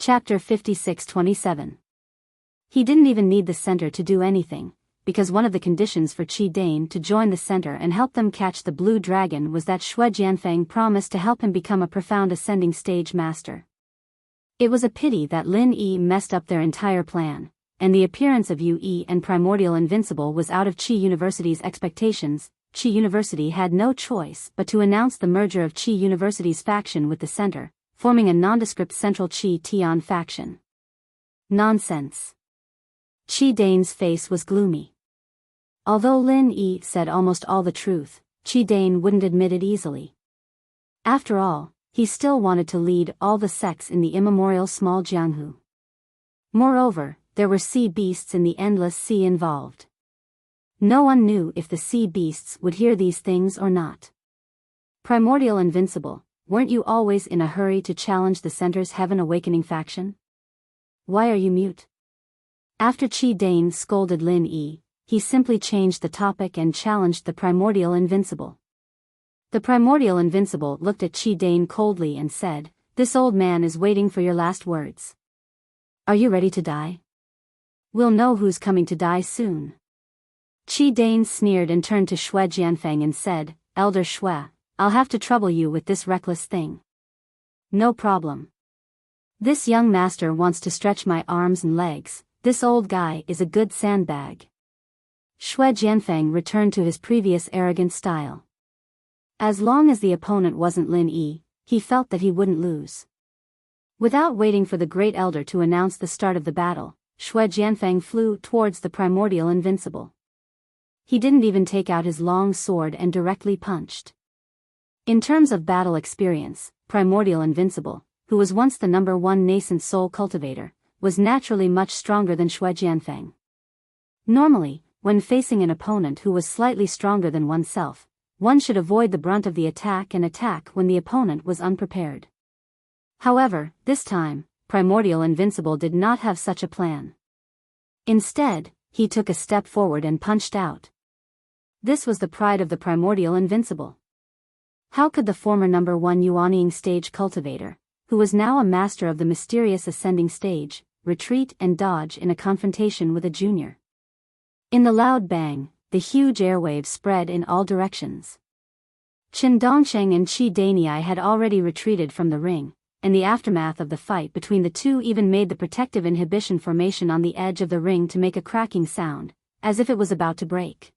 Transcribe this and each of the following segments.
Chapter 56-27. He didn't even need the center to do anything, because one of the conditions for Qi Dane to join the center and help them catch the blue dragon was that Shui Jianfeng promised to help him become a profound ascending stage master. It was a pity that Lin Yi messed up their entire plan, and the appearance of Yu Yi and Primordial Invincible was out of Qi University's expectations. Qi University had no choice but to announce the merger of Qi University's faction with the center, forming a nondescript central Qi Tian faction. Nonsense. Qi Dane's face was gloomy. Although Lin Yi said almost all the truth, Qi Dane wouldn't admit it easily. After all, he still wanted to lead all the sects in the immemorial small Jianghu. Moreover, there were sea beasts in the endless sea involved. No one knew if the sea beasts would hear these things or not. Primordial Invincible, weren't you always in a hurry to challenge the center's Heaven Awakening faction? Why are you mute? After Qi Dane scolded Lin Yi, he simply changed the topic and challenged the Primordial Invincible. The Primordial Invincible looked at Qi Dane coldly and said, "This old man is waiting for your last words. Are you ready to die? We'll know who's coming to die soon." Qi Dane sneered and turned to Shui Jianfeng and said, "Elder Shui, I'll have to trouble you with this reckless thing." "No problem. This young master wants to stretch my arms and legs. This old guy is a good sandbag." Shui Jianfeng returned to his previous arrogant style. As long as the opponent wasn't Lin Yi, he felt that he wouldn't lose. Without waiting for the great elder to announce the start of the battle, Shui Jianfeng flew towards the Primordial Invincible. He didn't even take out his long sword and directly punched. In terms of battle experience, Primordial Invincible, who was once the #1 nascent soul cultivator, was naturally much stronger than Shui Jianfeng. Normally, when facing an opponent who was slightly stronger than oneself, one should avoid the brunt of the attack and attack when the opponent was unprepared. However, this time, Primordial Invincible did not have such a plan. Instead, he took a step forward and punched out. This was the pride of the Primordial Invincible. How could the former #1 Yuanying stage cultivator, who was now a master of the mysterious ascending stage, retreat and dodge in a confrontation with a junior? In the loud bang, the huge airwaves spread in all directions. Qin Dongsheng and Qi Danei had already retreated from the ring, and the aftermath of the fight between the two even made the protective inhibition formation on the edge of the ring to make a cracking sound, as if it was about to break.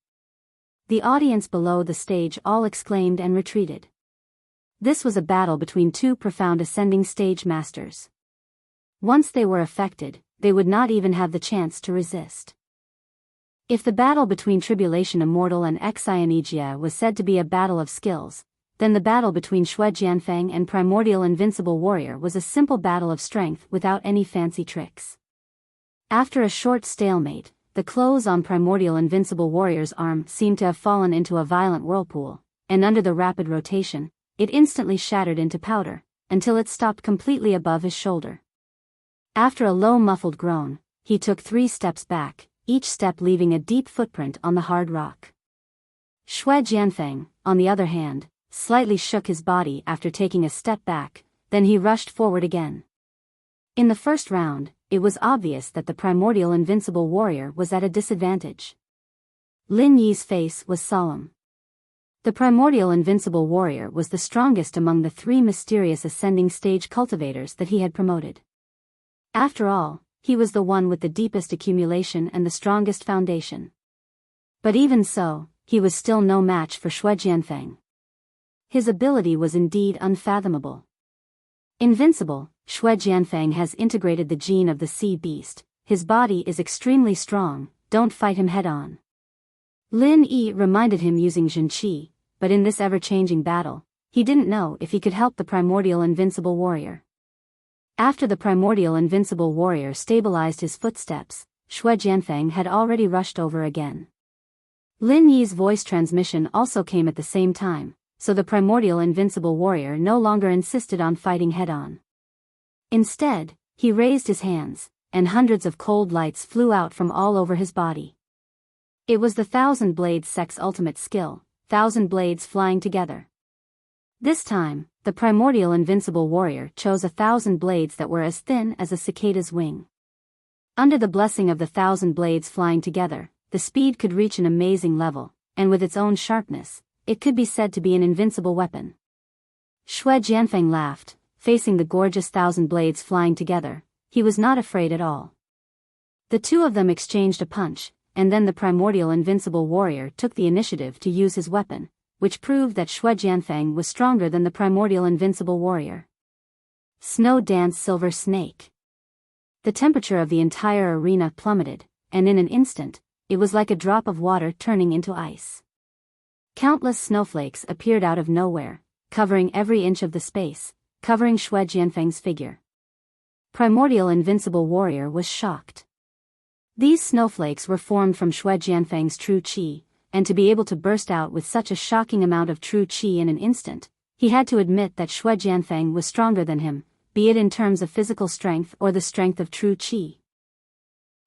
The audience below the stage all exclaimed and retreated. This was a battle between two profound ascending stage masters. Once they were affected, they would not even have the chance to resist. If the battle between Tribulation Immortal and Xianijia was said to be a battle of skills, then the battle between Shui Jianfeng and Primordial Invincible Warrior was a simple battle of strength without any fancy tricks. After a short stalemate, the clothes on Primordial Invincible Warrior's arm seemed to have fallen into a violent whirlpool, and under the rapid rotation, it instantly shattered into powder, until it stopped completely above his shoulder. After a low muffled groan, he took 3 steps back, each step leaving a deep footprint on the hard rock. Shui Jianfeng, on the other hand, slightly shook his body after taking a step back, then he rushed forward again. In the first round, it was obvious that the Primordial Invincible Warrior was at a disadvantage. Lin Yi's face was solemn. The Primordial Invincible Warrior was the strongest among the 3 mysterious ascending stage cultivators that he had promoted. After all, he was the one with the deepest accumulation and the strongest foundation. But even so, he was still no match for Shui Jianfeng. His ability was indeed unfathomable. Invincible, Shui Jianfeng has integrated the gene of the sea beast. His body is extremely strong, don't fight him head-on. Lin Yi reminded him using Zhenqi, but in this ever-changing battle, he didn't know if he could help the Primordial Invincible Warrior. After the Primordial Invincible Warrior stabilized his footsteps, Shui Jianfeng had already rushed over again. Lin Yi's voice transmission also came at the same time, so the Primordial Invincible Warrior no longer insisted on fighting head-on. Instead, he raised his hands, and hundreds of cold lights flew out from all over his body. It was the Thousand Blades Sect's ultimate skill, 1,000 blades flying together. This time, the primordial invincible warrior chose 1,000 blades that were as thin as a cicada's wing. Under the blessing of the 1,000 blades flying together, the speed could reach an amazing level, and with its own sharpness, it could be said to be an invincible weapon. Shui Jianfeng laughed, facing the gorgeous 1,000 blades flying together. He was not afraid at all. The two of them exchanged a punch, and then the primordial invincible warrior took the initiative to use his weapon, which proved that Shui Jianfeng was stronger than the primordial invincible warrior. Snow Dance Silver Snake. The temperature of the entire arena plummeted, and in an instant, it was like a drop of water turning into ice. Countless snowflakes appeared out of nowhere, covering every inch of the space, covering Shui Jianfeng's figure. Primordial invincible warrior was shocked. These snowflakes were formed from Shui Jianfeng's true qi, and to be able to burst out with such a shocking amount of true qi in an instant, he had to admit that Shui Jianfeng was stronger than him, be it in terms of physical strength or the strength of true qi.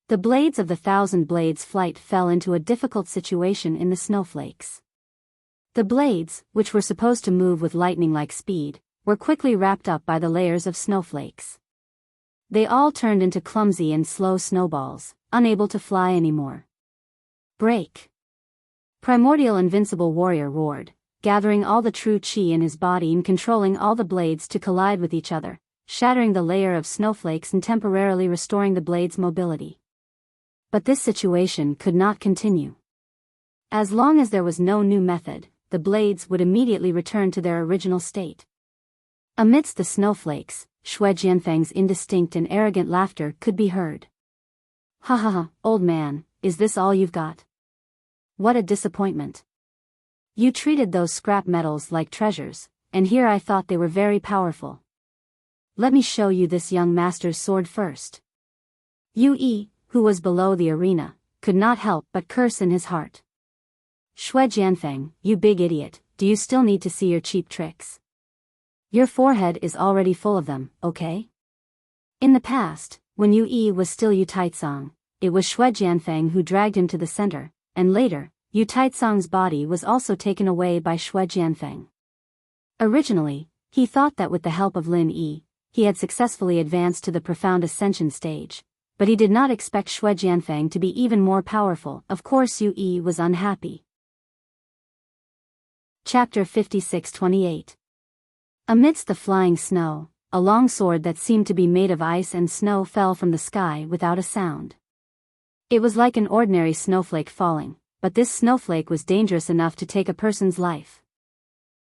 The blades of the 1,000 blades flight fell into a difficult situation in the snowflakes. The blades, which were supposed to move with lightning-like speed, were quickly wrapped up by the layers of snowflakes. They all turned into clumsy and slow snowballs, unable to fly anymore. Break! Primordial invincible warrior roared, gathering all the true qi in his body and controlling all the blades to collide with each other, shattering the layer of snowflakes and temporarily restoring the blades' mobility. But this situation could not continue. As long as there was no new method, the blades would immediately return to their original state. Amidst the snowflakes, Shui Jianfeng's indistinct and arrogant laughter could be heard. Ha ha ha, old man, is this all you've got? What a disappointment. You treated those scrap metals like treasures, and here I thought they were very powerful. Let me show you this young master's sword first. Yu, who was below the arena, could not help but curse in his heart. Shui Jianfeng, you big idiot, do you still need to see your cheap tricks? Your forehead is already full of them, okay? In the past, when Yu was still Yu Taizong, it was Shui Jianfeng who dragged him to the center, and later, Yu Taizong's body was also taken away by Shui Jianfeng. Originally, he thought that with the help of Lin Yi, he had successfully advanced to the profound ascension stage, but he did not expect Shui Jianfeng to be even more powerful. Of course Yu was unhappy. Chapter 56-28. Amidst the flying snow, a long sword that seemed to be made of ice and snow fell from the sky without a sound. It was like an ordinary snowflake falling, but this snowflake was dangerous enough to take a person's life.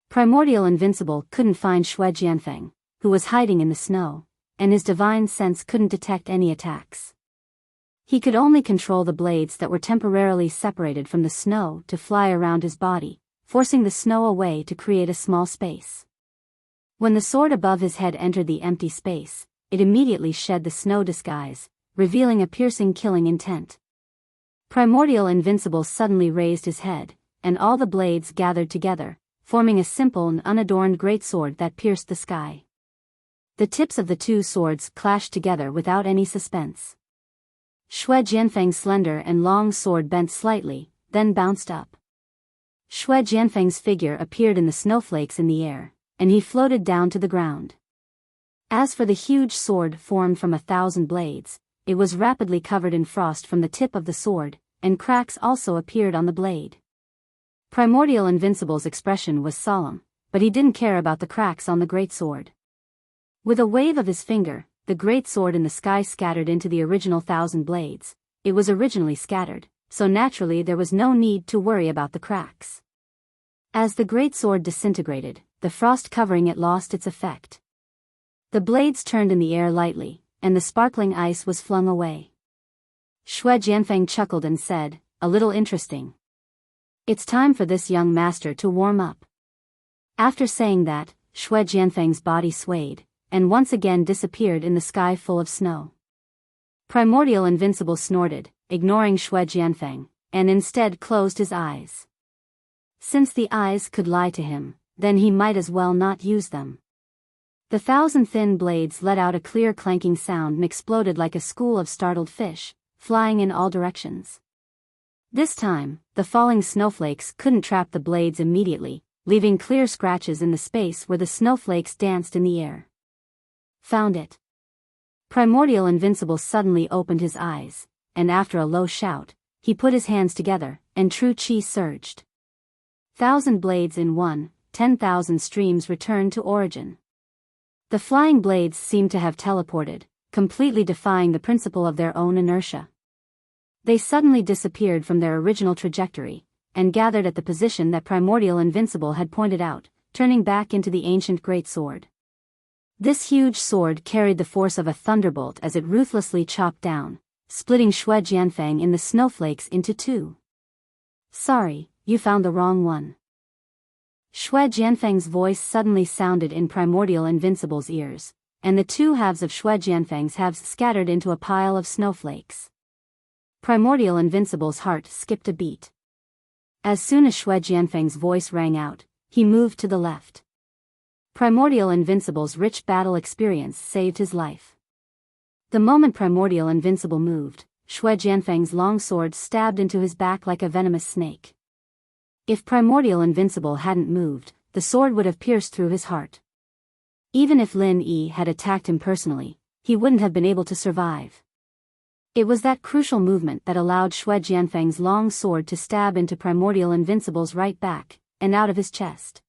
Primordial Invincible couldn't find Shui Jianfeng, who was hiding in the snow, and his divine sense couldn't detect any attacks. He could only control the blades that were temporarily separated from the snow to fly around his body, forcing the snow away to create a small space. When the sword above his head entered the empty space, it immediately shed the snow disguise, revealing a piercing killing intent. Primordial Invincible suddenly raised his head, and all the blades gathered together, forming a simple and unadorned greatsword that pierced the sky. The tips of the two swords clashed together without any suspense. Shui Jianfeng's slender and long sword bent slightly, then bounced up. Shui Jianfeng's figure appeared in the snowflakes in the air, and he floated down to the ground. As for the huge sword formed from 1,000 blades, it was rapidly covered in frost from the tip of the sword, and cracks also appeared on the blade. Primordial Invincible's expression was solemn, but he didn't care about the cracks on the greatsword. With a wave of his finger, the greatsword in the sky scattered into the original 1,000 blades. It was originally scattered, so naturally there was no need to worry about the cracks. As the greatsword disintegrated, the frost covering it lost its effect. The blades turned in the air lightly, and the sparkling ice was flung away. Shui Jianfeng chuckled and said, "A little interesting. It's time for this young master to warm up." After saying that, Shui Jianfeng's body swayed, and once again disappeared in the sky full of snow. Primordial Invincible snorted, ignoring Shui Jianfeng, and instead closed his eyes. Since the eyes could lie to him, then he might as well not use them. The 1,000 thin blades let out a clear clanking sound and exploded like a school of startled fish, flying in all directions. This time, the falling snowflakes couldn't trap the blades immediately, leaving clear scratches in the space where the snowflakes danced in the air. Found it. Primordial Invincible suddenly opened his eyes, and after a low shout, he put his hands together, and true chi surged. 1,000 blades in 10,000 streams returned to origin. The flying blades seemed to have teleported, completely defying the principle of their own inertia. They suddenly disappeared from their original trajectory, and gathered at the position that Primordial Invincible had pointed out, turning back into the ancient greatsword. This huge sword carried the force of a thunderbolt as it ruthlessly chopped down, splitting Xue Jianfeng in the snowflakes into two. "Sorry, you found the wrong one." Xue Jianfeng's voice suddenly sounded in Primordial Invincible's ears, and the two halves of Xue Jianfeng's halves scattered into a pile of snowflakes. Primordial Invincible's heart skipped a beat. As soon as Xue Jianfeng's voice rang out, he moved to the left. Primordial Invincible's rich battle experience saved his life. The moment Primordial Invincible moved, Xue Jianfeng's long sword stabbed into his back like a venomous snake. If Primordial Invincible hadn't moved, the sword would have pierced through his heart. Even if Lin Yi had attacked him personally, he wouldn't have been able to survive. It was that crucial movement that allowed Xue Jianfeng's long sword to stab into Primordial Invincible's right back, and out of his chest.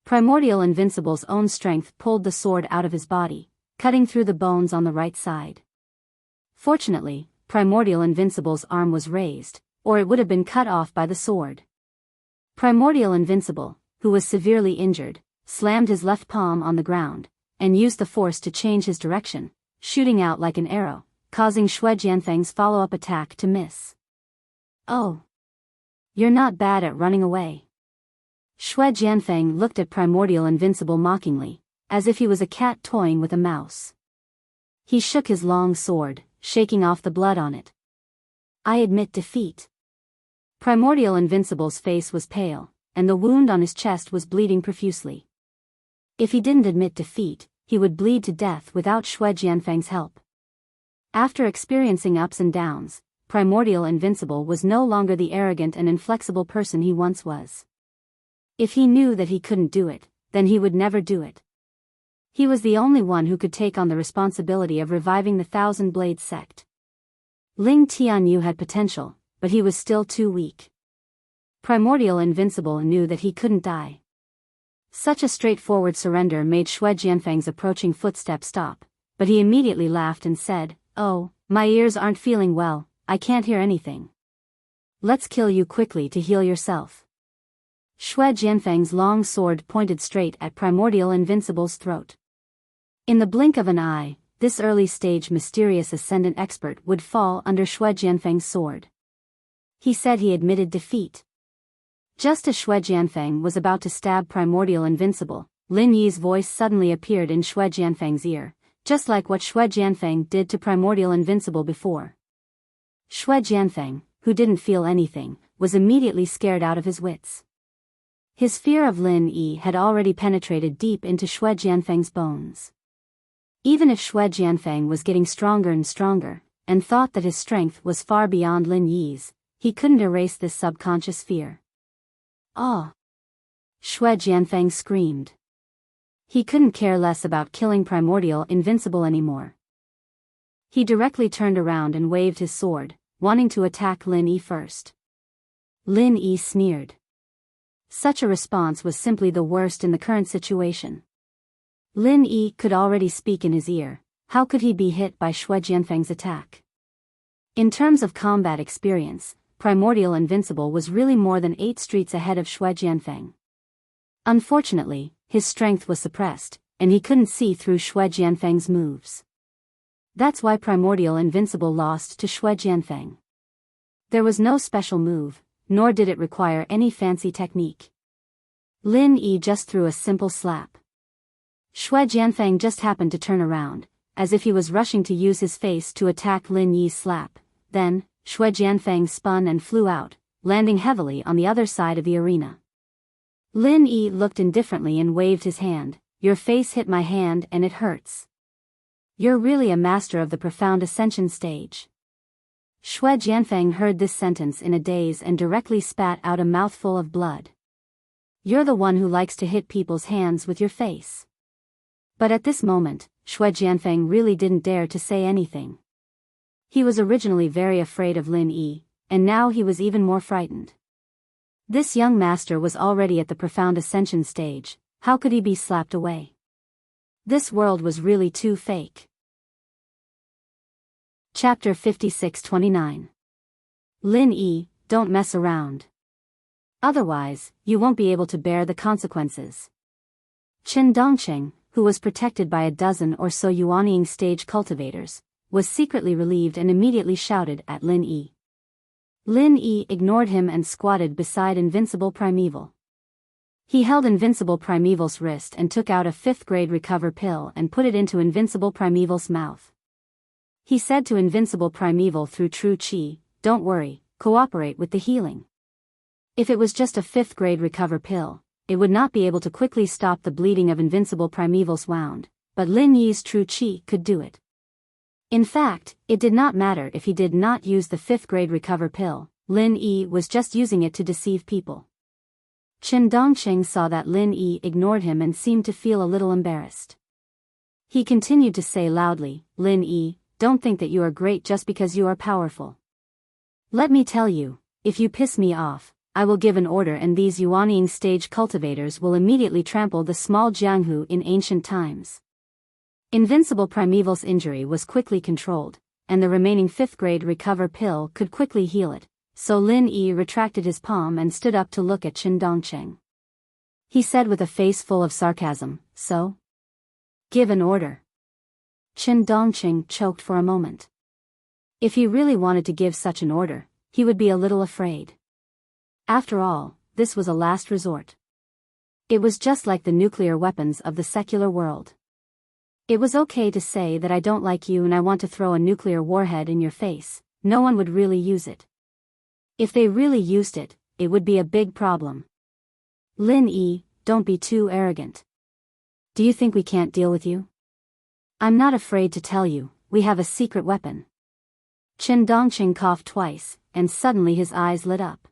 Primordial Invincible's own strength pulled the sword out of his body, cutting through the bones on the right side. Fortunately, Primordial Invincible's arm was raised, or it would have been cut off by the sword. Primordial Invincible, who was severely injured, slammed his left palm on the ground, and used the force to change his direction, shooting out like an arrow, causing Xue Jianfeng's follow-up attack to miss. "Oh. You're not bad at running away." Xue Jianfeng looked at Primordial Invincible mockingly, as if he was a cat toying with a mouse. He shook his long sword, shaking off the blood on it. "I admit defeat." Primordial Invincible's face was pale, and the wound on his chest was bleeding profusely. If he didn't admit defeat, he would bleed to death without Xue Jianfeng's help. After experiencing ups and downs, Primordial Invincible was no longer the arrogant and inflexible person he once was. If he knew that he couldn't do it, then he would never do it. He was the only one who could take on the responsibility of reviving the Thousand Blade sect. Ling Tianyu had potential, but he was still too weak. Primordial Invincible knew that he couldn't die. Such a straightforward surrender made Xue Jianfeng's approaching footsteps stop, but he immediately laughed and said, "Oh, my ears aren't feeling well, I can't hear anything. Let's kill you quickly to heal yourself." Xue Jianfeng's long sword pointed straight at Primordial Invincible's throat. In the blink of an eye, this early-stage mysterious ascendant expert would fall under Xue Jianfeng's sword. He said he admitted defeat. Just as Xue Jianfeng was about to stab Primordial Invincible, Lin Yi's voice suddenly appeared in Xue Jianfeng's ear, just like what Xue Jianfeng did to Primordial Invincible before. Xue Jianfeng, who didn't feel anything, was immediately scared out of his wits. His fear of Lin Yi had already penetrated deep into Xue Jianfeng's bones. Even if Xue Jianfeng was getting stronger and stronger, and thought that his strength was far beyond Lin Yi's, he couldn't erase this subconscious fear. "Ah!" Xue Jianfeng screamed. He couldn't care less about killing Primordial Invincible anymore. He directly turned around and waved his sword, wanting to attack Lin Yi first. Lin Yi sneered. Such a response was simply the worst in the current situation. Lin Yi could already speak in his ear, how could he be hit by Xue Jianfeng's attack? In terms of combat experience, Primordial Invincible was really more than 8 streets ahead of Xue Jianfeng. Unfortunately, his strength was suppressed, and he couldn't see through Xue Jianfeng's moves. That's why Primordial Invincible lost to Xue Jianfeng. There was no special move, nor did it require any fancy technique. Lin Yi just threw a simple slap. Xue Jianfeng just happened to turn around, as if he was rushing to use his face to attack Lin Yi's slap. Then, Xue Jianfeng spun and flew out, landing heavily on the other side of the arena. Lin Yi looked indifferently and waved his hand. "Your face hit my hand and it hurts. You're really a master of the profound ascension stage." Xue Jianfeng heard this sentence in a daze and directly spat out a mouthful of blood. You're the one who likes to hit people's hands with your face. But at this moment, Xue Jianfeng really didn't dare to say anything. He was originally very afraid of Lin Yi, and now he was even more frightened. This young master was already at the profound ascension stage. How could he be slapped away? This world was really too fake. Chapter 56-29. Lin Yi, don't mess around. Otherwise, you won't be able to bear the consequences. Qin Dongqing, who was protected by a dozen or so Yuanying stage cultivators, was secretly relieved and immediately shouted at Lin Yi. Lin Yi ignored him and squatted beside Invincible Primeval. He held Invincible Primeval's wrist and took out a 5th grade recover pill and put it into Invincible Primeval's mouth. He said to Invincible Primeval through True Qi, "Don't worry, cooperate with the healing." If it was just a 5th grade recover pill, it would not be able to quickly stop the bleeding of Invincible Primeval's wound, but Lin Yi's True Qi could do it. In fact, it did not matter if he did not use the 5th grade recover pill, Lin Yi was just using it to deceive people. Qin Dongqing saw that Lin Yi ignored him and seemed to feel a little embarrassed. He continued to say loudly, "Lin Yi, don't think that you are great just because you are powerful. Let me tell you, if you piss me off, I will give an order and these Yuanying stage cultivators will immediately trample the small Jianghu in ancient times." Invincible Primeval's injury was quickly controlled, and the remaining 5th grade recover pill could quickly heal it, so Lin Yi retracted his palm and stood up to look at Qin Dongqing. He said with a face full of sarcasm, "So? Give an order." Qin Dongqing choked for a moment. If he really wanted to give such an order, he would be a little afraid. After all, this was a last resort. It was just like the nuclear weapons of the secular world. It was okay to say that I don't like you and I want to throw a nuclear warhead in your face. No one would really use it. If they really used it, it would be a big problem. Lin Yi, don't be too arrogant. Do you think we can't deal with you? I'm not afraid to tell you, we have a secret weapon. Qin Dongqing coughed twice, and suddenly his eyes lit up.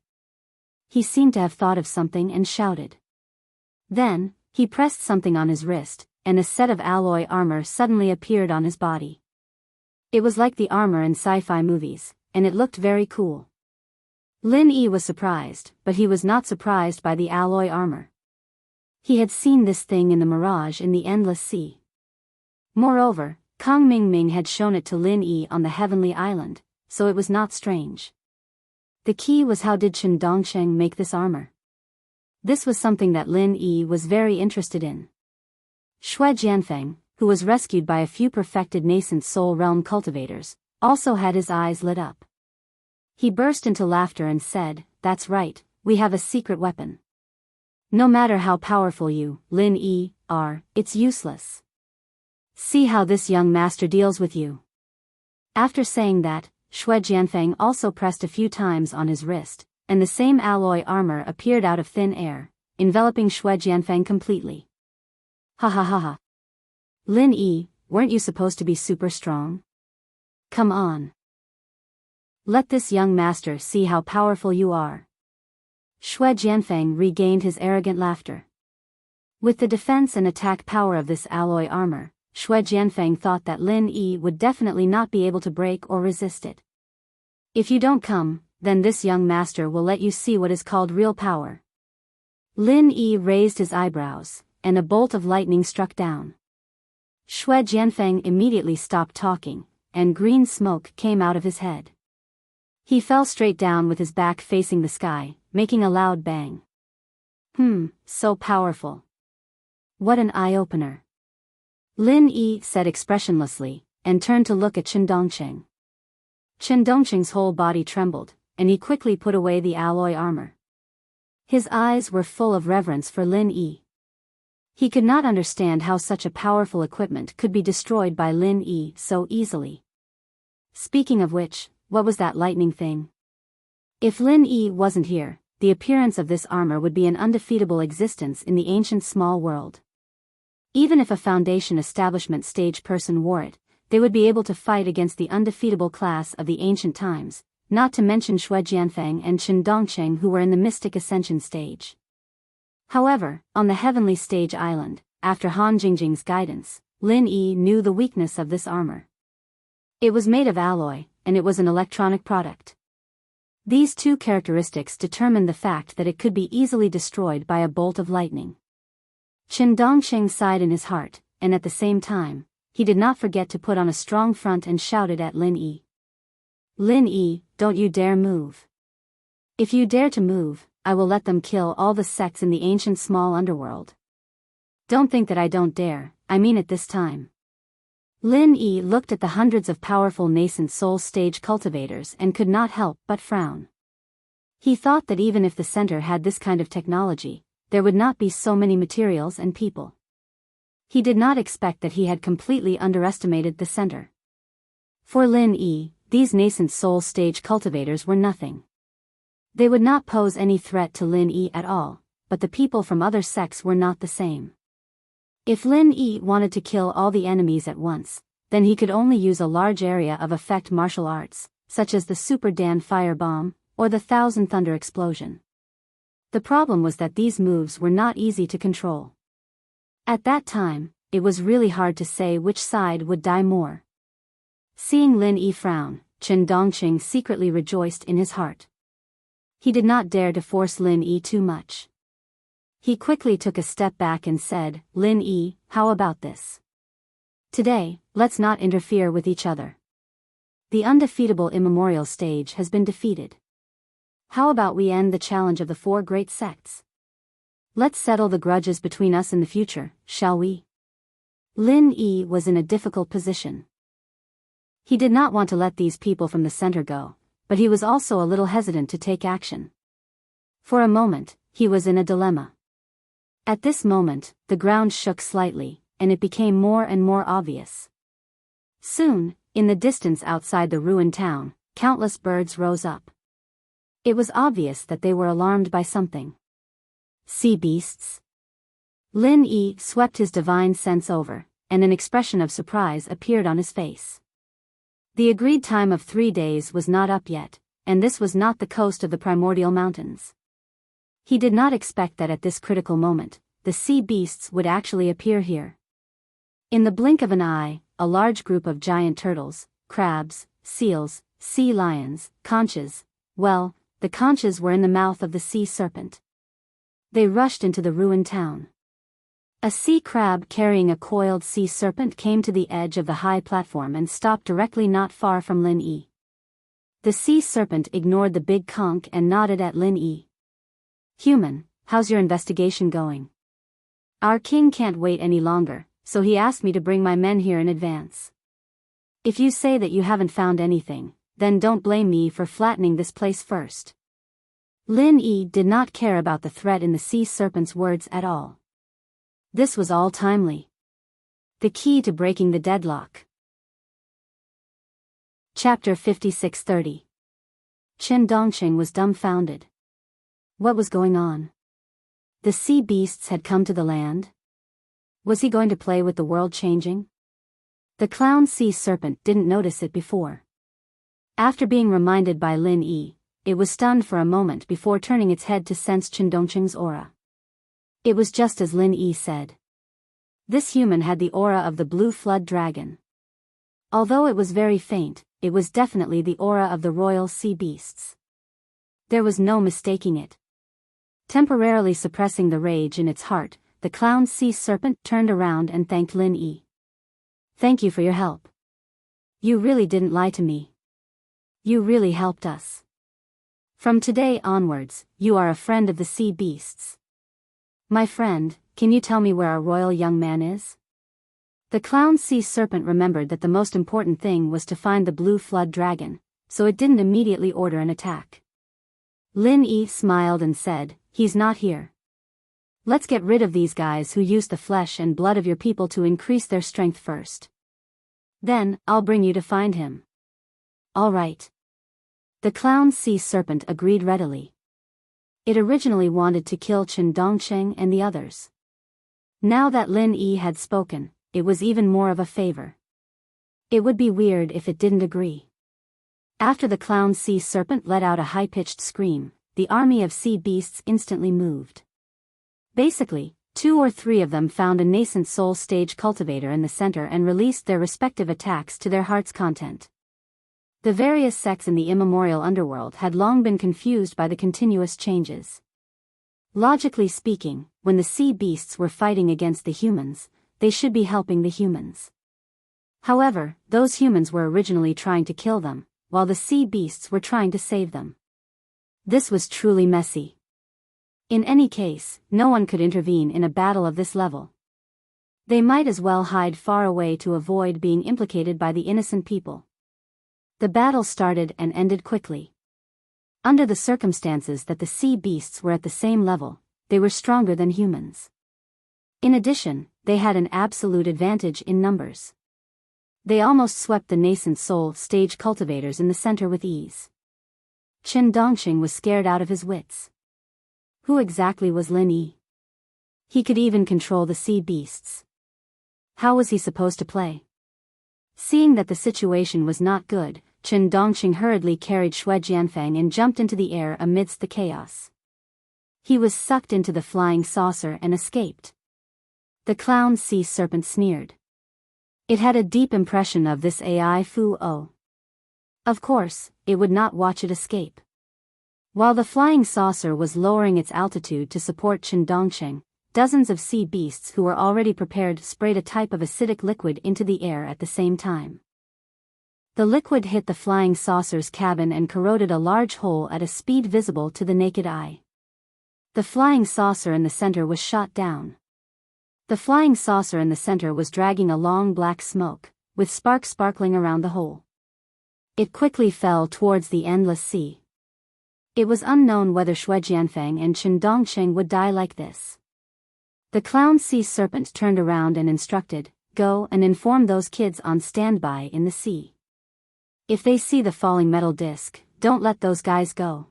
He seemed to have thought of something and shouted. Then, he pressed something on his wrist, and a set of alloy armor suddenly appeared on his body. It was like the armor in sci-fi movies, and it looked very cool. Lin Yi was surprised, but he was not surprised by the alloy armor. He had seen this thing in the mirage in the Endless Sea. Moreover, Kang Mingming had shown it to Lin Yi on the Heavenly Island, so it was not strange. The key was how did Qin Dongqing make this armor? This was something that Lin Yi was very interested in. Xue Jianfeng, who was rescued by a few perfected nascent soul realm cultivators, also had his eyes lit up. He burst into laughter and said, "That's right, we have a secret weapon. No matter how powerful you, Lin Yi, are, it's useless. See how this young master deals with you." After saying that, Xue Jianfeng also pressed a few times on his wrist, and the same alloy armor appeared out of thin air, enveloping Xue Jianfeng completely. Ha ha ha ha. Lin Yi, weren't you supposed to be super strong? Come on. Let this young master see how powerful you are. Xue Jianfeng regained his arrogant laughter. With the defense and attack power of this alloy armor, Xue Jianfeng thought that Lin Yi would definitely not be able to break or resist it. If you don't come, then this young master will let you see what is called real power. Lin Yi raised his eyebrows, and a bolt of lightning struck down. Xue Jianfeng immediately stopped talking, and green smoke came out of his head. He fell straight down with his back facing the sky, making a loud bang. So powerful. What an eye-opener. Lin Yi said expressionlessly, and turned to look at Qin Dongqing. Qin Dongqing's whole body trembled, and he quickly put away the alloy armor. His eyes were full of reverence for Lin Yi. He could not understand how such a powerful equipment could be destroyed by Lin Yi so easily. Speaking of which, what was that lightning thing? If Lin Yi wasn't here, the appearance of this armor would be an undefeatable existence in the ancient small world. Even if a Foundation establishment stage person wore it, they would be able to fight against the undefeatable class of the ancient times, not to mention Xue Jianfeng and Qin Dongqing who were in the mystic ascension stage. However, on the heavenly stage island, after Han Jingjing's guidance, Lin Yi knew the weakness of this armor. It was made of alloy, and it was an electronic product. These two characteristics determined the fact that it could be easily destroyed by a bolt of lightning. Chen Dongqing sighed in his heart, and at the same time, he did not forget to put on a strong front and shouted at Lin Yi. Lin Yi, don't you dare move. If you dare to move, I will let them kill all the sects in the ancient small underworld. Don't think that I don't dare, I mean it this time. Lin Yi looked at the hundreds of powerful nascent soul stage cultivators and could not help but frown. He thought that even if the center had this kind of technology, there would not be so many materials and people. He did not expect that he had completely underestimated the center. For Lin Yi, these nascent soul stage cultivators were nothing. They would not pose any threat to Lin Yi at all, but the people from other sects were not the same. If Lin Yi wanted to kill all the enemies at once, then he could only use a large area of effect martial arts, such as the Super Dan Fire Bomb, or the Thousand Thunder Explosion. The problem was that these moves were not easy to control. At that time, it was really hard to say which side would die more. Seeing Lin Yi frown, Chen Dongqing secretly rejoiced in his heart. He did not dare to force Lin Yi too much. He quickly took a step back and said, Lin Yi, how about this? Today, let's not interfere with each other. The undefeatable immemorial stage has been defeated. How about we end the challenge of the four great sects? Let's settle the grudges between us in the future, shall we? Lin Yi was in a difficult position. He did not want to let these people from the center go, but he was also a little hesitant to take action. For a moment, he was in a dilemma. At this moment, the ground shook slightly, and it became more and more obvious. Soon, in the distance outside the ruined town, countless birds rose up. It was obvious that they were alarmed by something. Sea beasts? Lin Yi swept his divine sense over, and an expression of surprise appeared on his face. The agreed time of 3 days was not up yet, and this was not the coast of the primordial mountains. He did not expect that at this critical moment, the sea beasts would actually appear here. In the blink of an eye, a large group of giant turtles, crabs, seals, sea lions, conches, well, the conches were in the mouth of the sea serpent. They rushed into the ruined town. A sea crab carrying a coiled sea serpent came to the edge of the high platform and stopped directly not far from Lin Yi. The sea serpent ignored the big conch and nodded at Lin Yi. Human, how's your investigation going? Our king can't wait any longer, so he asked me to bring my men here in advance. If you say that you haven't found anything, then don't blame me for flattening this place first. Lin Yi did not care about the threat in the sea serpent's words at all. This was all timely. The key to breaking the deadlock. Chapter 5630. Chen Dongqing was dumbfounded. What was going on? The sea beasts had come to the land? Was he going to play with the world changing? The clown sea serpent didn't notice it before. After being reminded by Lin Yi, it was stunned for a moment before turning its head to sense Chen Dongqing's aura. It was just as Lin Yi said. This human had the aura of the blue flood dragon. Although it was very faint, it was definitely the aura of the royal sea beasts. There was no mistaking it. Temporarily suppressing the rage in its heart, the clown sea serpent turned around and thanked Lin Yi. Thank you for your help. You really didn't lie to me. You really helped us. From today onwards, you are a friend of the sea beasts. My friend, can you tell me where our royal young man is? The clown sea serpent remembered that the most important thing was to find the blue flood dragon, so it didn't immediately order an attack. Lin Yi smiled and said, he's not here. Let's get rid of these guys who use the flesh and blood of your people to increase their strength first. Then, I'll bring you to find him. All right. The clown sea serpent agreed readily. It originally wanted to kill Chen Dongqing and the others. Now that Lin Yi had spoken, it was even more of a favor. It would be weird if it didn't agree. After the clown sea serpent let out a high-pitched scream, the army of sea beasts instantly moved. Basically, 2 or 3 of them found a nascent soul stage cultivator in the center and released their respective attacks to their heart's content. The various sects in the immemorial underworld had long been confused by the continuous changes. Logically speaking, when the sea beasts were fighting against the humans, they should be helping the humans. However, those humans were originally trying to kill them, while the sea beasts were trying to save them. This was truly messy. In any case, no one could intervene in a battle of this level. They might as well hide far away to avoid being implicated by the innocent people. The battle started and ended quickly. Under the circumstances that the sea beasts were at the same level, they were stronger than humans. In addition, they had an absolute advantage in numbers. They almost swept the nascent soul stage cultivators in the center with ease. Qin Dongqing was scared out of his wits. Who exactly was Lin Yi? He could even control the sea beasts. How was he supposed to play? Seeing that the situation was not good, Qin Dongqing hurriedly carried Xue Jianfeng and jumped into the air amidst the chaos. He was sucked into the flying saucer and escaped. The clown sea serpent sneered. It had a deep impression of this AI Fu-O. Of course, it would not watch it escape. While the flying saucer was lowering its altitude to support Qin Dongqing, dozens of sea beasts who were already prepared sprayed a type of acidic liquid into the air at the same time. The liquid hit the flying saucer's cabin and corroded a large hole at a speed visible to the naked eye. The flying saucer in the center was shot down. The flying saucer in the center was dragging a long black smoke, with sparks sparkling around the hole. It quickly fell towards the endless sea. It was unknown whether Xue Jianfeng and Qin Dongqing would die like this. The clown sea serpent turned around and instructed, "Go and inform those kids on standby in the sea. If they see the falling metal disc, don't let those guys go."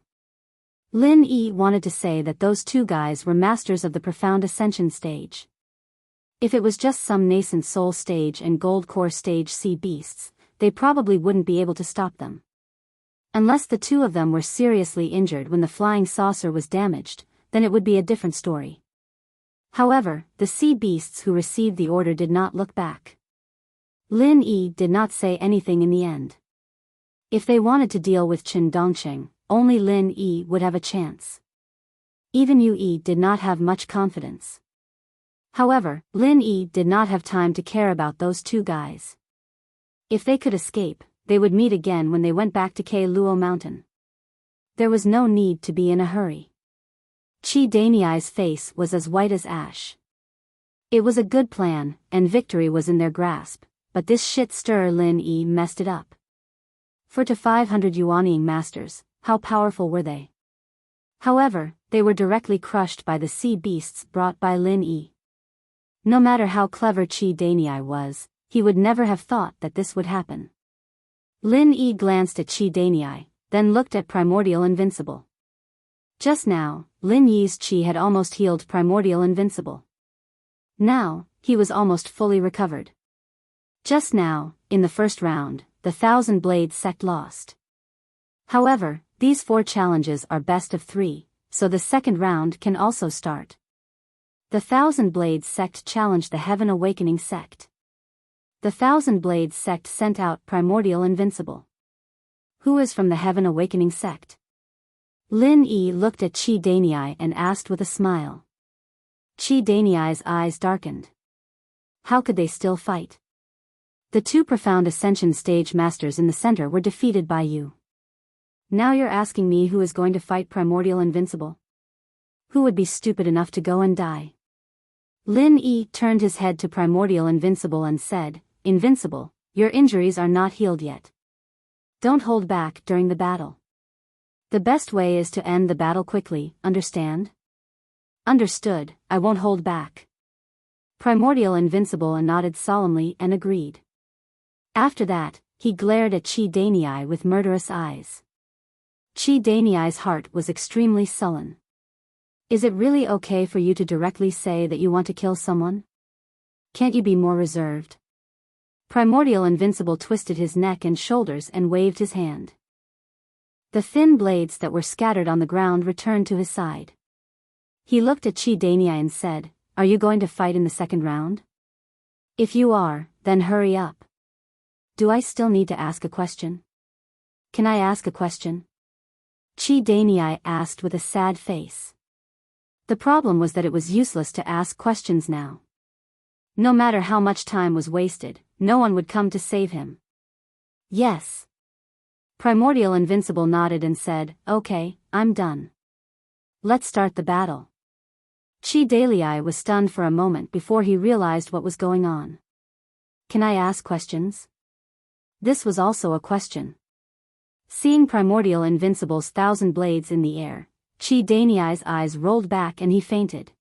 Lin Yi wanted to say that those 2 guys were masters of the profound ascension stage. If it was just some nascent soul stage and gold core stage sea beasts, they probably wouldn't be able to stop them. Unless the 2 of them were seriously injured when the flying saucer was damaged, then it would be a different story. However, the sea beasts who received the order did not look back. Lin Yi did not say anything in the end. If they wanted to deal with Qin Dongqing, only Lin Yi would have a chance. Even Yu Yi did not have much confidence. However, Lin Yi did not have time to care about those 2 guys. If they could escape, they would meet again when they went back to Ke Luo Mountain. There was no need to be in a hurry. Qi Daniai's face was as white as ash. It was a good plan, and victory was in their grasp, but this shit-stirrer Lin Yi messed it up. For to 500 Yuanying masters, how powerful were they? However, they were directly crushed by the sea beasts brought by Lin Yi. No matter how clever Qi Daniai was, he would never have thought that this would happen. Lin Yi glanced at Qi Daniai, then looked at Primordial Invincible. Just now, Lin Yi's Qi had almost healed Primordial Invincible. Now, he was almost fully recovered. Just now, in the first round, the Thousand Blades sect lost. However, these 4 challenges are best of 3, so the second round can also start. The Thousand Blades sect challenged the Heaven Awakening sect. The Thousand Blades sect sent out Primordial Invincible. Who is from the Heaven Awakening sect? Lin Yi looked at Qi Daniai and asked with a smile. Qi Daniai's eyes darkened. How could they still fight? The 2 profound ascension stage masters in the center were defeated by you. Now you're asking me who is going to fight Primordial Invincible? Who would be stupid enough to go and die? Lin Yi turned his head to Primordial Invincible and said, "Invincible, your injuries are not healed yet. Don't hold back during the battle. The best way is to end the battle quickly, understand?" "Understood, I won't hold back." Primordial Invincible nodded solemnly and agreed. After that, he glared at Qi Daniai with murderous eyes. Qi Daniai's heart was extremely sullen. Is it really okay for you to directly say that you want to kill someone? Can't you be more reserved? Primordial Invincible twisted his neck and shoulders and waved his hand. The thin blades that were scattered on the ground returned to his side. He looked at Chi Daniai and said, "Are you going to fight in the second round? If you are, then hurry up. Do I still need to ask a question? Can I ask a question?" Chi Daniai asked with a sad face. The problem was that it was useless to ask questions now. No matter how much time was wasted, no one would come to save him. "Yes." Primordial Invincible nodded and said, "Okay, I'm done. Let's start the battle." Chi Daniai was stunned for a moment before he realized what was going on. "Can I ask questions?" This was also a question. Seeing Primordial Invincible's 1,000 blades in the air, Chi Daniai's eyes rolled back and he fainted.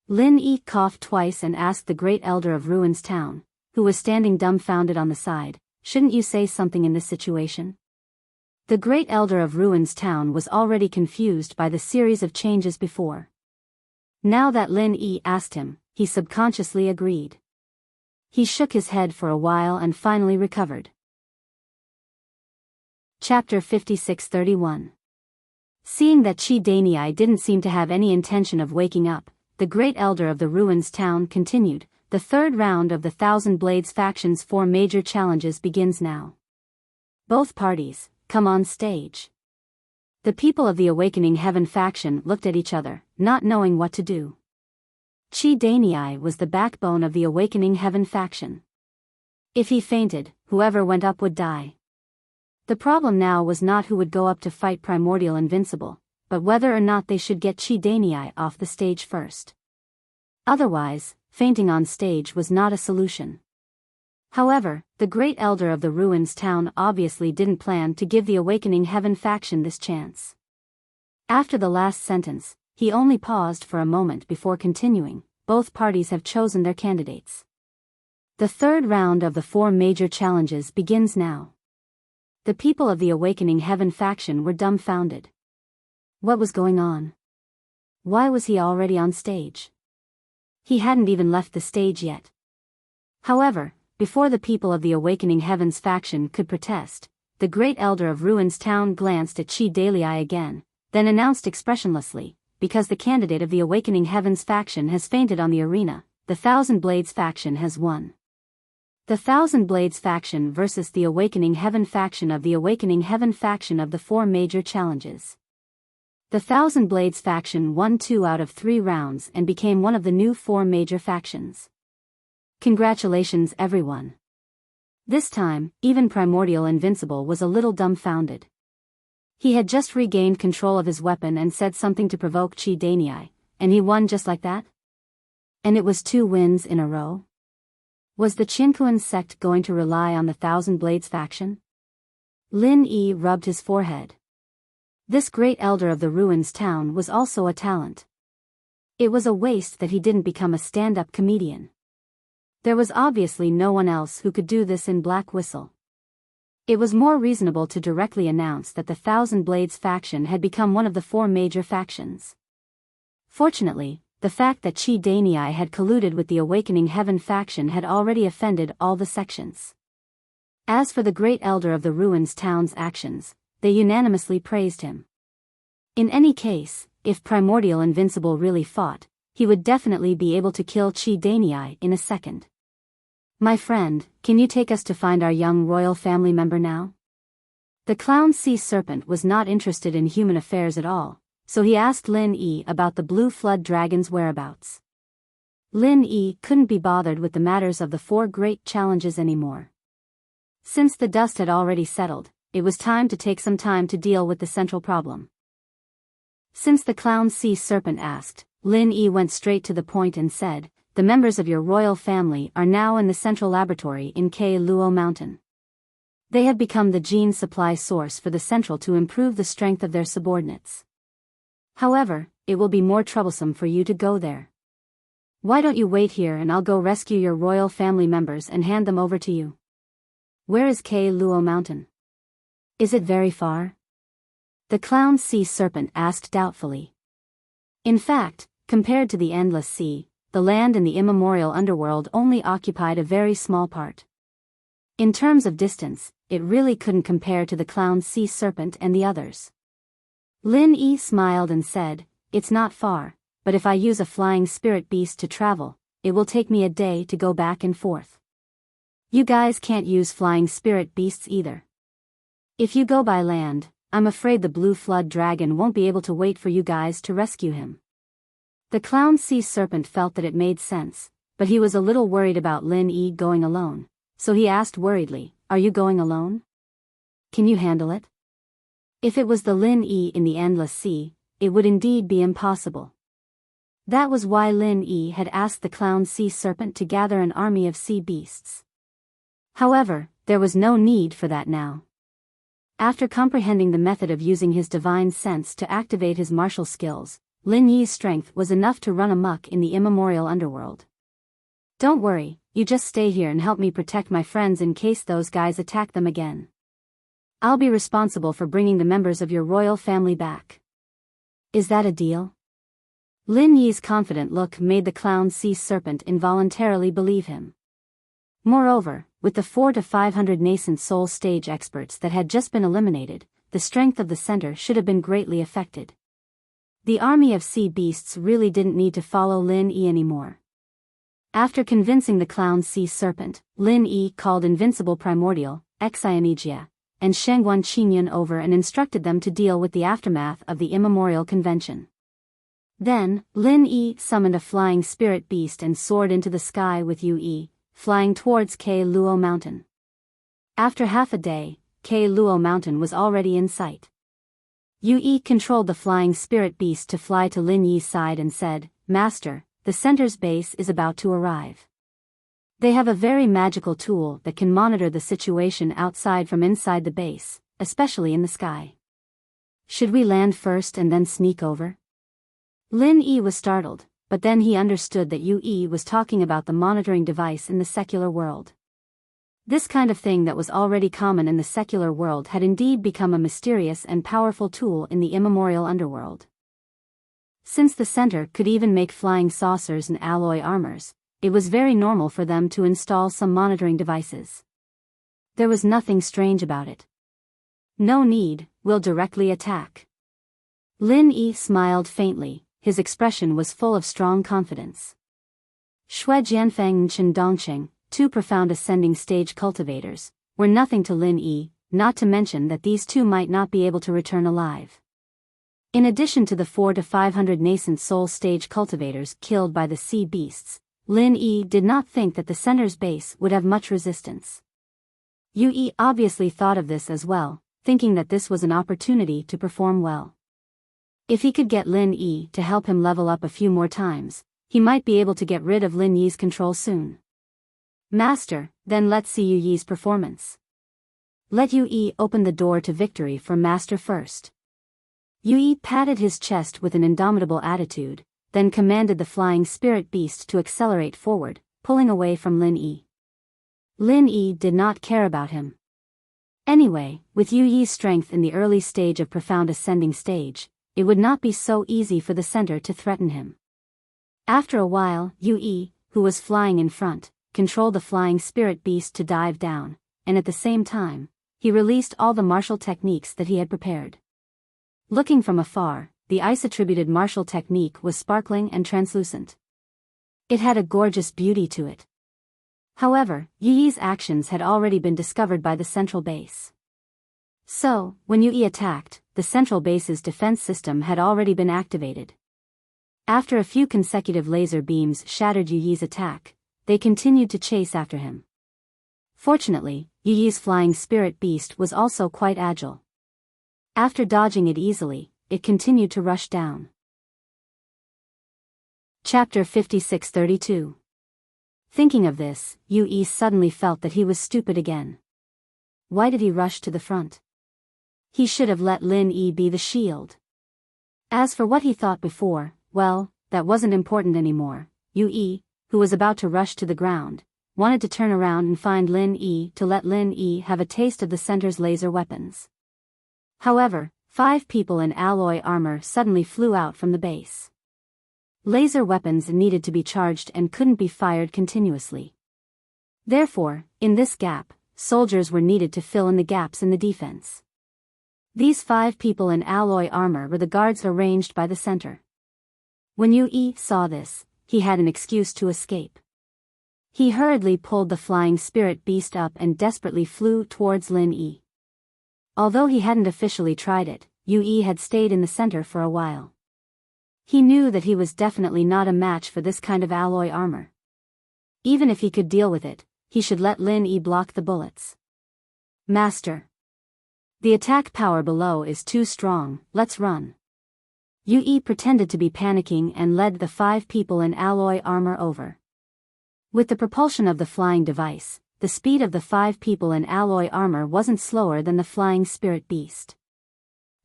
Lin Yi coughed twice and asked the Great Elder of Ruins Town, who was standing dumbfounded on the side, "Shouldn't you say something in this situation?" The Great Elder of Ruins Town was already confused by the series of changes before. Now that Lin Yi asked him, he subconsciously agreed. He shook his head for a while and finally recovered. Chapter 56:31. Seeing that Chi Daniai didn't seem to have any intention of waking up, the Great Elder of the Ruins Town continued, "The third round of the 1,000 Blades faction's 4 major challenges begins now. Both parties, come on stage." The people of the Awakening Heaven faction looked at each other, not knowing what to do. Chi Daniai was the backbone of the Awakening Heaven faction. If he fainted, whoever went up would die. The problem now was not who would go up to fight Primordial Invincible, but whether or not they should get Chi Daniai off the stage first. Otherwise, fainting on stage was not a solution. However, the Great Elder of the Ruins Town obviously didn't plan to give the Awakening Heaven faction this chance. After the last sentence, he only paused for a moment before continuing, "Both parties have chosen their candidates. The third round of the 4 major challenges begins now." The people of the Awakening Heaven faction were dumbfounded. What was going on? Why was he already on stage? He hadn't even left the stage yet. However, before the people of the Awakening Heavens faction could protest, the Great Elder of Ruins Town glanced at Chi Daniai again, then announced expressionlessly, "Because the candidate of the Awakening Heavens faction has fainted on the arena, the 1,000 Blades faction has won." The 1,000 Blades faction versus the Awakening Heaven faction of the Awakening Heaven faction of the 4 major challenges. The 1,000 Blades faction won 2 out of 3 rounds and became one of the new 4 major factions. Congratulations everyone. This time, even Primordial Invincible was a little dumbfounded. He had just regained control of his weapon and said something to provoke Chi Daniai, and he won just like that? And it was 2 wins in a row? Was the Qinkuan sect going to rely on the 1,000 Blades faction? Lin Yi rubbed his forehead. This Great Elder of the Ruins Town was also a talent. It was a waste that he didn't become a stand-up comedian. There was obviously no one else who could do this in Black Whistle. It was more reasonable to directly announce that the 1,000 Blades faction had become one of the 4 major factions. Fortunately, the fact that Chi Daniai had colluded with the Awakening Heaven faction had already offended all the sections. As for the Great Elder of the Ruins Town's actions, they unanimously praised him. In any case, if Primordial Invincible really fought, he would definitely be able to kill Chi Daniai in a second. "My friend, can you take us to find our young royal family member now?" The clown sea serpent was not interested in human affairs at all, so he asked Lin Yi about the blue flood dragon's whereabouts. Lin Yi couldn't be bothered with the matters of the 4 great challenges anymore. Since the dust had already settled, it was time to take some time to deal with the central problem. Since the clown sea serpent asked, Lin Yi went straight to the point and said, "The members of your royal family are now in the central laboratory in K Luo Mountain. They have become the gene supply source for the central to improve the strength of their subordinates. However, it will be more troublesome for you to go there. Why don't you wait here and I'll go rescue your royal family members and hand them over to you." "Where is K Luo Mountain? Is it very far?" the clown sea serpent asked doubtfully. In fact, compared to the endless sea, the land in the immemorial underworld only occupied a very small part. In terms of distance, it really couldn't compare to the clown sea serpent and the others. Lin Yi smiled and said, "It's not far, but if I use a flying spirit beast to travel, it will take me a day to go back and forth. You guys can't use flying spirit beasts either. If you go by land, I'm afraid the blue flood dragon won't be able to wait for you guys to rescue him." The clown sea serpent felt that it made sense, but he was a little worried about Lin Yi going alone, so he asked worriedly, "Are you going alone? Can you handle it?" If it was the Lin Yi in the endless sea, it would indeed be impossible. That was why Lin Yi had asked the clown sea serpent to gather an army of sea beasts. However, there was no need for that now. After comprehending the method of using his divine sense to activate his martial skills, Lin Yi's strength was enough to run amok in the immemorial underworld. "Don't worry, you just stay here and help me protect my friends in case those guys attack them again. I'll be responsible for bringing the members of your royal family back. Is that a deal?" Lin Yi's confident look made the clown sea serpent involuntarily believe him. Moreover, with the 400 to 500 nascent soul stage experts that had just been eliminated, the strength of the center should have been greatly affected. The army of sea beasts really didn't need to follow Lin Yi anymore. After convincing the clown sea serpent, Lin Yi called Invincible Primordial, Xianijia, and Shengguan Qingyun over and instructed them to deal with the aftermath of the immemorial convention. Then, Lin Yi summoned a flying spirit beast and soared into the sky with Yu Yi, flying towards Ke Luo Mountain. After half a day, Ke Luo Mountain was already in sight. Yu Yi controlled the flying spirit beast to fly to Lin Yi's side and said, "Master, the center's base is about to arrive. They have a very magical tool that can monitor the situation outside from inside the base, especially in the sky. Should we land first and then sneak over?" Lin Yi was startled, but then he understood that Yu Yi was talking about the monitoring device in the secular world. This kind of thing that was already common in the secular world had indeed become a mysterious and powerful tool in the immemorial underworld. Since the center could even make flying saucers and alloy armors, it was very normal for them to install some monitoring devices. There was nothing strange about it. "No need, we'll directly attack." Lin Yi smiled faintly. His expression was full of strong confidence. Shui Jianfeng and Chen Dongqing, two profound ascending stage cultivators, were nothing to Lin Yi, not to mention that these two might not be able to return alive. In addition to the 400 to 500 nascent soul stage cultivators killed by the sea beasts, Lin Yi did not think that the center's base would have much resistance. Yu Yi obviously thought of this as well, thinking that this was an opportunity to perform well. If he could get Lin Yi to help him level up a few more times, he might be able to get rid of Lin Yi's control soon. "Master, then let's see Yu Yi's performance. Let Yu Yi open the door to victory for Master first." Yu Yi patted his chest with an indomitable attitude, then commanded the flying spirit beast to accelerate forward, pulling away from Lin Yi. Lin Yi did not care about him. Anyway, with Yu Yi's strength in the early stage of profound ascending stage, it would not be so easy for the center to threaten him. After a while, Yu Yi, who was flying in front, controlled the flying spirit beast to dive down, and at the same time, he released all the martial techniques that he had prepared. Looking from afar, the ice-attributed martial technique was sparkling and translucent. It had a gorgeous beauty to it. However, Yu Yi's actions had already been discovered by the central base. So, when Yu Yi attacked, the central base's defense system had already been activated. After a few consecutive laser beams shattered Yu Yi's attack, they continued to chase after him. Fortunately, Yu Yi's flying spirit beast was also quite agile. After dodging it easily, it continued to rush down. Chapter 5632. Thinking of this, Yu Yi suddenly felt that he was stupid again. Why did he rush to the front? He should have let Lin Yi be the shield. As for what he thought before, well, that wasn't important anymore. Yu Yi, who was about to rush to the ground, wanted to turn around and find Lin Yi to let Lin Yi have a taste of the center's laser weapons. However, 5 people in alloy armor suddenly flew out from the base. Laser weapons needed to be charged and couldn't be fired continuously. Therefore, in this gap, soldiers were needed to fill in the gaps in the defense. These 5 people in alloy armor were the guards arranged by the center. When Yu saw this, he had an excuse to escape. He hurriedly pulled the flying spirit beast up and desperately flew towards Lin Yi. Although he hadn't officially tried it, Yu had stayed in the center for a while. He knew that he was definitely not a match for this kind of alloy armor. Even if he could deal with it, he should let Lin Yi block the bullets. Master. The attack power below is too strong, let's run. Yu pretended to be panicking and led the 5 people in alloy armor over. With the propulsion of the flying device, the speed of the 5 people in alloy armor wasn't slower than the flying spirit beast.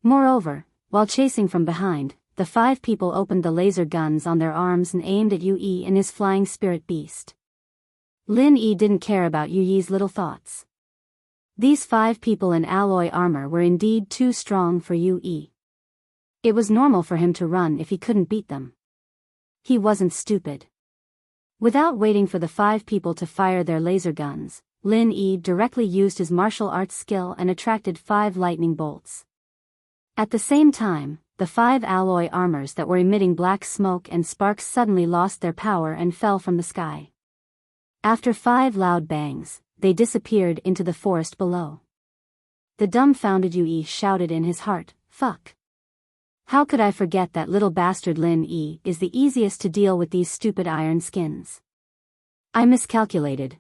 Moreover, while chasing from behind, the 5 people opened the laser guns on their arms and aimed at Yu and his flying spirit beast. Lin Yi didn't care about Yu's little thoughts. These 5 people in alloy armor were indeed too strong for Yu. It was normal for him to run if he couldn't beat them. He wasn't stupid. Without waiting for the 5 people to fire their laser guns, Lin Yi directly used his martial arts skill and attracted 5 lightning bolts. At the same time, the 5 alloy armors that were emitting black smoke and sparks suddenly lost their power and fell from the sky. After 5 loud bangs, they disappeared into the forest below. The dumbfounded Yu shouted in his heart, "Fuck. How could I forget that little bastard Lin Yi is the easiest to deal with these stupid iron skins? I miscalculated.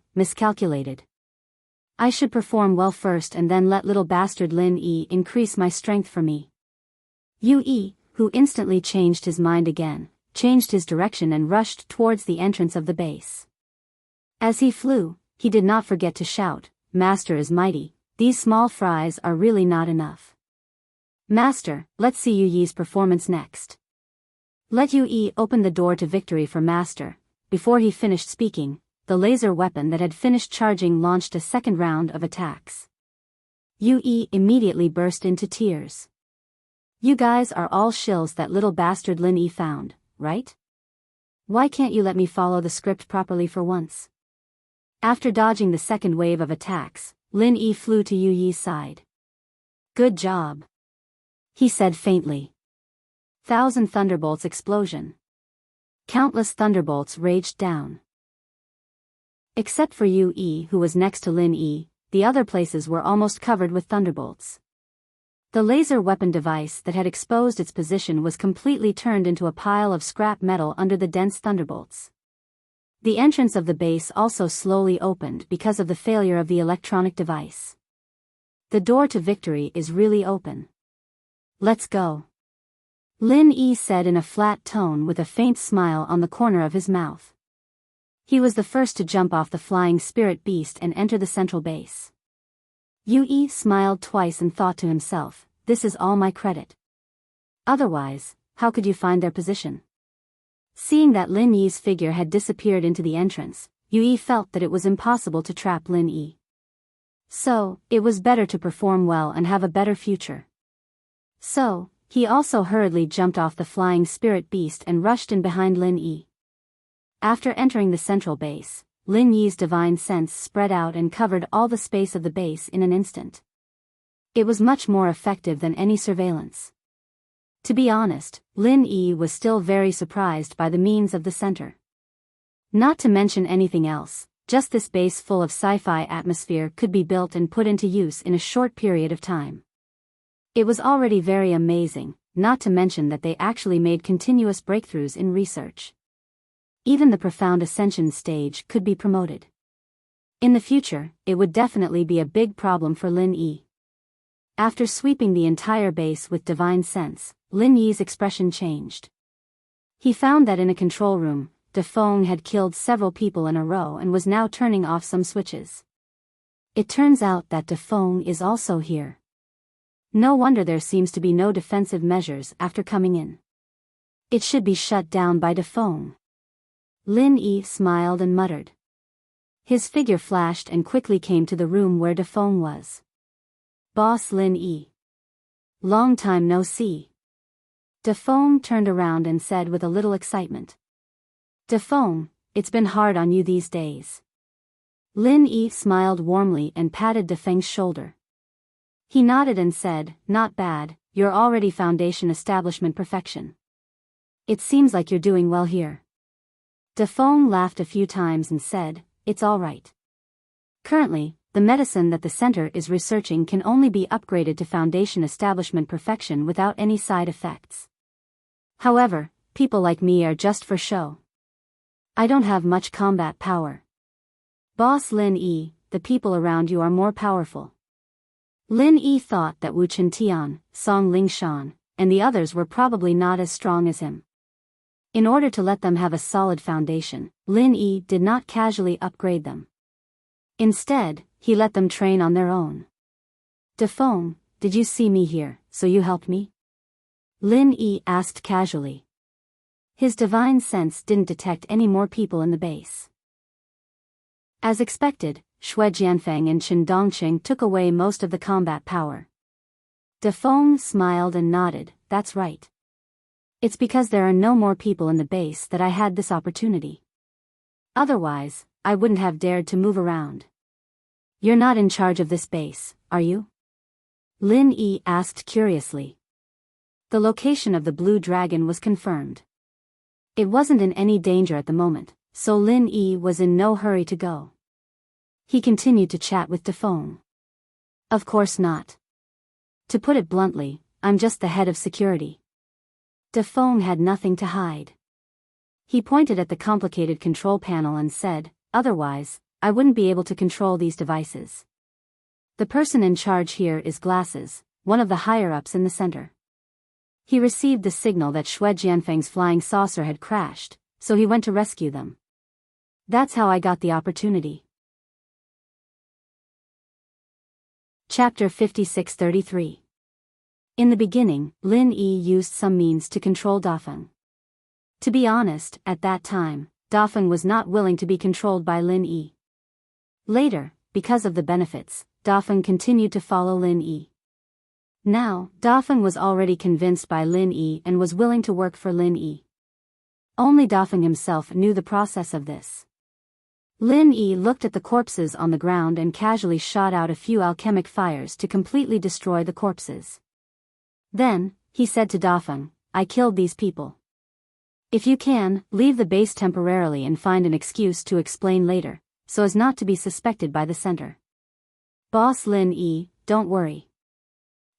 I should perform well first and then let little bastard Lin Yi increase my strength for me." Yu, who instantly changed his mind again, changed his direction and rushed towards the entrance of the base. As he flew, he did not forget to shout, "Master is mighty, these small fries are really not enough. Master, let's see Yu's performance next." Let Yu open the door to victory for Master. Before he finished speaking, the laser weapon that had finished charging launched a second round of attacks. Yu immediately burst into tears. "You guys are all shills that little bastard Lin Yi found, right? Why can't you let me follow the script properly for once?" After dodging the second wave of attacks, Lin Yi flew to Yu's side. "Good job," he said faintly. 1,000 thunderbolts explosion. Countless thunderbolts raged down. Except for Yu, who was next to Lin Yi, the other places were almost covered with thunderbolts. The laser weapon device that had exposed its position was completely turned into a pile of scrap metal under the dense thunderbolts. The entrance of the base also slowly opened because of the failure of the electronic device. The door to victory is really open. "Let's go," Lin Yi said in a flat tone with a faint smile on the corner of his mouth. He was the first to jump off the flying spirit beast and enter the central base. Yu smiled twice and thought to himself, "This is all my credit. Otherwise, how could you find their position?" Seeing that Lin Yi's figure had disappeared into the entrance, Yu felt that it was impossible to trap Lin Yi. So, it was better to perform well and have a better future. So, he also hurriedly jumped off the flying spirit beast and rushed in behind Lin Yi. After entering the central base, Lin Yi's divine sense spread out and covered all the space of the base in an instant. It was much more effective than any surveillance. To be honest, Lin Yi was still very surprised by the means of the center. Not to mention anything else, just this base full of sci-fi atmosphere could be built and put into use in a short period of time. It was already very amazing, not to mention that they actually made continuous breakthroughs in research. Even the profound ascension stage could be promoted. In the future, it would definitely be a big problem for Lin Yi. After sweeping the entire base with divine sense, Lin Yi's expression changed. He found that in a control room, Defeng had killed several people in a row and was now turning off some switches. It turns out that Defeng is also here. No wonder there seems to be no defensive measures after coming in. It should be shut down by Defeng. Lin Yi smiled and muttered. His figure flashed and quickly came to the room where Defeng was. "Boss Lin Yi. Long time no see." Defeng turned around and said with a little excitement. "Defeng, it's been hard on you these days." Lin Yi smiled warmly and patted Defeng's shoulder. He nodded and said, "Not bad, you're already foundation establishment perfection." It seems like you're doing well here. Defong laughed a few times and said, "It's all right. Currently, the medicine that the center is researching can only be upgraded to Foundation establishment perfection without any side effects. However, people like me are just for show. I don't have much combat power. Boss Lin Yi, the people around you are more powerful." Lin Yi thought that Wu Chintian, Song Lingshan, and the others were probably not as strong as him. In order to let them have a solid foundation, Lin Yi did not casually upgrade them. Instead, he let them train on their own. "Defong, did you see me here, so you helped me?" Lin Yi asked casually. His divine sense didn't detect any more people in the base. As expected, Shui Jianfeng and Chen Dongqing took away most of the combat power. Defong smiled and nodded, "That's right. It's because there are no more people in the base that I had this opportunity. Otherwise, I wouldn't have dared to move around." "You're not in charge of this base, are you?" Lin Yi asked curiously. The location of the blue dragon was confirmed. It wasn't in any danger at the moment, so Lin Yi was in no hurry to go. He continued to chat with Defong. "Of course not. To put it bluntly, I'm just the head of security." Defong had nothing to hide. He pointed at the complicated control panel and said, "Otherwise, I wouldn't be able to control these devices. The person in charge here is Glasses, one of the higher-ups in the center. He received the signal that Shui Jianfeng's flying saucer had crashed, so he went to rescue them. That's how I got the opportunity." Chapter 56-33. In the beginning, Lin Yi used some means to control Dafeng. To be honest, at that time, Dafeng was not willing to be controlled by Lin Yi. Later, because of the benefits, Dafeng continued to follow Lin Yi. Now, Dafeng was already convinced by Lin Yi and was willing to work for Lin Yi. Only Dafeng himself knew the process of this. Lin Yi looked at the corpses on the ground and casually shot out a few alchemic fires to completely destroy the corpses. Then, he said to Dafeng, "I killed these people. If you can, leave the base temporarily and find an excuse to explain later, so as not to be suspected by the center." "Boss Lin Yi, don't worry.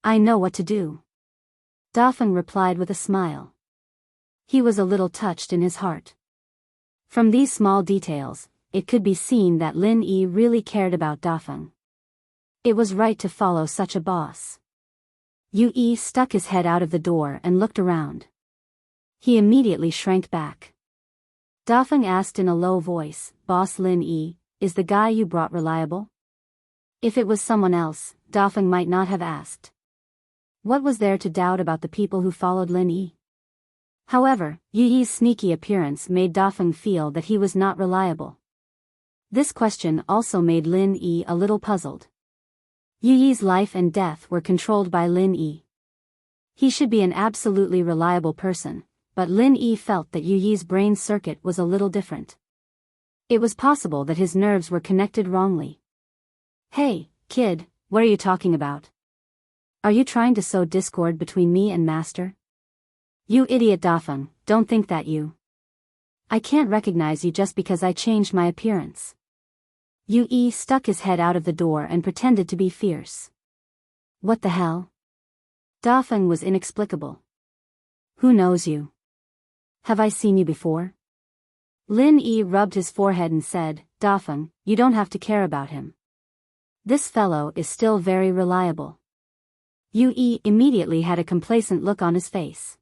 I know what to do." Dafeng replied with a smile. He was a little touched in his heart. From these small details, it could be seen that Lin Yi really cared about Dafeng. It was right to follow such a boss. Yu Yi stuck his head out of the door and looked around. He immediately shrank back. Dafeng asked in a low voice, "Boss Lin Yi, is the guy you brought reliable?" If it was someone else, Dafeng might not have asked. What was there to doubt about the people who followed Lin Yi? However, Yu Yi's sneaky appearance made Dafeng feel that he was not reliable. This question also made Lin Yi a little puzzled. Yu Yi's life and death were controlled by Lin Yi. He should be an absolutely reliable person, but Lin Yi felt that Yu Yi's brain circuit was a little different. It was possible that his nerves were connected wrongly. "Hey, kid, what are you talking about? Are you trying to sow discord between me and Master?" "You idiot Dafeng, don't think that you. I can't recognize you just because I changed my appearance." Yu Yi stuck his head out of the door and pretended to be fierce. "What the hell?" Dafeng was inexplicable. "Who knows you? Have I seen you before?" Lin Yi rubbed his forehead and said, "Dafeng, you don't have to care about him. This fellow is still very reliable." Yu Yi immediately had a complacent look on his face.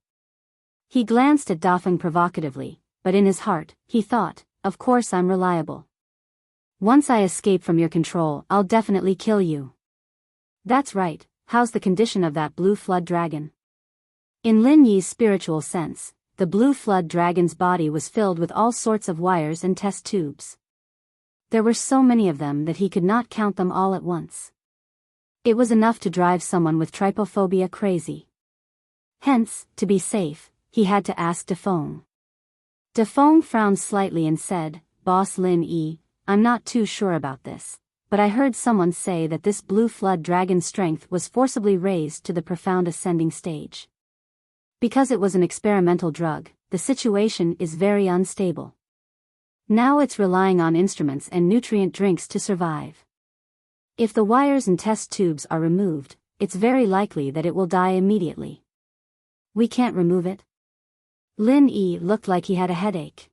He glanced at Dafeng provocatively, but in his heart, he thought, "Of course I'm reliable. Once I escape from your control, I'll definitely kill you." "That's right, how's the condition of that blue flood dragon?" In Lin Yi's spiritual sense, the blue flood dragon's body was filled with all sorts of wires and test tubes. There were so many of them that he could not count them all at once. It was enough to drive someone with trypophobia crazy. Hence, to be safe, he had to ask Defong. Defong frowned slightly and said, "Boss Lin Yi, I'm not too sure about this, but I heard someone say that this blue flood dragon's strength was forcibly raised to the profound ascending stage." Because it was an experimental drug, the situation is very unstable. Now it's relying on instruments and nutrient drinks to survive. If the wires and test tubes are removed, it's very likely that it will die immediately. We can't remove it? Lin Yi looked like he had a headache.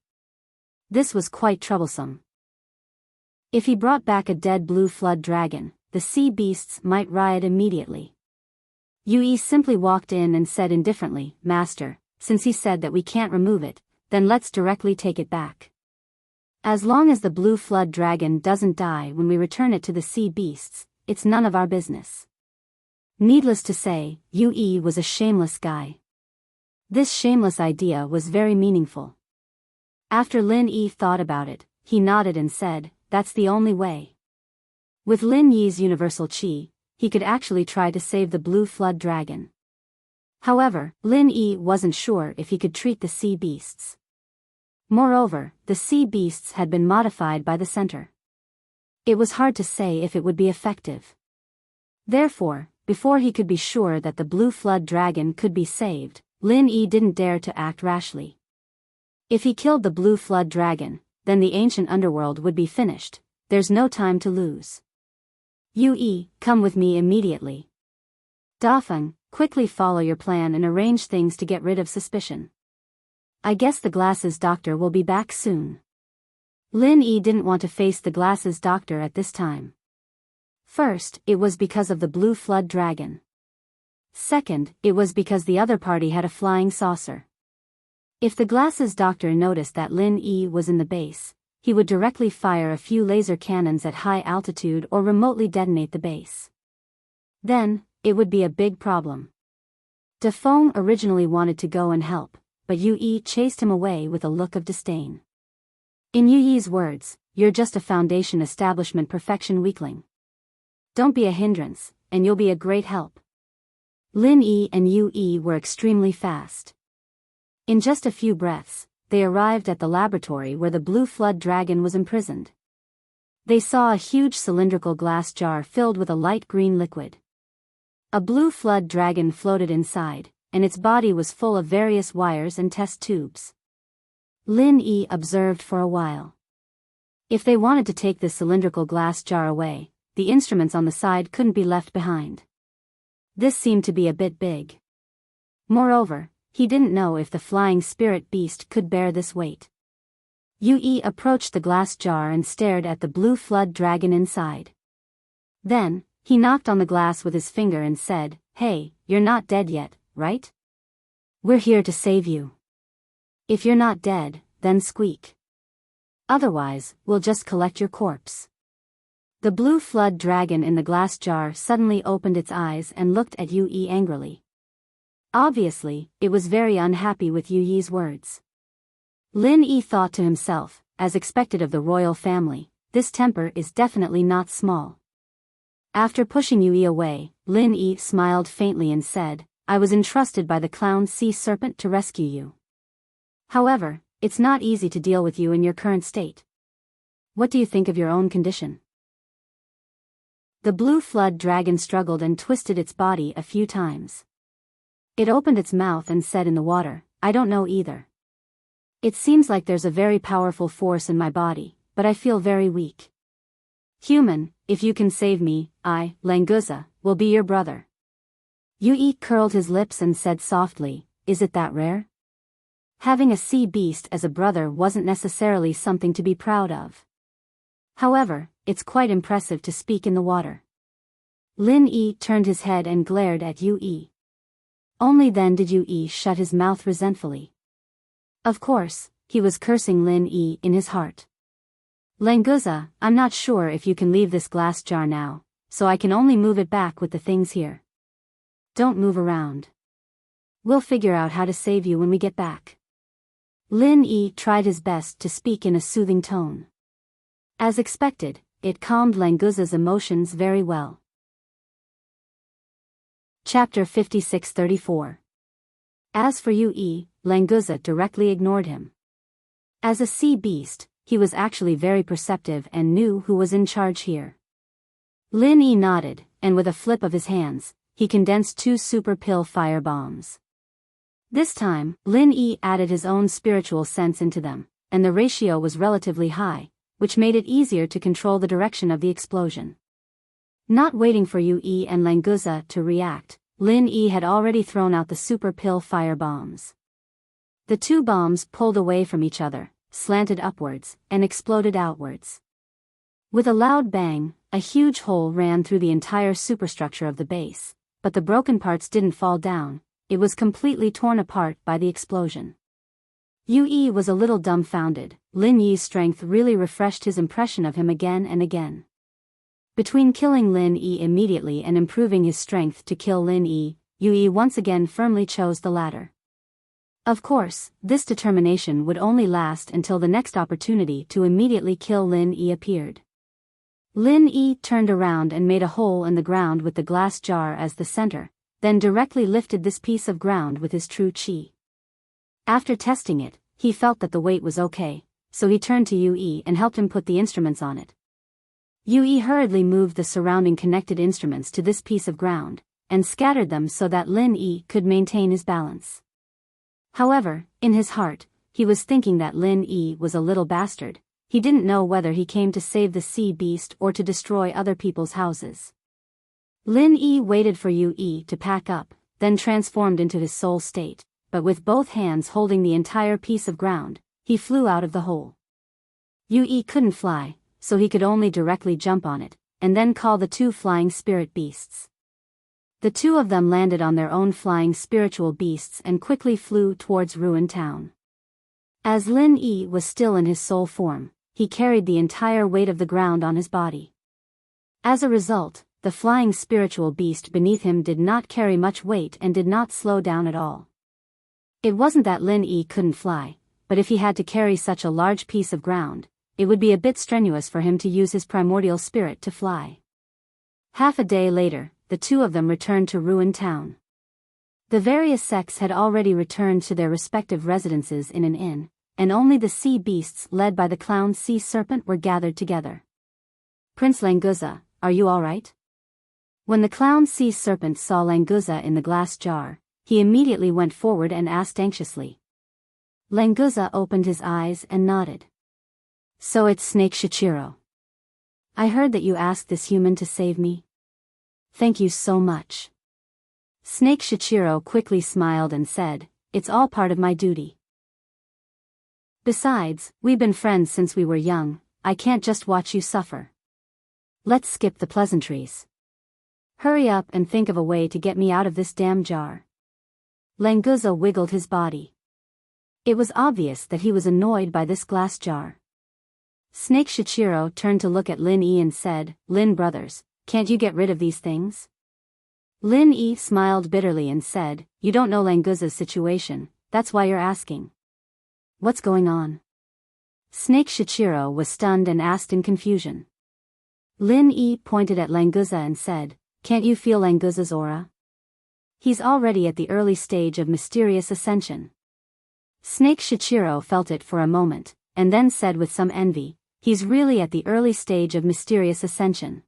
This was quite troublesome. If he brought back a dead blue flood dragon, the sea beasts might riot immediately. Yui simply walked in and said indifferently, "Master, since he said that we can't remove it, then let's directly take it back. As long as the blue flood dragon doesn't die when we return it to the sea beasts, it's none of our business." Needless to say, Yui was a shameless guy. This shameless idea was very meaningful. After Lin Yi thought about it, he nodded and said, "That's the only way." With Lin Yi's universal qi, he could actually try to save the blue flood dragon. However, Lin Yi wasn't sure if he could treat the sea beasts. Moreover, the sea beasts had been modified by the center. It was hard to say if it would be effective. Therefore, before he could be sure that the blue flood dragon could be saved, Lin Yi didn't dare to act rashly. If he killed the blue flood dragon, then the ancient underworld would be finished. There's no time to lose. Yui, come with me immediately. Dafeng, quickly follow your plan and arrange things to get rid of suspicion. I guess the glasses doctor will be back soon. Lin Yi didn't want to face the glasses doctor at this time. First, it was because of the blue flood dragon. Second, it was because the other party had a flying saucer. If the glasses doctor noticed that Lin Yi was in the base, he would directly fire a few laser cannons at high altitude or remotely detonate the base. Then, it would be a big problem. Dafeng originally wanted to go and help, but Yui chased him away with a look of disdain. In Yui's words, "You're just a foundation establishment perfection weakling. Don't be a hindrance, and you'll be a great help." Lin Yi and Yui were extremely fast. In just a few breaths, they arrived at the laboratory where the blue flood dragon was imprisoned. They saw a huge cylindrical glass jar filled with a light green liquid. A blue flood dragon floated inside, and its body was full of various wires and test tubes. Lin Yi observed for a while. If they wanted to take this cylindrical glass jar away, the instruments on the side couldn't be left behind. This seemed to be a bit big. Moreover, he didn't know if the flying spirit beast could bear this weight. Yui approached the glass jar and stared at the blue flood dragon inside. Then, he knocked on the glass with his finger and said, "Hey, you're not dead yet, right? We're here to save you. If you're not dead, then squeak. Otherwise, we'll just collect your corpse." The blue flood dragon in the glass jar suddenly opened its eyes and looked at Yui angrily. Obviously, it was very unhappy with Yui's words. Lin Yi thought to himself, as expected of the royal family, this temper is definitely not small. After pushing Yui away, Lin Yi smiled faintly and said, "I was entrusted by the clown sea serpent to rescue you. However, it's not easy to deal with you in your current state. What do you think of your own condition?" The blue flood dragon struggled and twisted its body a few times. It opened its mouth and said in the water, "I don't know either. It seems like there's a very powerful force in my body, but I feel very weak. Human, if you can save me, I, Languza, will be your brother." Yui curled his lips and said softly, "Is it that rare?" Having a sea beast as a brother wasn't necessarily something to be proud of. However, it's quite impressive to speak in the water. Lin Yi turned his head and glared at Yui. Only then did Yui shut his mouth resentfully. Of course, he was cursing Lin Yi in his heart. "Languza, I'm not sure if you can leave this glass jar now, so I can only move it back with the things here. Don't move around. We'll figure out how to save you when we get back." Lin Yi tried his best to speak in a soothing tone. As expected, it calmed Languza's emotions very well. Chapter 56-34. As for Yui, Languza directly ignored him. As a sea beast, he was actually very perceptive and knew who was in charge here. Lin Yi nodded, and with a flip of his hands, he condensed 2 super pill fire bombs. This time, Lin Yi added his own spiritual sense into them, and the ratio was relatively high, which made it easier to control the direction of the explosion. Not waiting for Yu Yi and Languza to react, Lin Yi had already thrown out the super pill fire bombs. The two bombs pulled away from each other, slanted upwards, and exploded outwards. With a loud bang, a huge hole ran through the entire superstructure of the base, but the broken parts didn't fall down, it was completely torn apart by the explosion. Yu Yi was a little dumbfounded. Lin Yi's strength really refreshed his impression of him again and again. Between killing Lin Yi immediately and improving his strength to kill Lin Yi, Yu Yi once again firmly chose the latter. Of course, this determination would only last until the next opportunity to immediately kill Lin Yi appeared. Lin Yi turned around and made a hole in the ground with the glass jar as the center, then directly lifted this piece of ground with his true qi. After testing it, he felt that the weight was okay, so he turned to Yu Yi and helped him put the instruments on it. Yu Yi hurriedly moved the surrounding connected instruments to this piece of ground, and scattered them so that Lin Yi could maintain his balance. However, in his heart, he was thinking that Lin Yi was a little bastard. He didn't know whether he came to save the sea beast or to destroy other people's houses. Lin Yi waited for Yu Yi to pack up, then transformed into his soul state, but with both hands holding the entire piece of ground, he flew out of the hole. Yu Yi couldn't fly, so he could only directly jump on it, and then call the two flying spirit beasts. The two of them landed on their own flying spiritual beasts and quickly flew towards Ruined Town. As Lin Yi was still in his soul form, he carried the entire weight of the ground on his body. As a result, the flying spiritual beast beneath him did not carry much weight and did not slow down at all. It wasn't that Lin Yi couldn't fly, but if he had to carry such a large piece of ground, it would be a bit strenuous for him to use his primordial spirit to fly. Half a day later, the two of them returned to Ruined Town. The various sects had already returned to their respective residences in an inn, and only the sea beasts led by the clown sea serpent were gathered together. "Prince Languza, are you all right?" When the clown sea serpent saw Languza in the glass jar, he immediately went forward and asked anxiously. Languza opened his eyes and nodded. "So it's Snake Shichiro. I heard that you asked this human to save me. Thank you so much." Snake Shichiro quickly smiled and said, "It's all part of my duty. Besides, we've been friends since we were young, I can't just watch you suffer. Let's skip the pleasantries. Hurry up and think of a way to get me out of this damn jar." Languza wiggled his body. It was obvious that he was annoyed by this glass jar. Snake Shichiro turned to look at Lin Yi and said, "Lin brothers, can't you get rid of these things?" Lin Yi smiled bitterly and said, "You don't know Languza's situation, that's why you're asking. What's going on?" Snake Shichiro was stunned and asked in confusion. Lin Yi pointed at Languza and said, "Can't you feel Languza's aura? He's already at the early stage of mysterious ascension." Snake Shichiro felt it for a moment, and then said with some envy, "He's really at the early stage of mysterious ascension.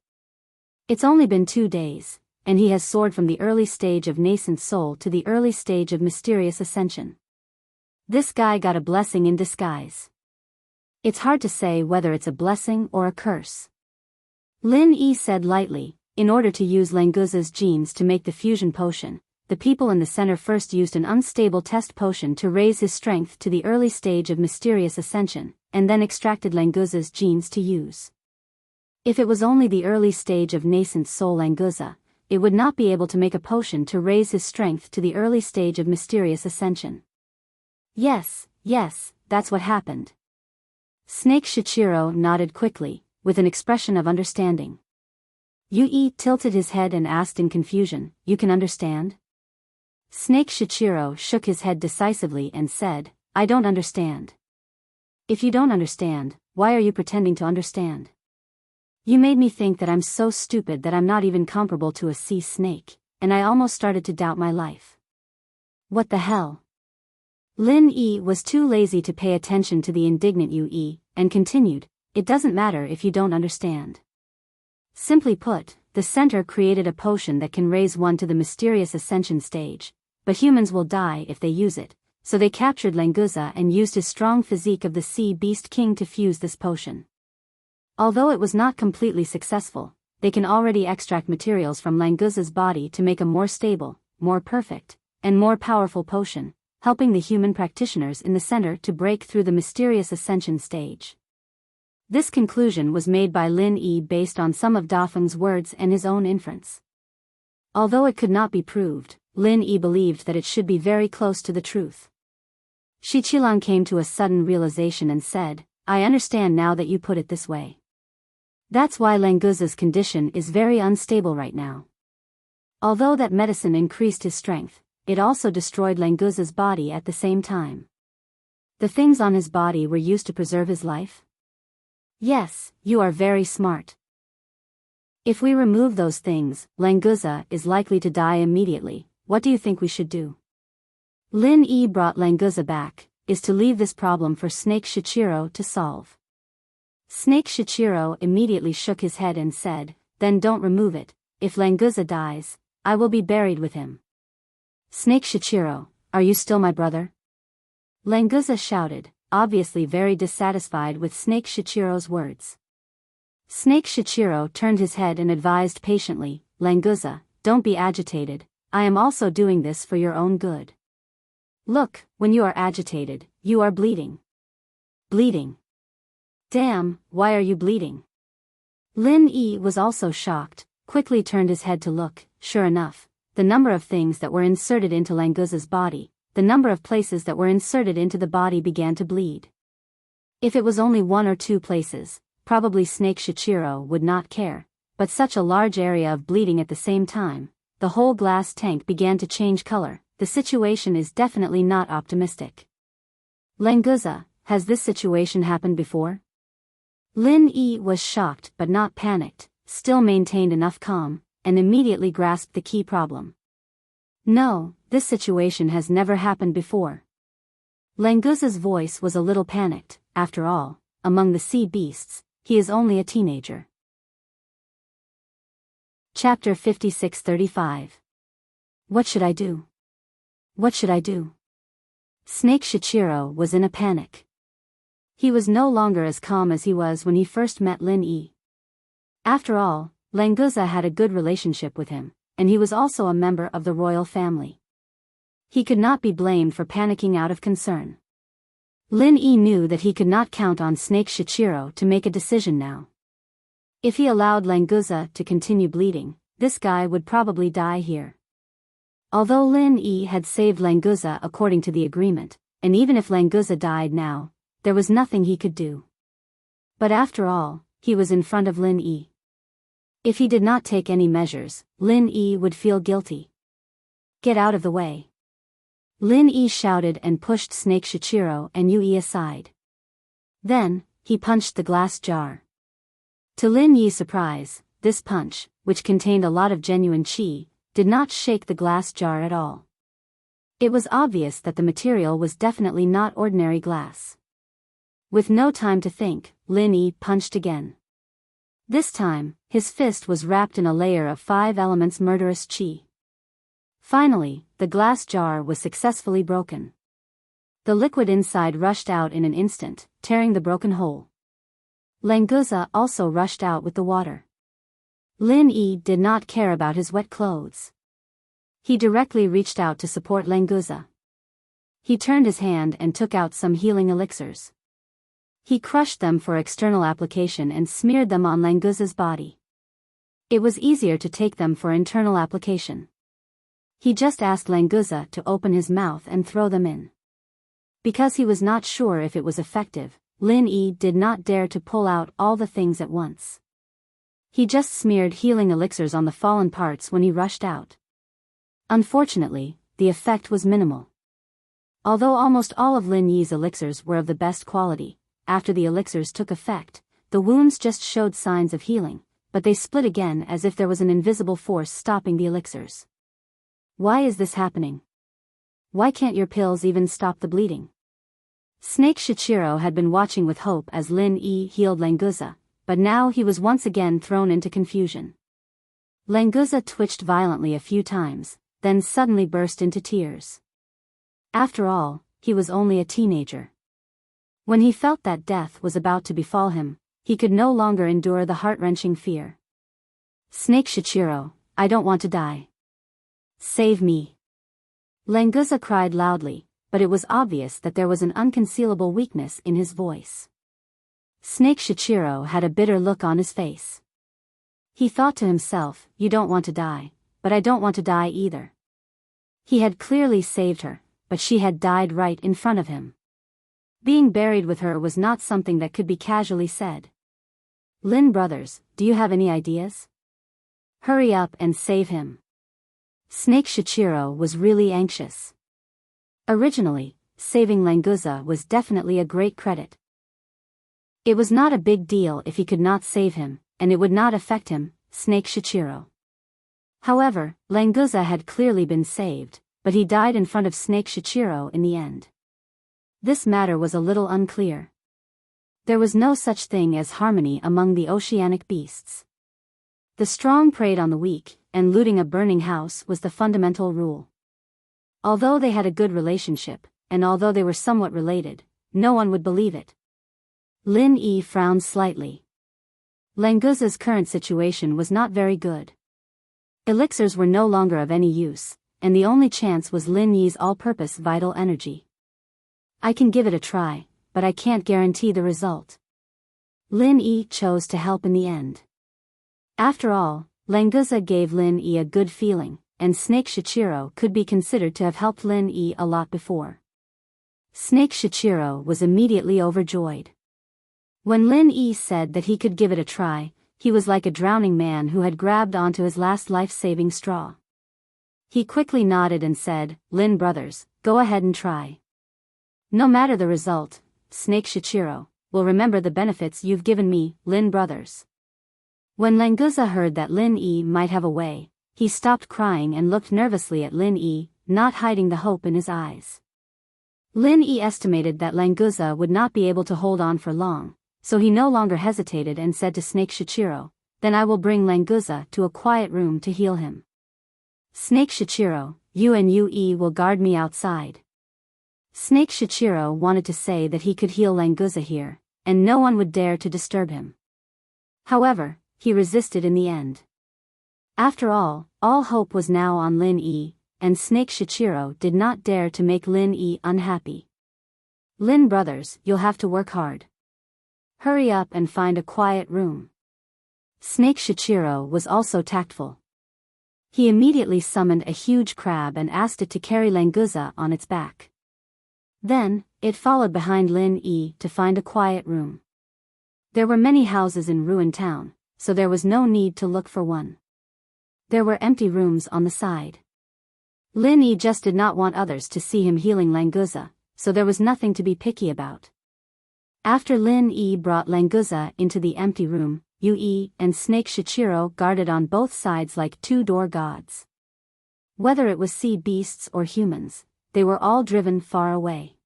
It's only been 2 days, and he has soared from the early stage of nascent soul to the early stage of mysterious ascension. This guy got a blessing in disguise. It's hard to say whether it's a blessing or a curse." Lin Yi said lightly, "In order to use Languza's genes to make the fusion potion, the people in the center first used an unstable test potion to raise his strength to the early stage of mysterious ascension, and then extracted Languza's genes to use. If it was only the early stage of nascent soul Languza, it would not be able to make a potion to raise his strength to the early stage of mysterious ascension." Yes, that's what happened." Snake Shichiro nodded quickly, with an expression of understanding. Yu Yi tilted his head and asked in confusion, "You can understand?" Snake Shichiro shook his head decisively and said, "I don't understand." "If you don't understand, why are you pretending to understand? You made me think that I'm so stupid that I'm not even comparable to a sea snake, and I almost started to doubt my life. What the hell?" Lin Yi was too lazy to pay attention to the indignant Yu Yi, and continued, "It doesn't matter if you don't understand. Simply put, the center created a potion that can raise one to the mysterious ascension stage, but humans will die if they use it, so they captured Languza and used his strong physique of the sea beast king to fuse this potion. Although it was not completely successful, they can already extract materials from Languza's body to make a more stable, more perfect, and more powerful potion, helping the human practitioners in the center to break through the mysterious ascension stage. This conclusion was made by Lin Yi based on some of Dafeng's words and his own inference. Although it could not be proved, Lin Yi believed that it should be very close to the truth. Shi Qilang came to a sudden realization and said, "I understand now that you put it this way. That's why Languza's condition is very unstable right now. Although that medicine increased his strength, it also destroyed Languza's body at the same time. The things on his body were used to preserve his life? Yes, you are very smart. If we remove those things, Languza is likely to die immediately. What do you think we should do?" Lin Yi brought Languza back, is to leave this problem for Snake Shichiro to solve. Snake Shichiro immediately shook his head and said, "Then don't remove it. If Languza dies, I will be buried with him." "Snake Shichiro, are you still my brother?" Languza shouted, obviously very dissatisfied with Snake Shichiro's words. Snake Shichiro turned his head and advised patiently, "Languza, don't be agitated, I am also doing this for your own good. Look, when you are agitated, you are bleeding." "Bleeding? Damn, why are you bleeding?" Lin Yi was also shocked, quickly turned his head to look. Sure enough, the number of things that were inserted into Languza's body, the number of places that were inserted into the body began to bleed. If it was only 1 or 2 places, probably Snake Shichiro would not care, but such a large area of bleeding at the same time, the whole glass tank began to change color. The situation is definitely not optimistic. "Languza, has this situation happened before?" Lin Yi was shocked but not panicked, still maintained enough calm, and immediately grasped the key problem. "No, this situation has never happened before." Languza's voice was a little panicked. After all, among the sea beasts, he is only a teenager. Chapter 56-35. What should I do? What should I do? Snake Shichiro was in a panic. He was no longer as calm as he was when he first met Lin Yi. After all, Languza had a good relationship with him, and he was also a member of the royal family. He could not be blamed for panicking out of concern. Lin Yi knew that he could not count on Snake Shichiro to make a decision now. If he allowed Languza to continue bleeding, this guy would probably die here. Although Lin Yi had saved Languza according to the agreement, and even if Languza died now, there was nothing he could do. But after all, he was in front of Lin Yi. If he did not take any measures, Lin Yi would feel guilty. "Get out of the way." Lin Yi shouted and pushed Snake Shichiro and Yui aside. Then, he punched the glass jar. To Lin Yi's surprise, this punch, which contained a lot of genuine qi, did not shake the glass jar at all. It was obvious that the material was definitely not ordinary glass. With no time to think, Lin Yi punched again. This time, his fist was wrapped in a layer of 5 elements murderous qi. Finally, the glass jar was successfully broken. The liquid inside rushed out in an instant, tearing the broken hole. Languza also rushed out with the water. Lin Yi did not care about his wet clothes. He directly reached out to support Languza. He turned his hand and took out some healing elixirs. He crushed them for external application and smeared them on Languza's body. It was easier to take them for internal application. He just asked Languza to open his mouth and throw them in. Because he was not sure if it was effective, Lin Yi did not dare to pull out all the things at once. He just smeared healing elixirs on the fallen parts when he rushed out. Unfortunately, the effect was minimal. Although almost all of Lin Yi's elixirs were of the best quality, after the elixirs took effect, the wounds just showed signs of healing, but they split again as if there was an invisible force stopping the elixirs. Why is this happening? Why can't your pills even stop the bleeding? Snake Shichiro had been watching with hope as Lin Yi healed Languza, but now he was once again thrown into confusion. Languza twitched violently a few times, then suddenly burst into tears. After all, he was only a teenager. When he felt that death was about to befall him, he could no longer endure the heart-wrenching fear. "Snake Shichiro, I don't want to die. Save me." Languza cried loudly, but it was obvious that there was an unconcealable weakness in his voice. Snake Shichiro had a bitter look on his face. He thought to himself, "You don't want to die, but I don't want to die either." He had clearly saved her, but she had died right in front of him. Being buried with her was not something that could be casually said. "Lin brothers, do you have any ideas? Hurry up and save him." Snake Shichiro was really anxious. Originally, saving Languza was definitely a great credit. It was not a big deal if he could not save him, and it would not affect him, Snake Shichiro. However, Languza had clearly been saved, but he died in front of Snake Shichiro in the end. This matter was a little unclear. There was no such thing as harmony among the oceanic beasts. The strong preyed on the weak, and looting a burning house was the fundamental rule. Although they had a good relationship, and although they were somewhat related, no one would believe it. Lin Yi frowned slightly. Languza's current situation was not very good. Elixirs were no longer of any use, and the only chance was Lin Yi's all-purpose vital energy. "I can give it a try, but I can't guarantee the result." Lin Yi chose to help in the end. After all, Languza gave Lin Yi a good feeling, and Snake Shichiro could be considered to have helped Lin Yi a lot before. Snake Shichiro was immediately overjoyed. When Lin Yi said that he could give it a try, he was like a drowning man who had grabbed onto his last life-saving straw. He quickly nodded and said, "Lin brothers, go ahead and try. No matter the result, Snake Shichiro will remember the benefits you've given me, Lin brothers." When Languza heard that Lin Yi might have a way, he stopped crying and looked nervously at Lin Yi, not hiding the hope in his eyes. Lin Yi estimated that Languza would not be able to hold on for long, so he no longer hesitated and said to Snake Shichiro, "Then I will bring Languza to a quiet room to heal him. Snake Shichiro, you and Yu-E will guard me outside." Snake Shichiro wanted to say that he could heal Languza here, and no one would dare to disturb him. However, he resisted in the end. After all hope was now on Lin Yi, and Snake Shichiro did not dare to make Lin Yi unhappy. "Lin brothers, you'll have to work hard. Hurry up and find a quiet room." Snake Shichiro was also tactful. He immediately summoned a huge crab and asked it to carry Languza on its back. Then, it followed behind Lin Yi to find a quiet room. There were many houses in Ruin Town, so there was no need to look for one. There were empty rooms on the side. Lin Yi just did not want others to see him healing Languza, so there was nothing to be picky about. After Lin Yi brought Languza into the empty room, Yu-E and Snake Shichiro guarded on both sides like two door gods. Whether it was sea beasts or humans, they were all driven far away.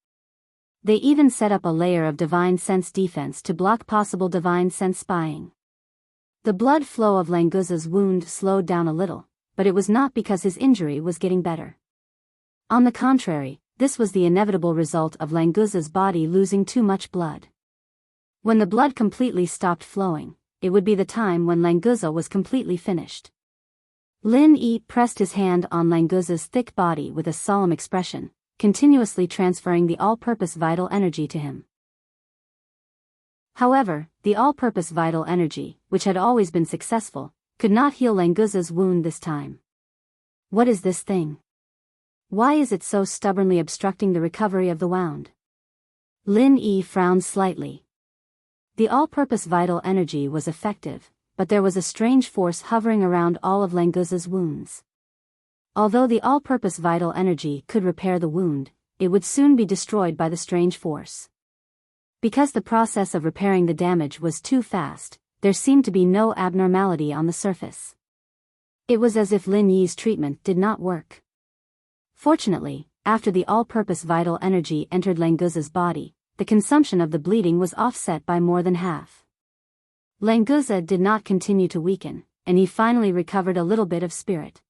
They even set up a layer of divine sense defense to block possible divine sense spying. The blood flow of Languza's wound slowed down a little, but it was not because his injury was getting better. On the contrary, this was the inevitable result of Languza's body losing too much blood. When the blood completely stopped flowing, it would be the time when Languza was completely finished. Lin Yi pressed his hand on Languza's thick body with a solemn expression, continuously transferring the all-purpose vital energy to him. However, the all-purpose vital energy, which had always been successful, could not heal Languza's wound this time. What is this thing? Why is it so stubbornly obstructing the recovery of the wound? Lin Yi frowned slightly. The all-purpose vital energy was effective, but there was a strange force hovering around all of Languza's wounds. Although the all-purpose vital energy could repair the wound, it would soon be destroyed by the strange force. Because the process of repairing the damage was too fast, there seemed to be no abnormality on the surface. It was as if Lin Yi's treatment did not work. Fortunately, after the all-purpose vital energy entered Languza's body, the consumption of the bleeding was offset by more than half. Languza did not continue to weaken, and he finally recovered a little bit of spirit.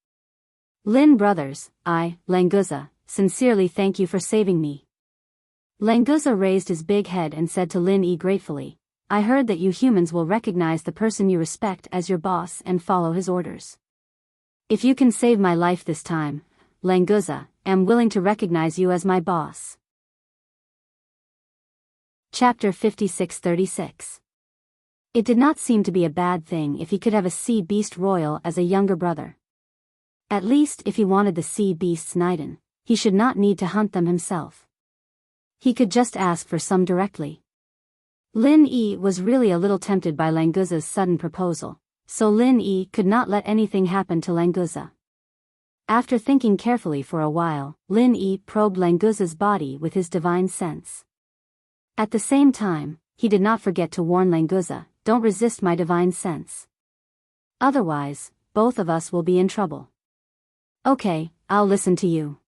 Lin brothers, I, Languza, sincerely thank you for saving me. Languza raised his big head and said to Lin Yi gratefully, I heard that you humans will recognize the person you respect as your boss and follow his orders. If you can save my life this time, Languza, am willing to recognize you as my boss. Chapter 56-36. It did not seem to be a bad thing if he could have a sea beast royal as a younger brother. At least if he wanted the sea beasts Niden, he should not need to hunt them himself. He could just ask for some directly. Lin Yi was really a little tempted by Languza's sudden proposal, so Lin Yi could not let anything happen to Languza. After thinking carefully for a while, Lin Yi probed Languza's body with his divine sense. At the same time, he did not forget to warn Languza, don't resist my divine sense. Otherwise, both of us will be in trouble. Okay, I'll listen to you.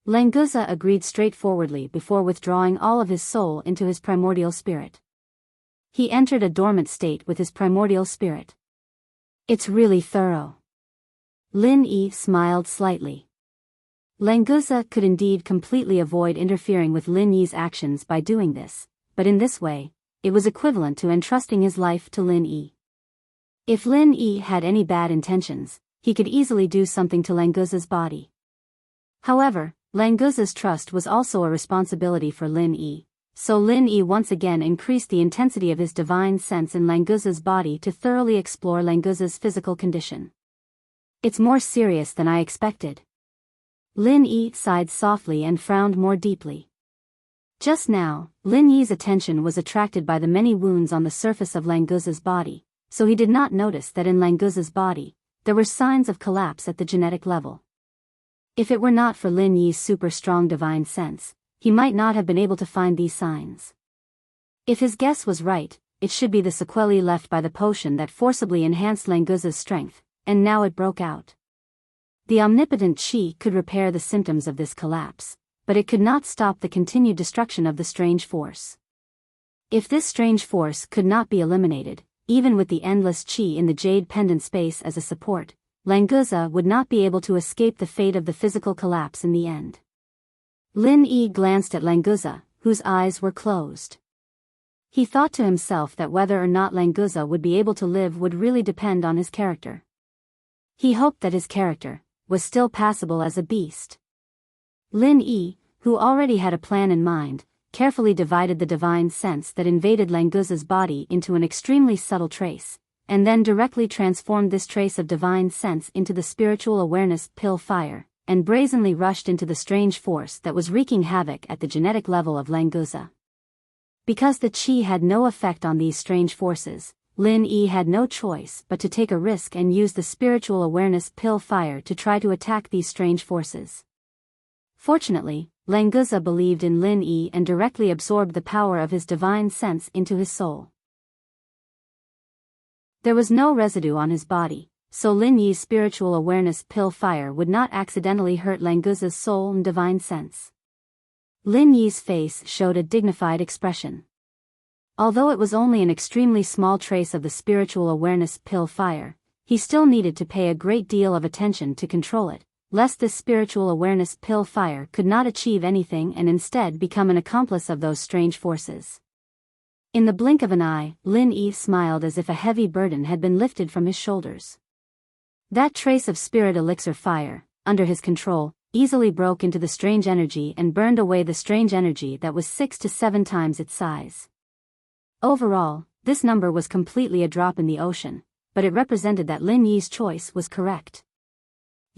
Languza agreed straightforwardly before withdrawing all of his soul into his primordial spirit. He entered a dormant state with his primordial spirit. It's really thorough. Lin Yi smiled slightly. Languza could indeed completely avoid interfering with Lin Yi's actions by doing this, but in this way, it was equivalent to entrusting his life to Lin Yi. If Lin Yi had any bad intentions, he could easily do something to Languza's body. However, Languza's trust was also a responsibility for Lin Yi, so Lin Yi once again increased the intensity of his divine sense in Languza's body to thoroughly explore Languza's physical condition. It's more serious than I expected. Lin Yi sighed softly and frowned more deeply. Just now, Lin Yi's attention was attracted by the many wounds on the surface of Languza's body, so he did not notice that in Languza's body, there were signs of collapse at the genetic level. If it were not for Lin Yi's super strong divine sense, he might not have been able to find these signs. If his guess was right, it should be the sequelae left by the potion that forcibly enhanced Languza's strength, and now it broke out. The omnipotent Qi could repair the symptoms of this collapse, but it could not stop the continued destruction of the strange force. If this strange force could not be eliminated, even with the endless Qi in the jade pendant space as a support, Languza would not be able to escape the fate of the physical collapse in the end. Lin Yi glanced at Languza, whose eyes were closed. He thought to himself that whether or not Languza would be able to live would really depend on his character. He hoped that his character was still passable as a beast. Lin Yi, who already had a plan in mind, carefully divided the divine sense that invaded Languza's body into an extremely subtle trace, and then directly transformed this trace of divine sense into the spiritual awareness pill fire, and brazenly rushed into the strange force that was wreaking havoc at the genetic level of Languza. Because the Qi had no effect on these strange forces, Lin Yi had no choice but to take a risk and use the spiritual awareness pill fire to try to attack these strange forces. Fortunately, Languza believed in Lin Yi and directly absorbed the power of his divine sense into his soul. There was no residue on his body, so Lin Yi's spiritual awareness pill fire would not accidentally hurt Languza's soul and divine sense. Lin Yi's face showed a dignified expression. Although it was only an extremely small trace of the spiritual awareness pill fire, he still needed to pay a great deal of attention to control it, lest this spiritual awareness pill fire could not achieve anything and instead become an accomplice of those strange forces. In the blink of an eye, Lin Yi smiled as if a heavy burden had been lifted from his shoulders. That trace of spirit elixir fire, under his control, easily broke into the strange energy and burned away the strange energy that was 6 to 7 times its size. Overall, this number was completely a drop in the ocean, but it represented that Lin Yi's choice was correct.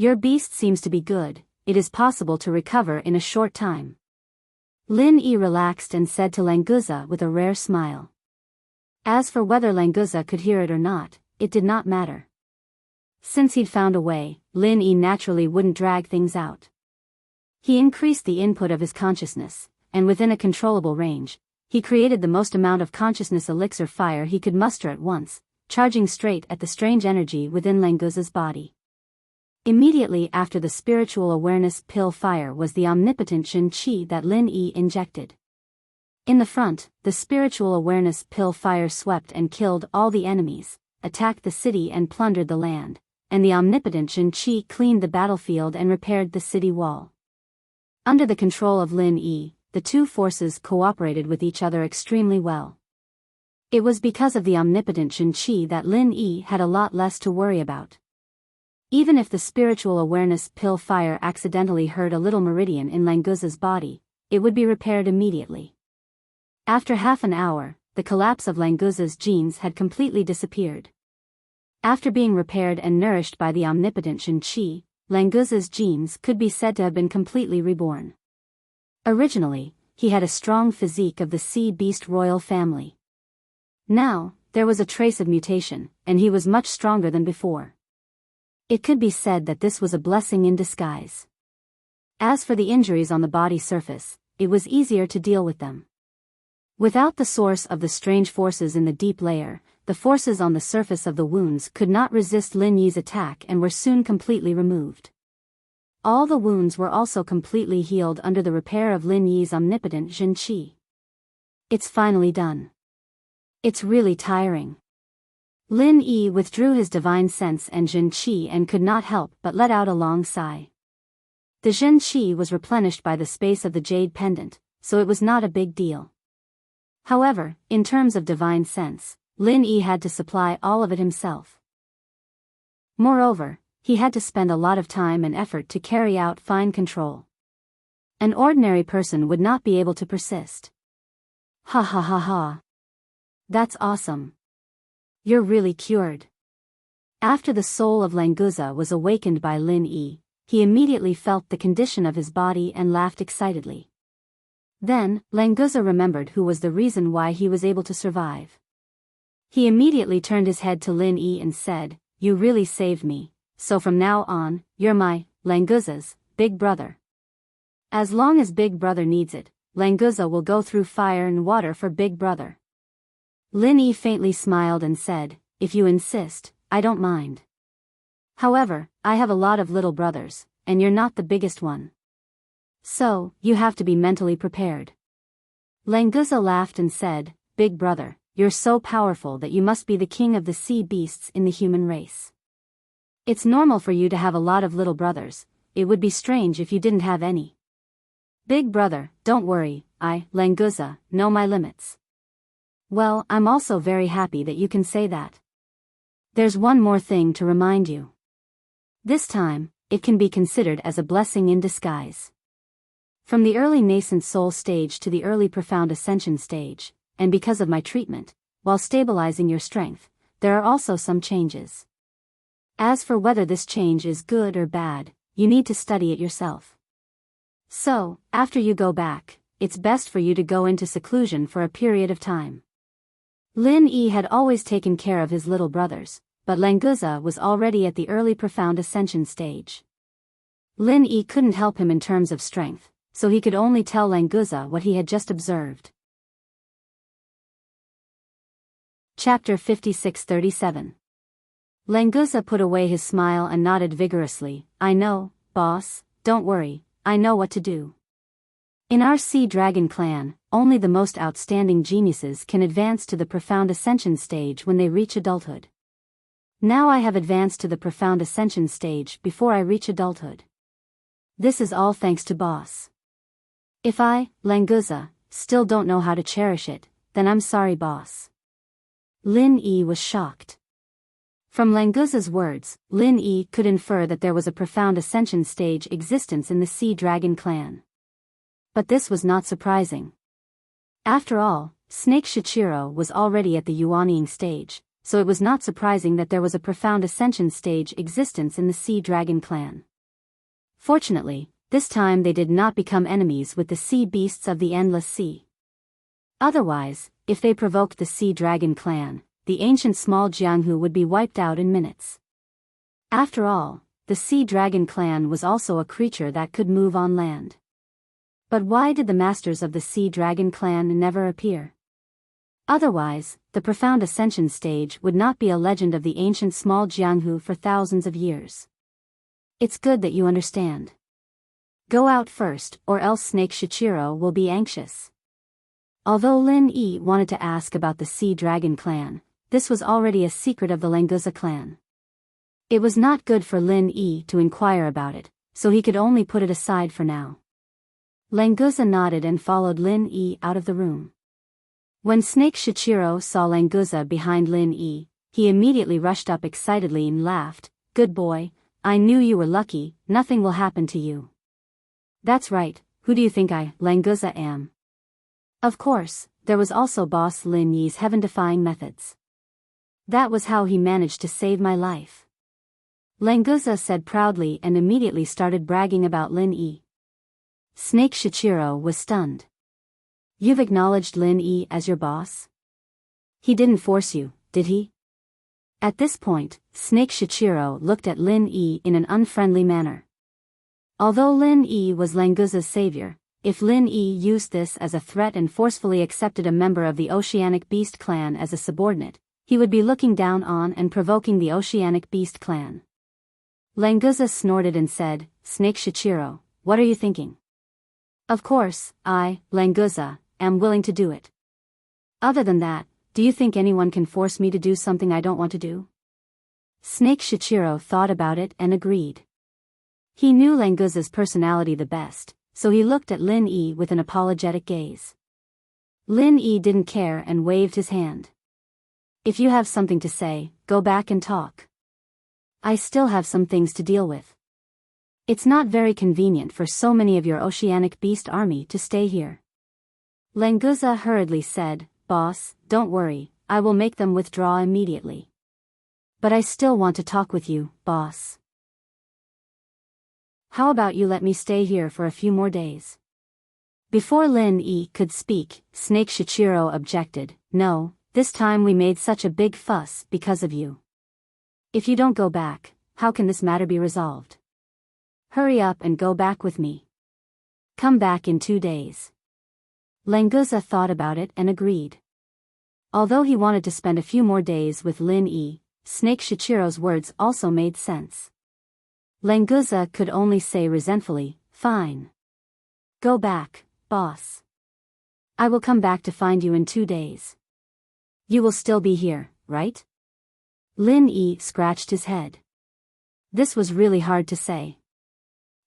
Your beast seems to be good, it is possible to recover in a short time. Lin Yi relaxed and said to Languza with a rare smile. As for whether Languza could hear it or not, it did not matter. Since he'd found a way, Lin Yi naturally wouldn't drag things out. He increased the input of his consciousness, and within a controllable range, he created the most amount of consciousness elixir fire he could muster at once, charging straight at the strange energy within Languza's body. Immediately after the spiritual awareness pill fire was the omnipotent Shin Qi that Lin Yi injected. In the front, the spiritual awareness pill fire swept and killed all the enemies, attacked the city and plundered the land, and the omnipotent Jin Qi cleaned the battlefield and repaired the city wall. Under the control of Lin Yi, the two forces cooperated with each other extremely well. It was because of the omnipotent Jin Qi that Lin Yi had a lot less to worry about. Even if the spiritual awareness pill fire accidentally hurt a little meridian in Languza's body, it would be repaired immediately. After half an hour, the collapse of Languza's genes had completely disappeared. After being repaired and nourished by the omnipotent Jin Qi, Languza's genes could be said to have been completely reborn. Originally, he had a strong physique of the sea beast royal family. Now, there was a trace of mutation, and he was much stronger than before. It could be said that this was a blessing in disguise. As for the injuries on the body surface, it was easier to deal with them. Without the source of the strange forces in the deep layer, the forces on the surface of the wounds could not resist Lin Yi's attack and were soon completely removed. All the wounds were also completely healed under the repair of Lin Yi's omnipotent Jin Qi. It's finally done. It's really tiring. Lin Yi withdrew his divine sense and Jin Qi and could not help but let out a long sigh. The Jin Qi was replenished by the space of the jade pendant, so it was not a big deal. However, in terms of divine sense, Lin Yi had to supply all of it himself. Moreover, he had to spend a lot of time and effort to carry out fine control. An ordinary person would not be able to persist. Ha ha ha ha. That's awesome. You're really cured. After the soul of Languza was awakened by Lin Yi, he immediately felt the condition of his body and laughed excitedly. Then, Languza remembered who was the reason why he was able to survive. He immediately turned his head to Lin Yi and said, "You really saved me, so from now on, you're my, Languza's, big brother. As long as big brother needs it, Languza will go through fire and water for big brother." Lin Yi faintly smiled and said, "If you insist, I don't mind. However, I have a lot of little brothers, and you're not the biggest one. So, you have to be mentally prepared." Languza laughed and said, "Big brother, you're so powerful that you must be the king of the sea beasts in the human race. It's normal for you to have a lot of little brothers, it would be strange if you didn't have any. Big brother, don't worry, I, Languza, know my limits." Well, I'm also very happy that you can say that. There's one more thing to remind you. This time, it can be considered as a blessing in disguise. From the early nascent soul stage to the early profound ascension stage, and because of my treatment, while stabilizing your strength, there are also some changes. As for whether this change is good or bad, you need to study it yourself. So, after you go back, it's best for you to go into seclusion for a period of time. Lin Yi had always taken care of his little brothers, but Languza was already at the early profound ascension stage. Lin Yi couldn't help him in terms of strength, so he could only tell Languza what he had just observed. Chapter 56-37. Languza put away his smile and nodded vigorously. "I know, boss, don't worry, I know what to do. In our Sea Dragon clan, only the most outstanding geniuses can advance to the profound ascension stage when they reach adulthood. Now I have advanced to the profound ascension stage before I reach adulthood. This is all thanks to boss. If I, Languza, still don't know how to cherish it, then I'm sorry boss." Lin Yi was shocked. From Languza's words, Lin Yi could infer that there was a profound ascension stage existence in the Sea Dragon clan. But this was not surprising. After all, Snake Shichiro was already at the Yuanying stage, so it was not surprising that there was a profound ascension stage existence in the Sea Dragon clan. Fortunately, this time they did not become enemies with the sea beasts of the Endless Sea. Otherwise, if they provoked the Sea Dragon clan, the ancient small Jianghu would be wiped out in minutes. After all, the Sea Dragon clan was also a creature that could move on land. But why did the masters of the Sea Dragon clan never appear? Otherwise, the profound ascension stage would not be a legend of the ancient small Jianghu for thousands of years. It's good that you understand. Go out first, or else Snake Shichiro will be anxious. Although Lin Yi wanted to ask about the Sea Dragon clan, this was already a secret of the Languza clan. It was not good for Lin Yi to inquire about it, so he could only put it aside for now. Languza nodded and followed Lin Yi out of the room. When Snake Shichiro saw Languza behind Lin Yi, he immediately rushed up excitedly and laughed. "Good boy, I knew you were lucky, nothing will happen to you." "That's right, who do you think I, Languza, am?" Of course, there was also Boss Lin Yi's heaven-defying methods. That was how he managed to save my life. Languza said proudly and immediately started bragging about Lin Yi. Snake Shichiro was stunned. "You've acknowledged Lin Yi as your boss? He didn't force you, did he?" At this point, Snake Shichiro looked at Lin Yi in an unfriendly manner. Although Lin Yi was Languza's savior, if Lin Yi used this as a threat and forcefully accepted a member of the Oceanic Beast clan as a subordinate, he would be looking down on and provoking the Oceanic Beast clan. Languza snorted and said, "Snake Shichiro, what are you thinking? Of course, I, Languza, am willing to do it. Other than that, do you think anyone can force me to do something I don't want to do?" Snake Shichiro thought about it and agreed. He knew Languza's personality the best, so he looked at Lin Yi with an apologetic gaze. Lin Yi didn't care and waved his hand. "If you have something to say, go back and talk. I still have some things to deal with. It's not very convenient for so many of your Oceanic Beast army to stay here." Languza hurriedly said, "Boss, don't worry, I will make them withdraw immediately. But I still want to talk with you, boss. How about you let me stay here for a few more days?" Before Lin Yi could speak, Snake Shichiro objected, "No, this time we made such a big fuss because of you. If you don't go back, how can this matter be resolved? Hurry up and go back with me. Come back in 2 days." Languza thought about it and agreed. Although he wanted to spend a few more days with Lin Yi, Snake Shichiro's words also made sense. Languza could only say resentfully, "Fine. Go back, boss. I will come back to find you in 2 days. You will still be here, right?" Lin Yi scratched his head. This was really hard to say.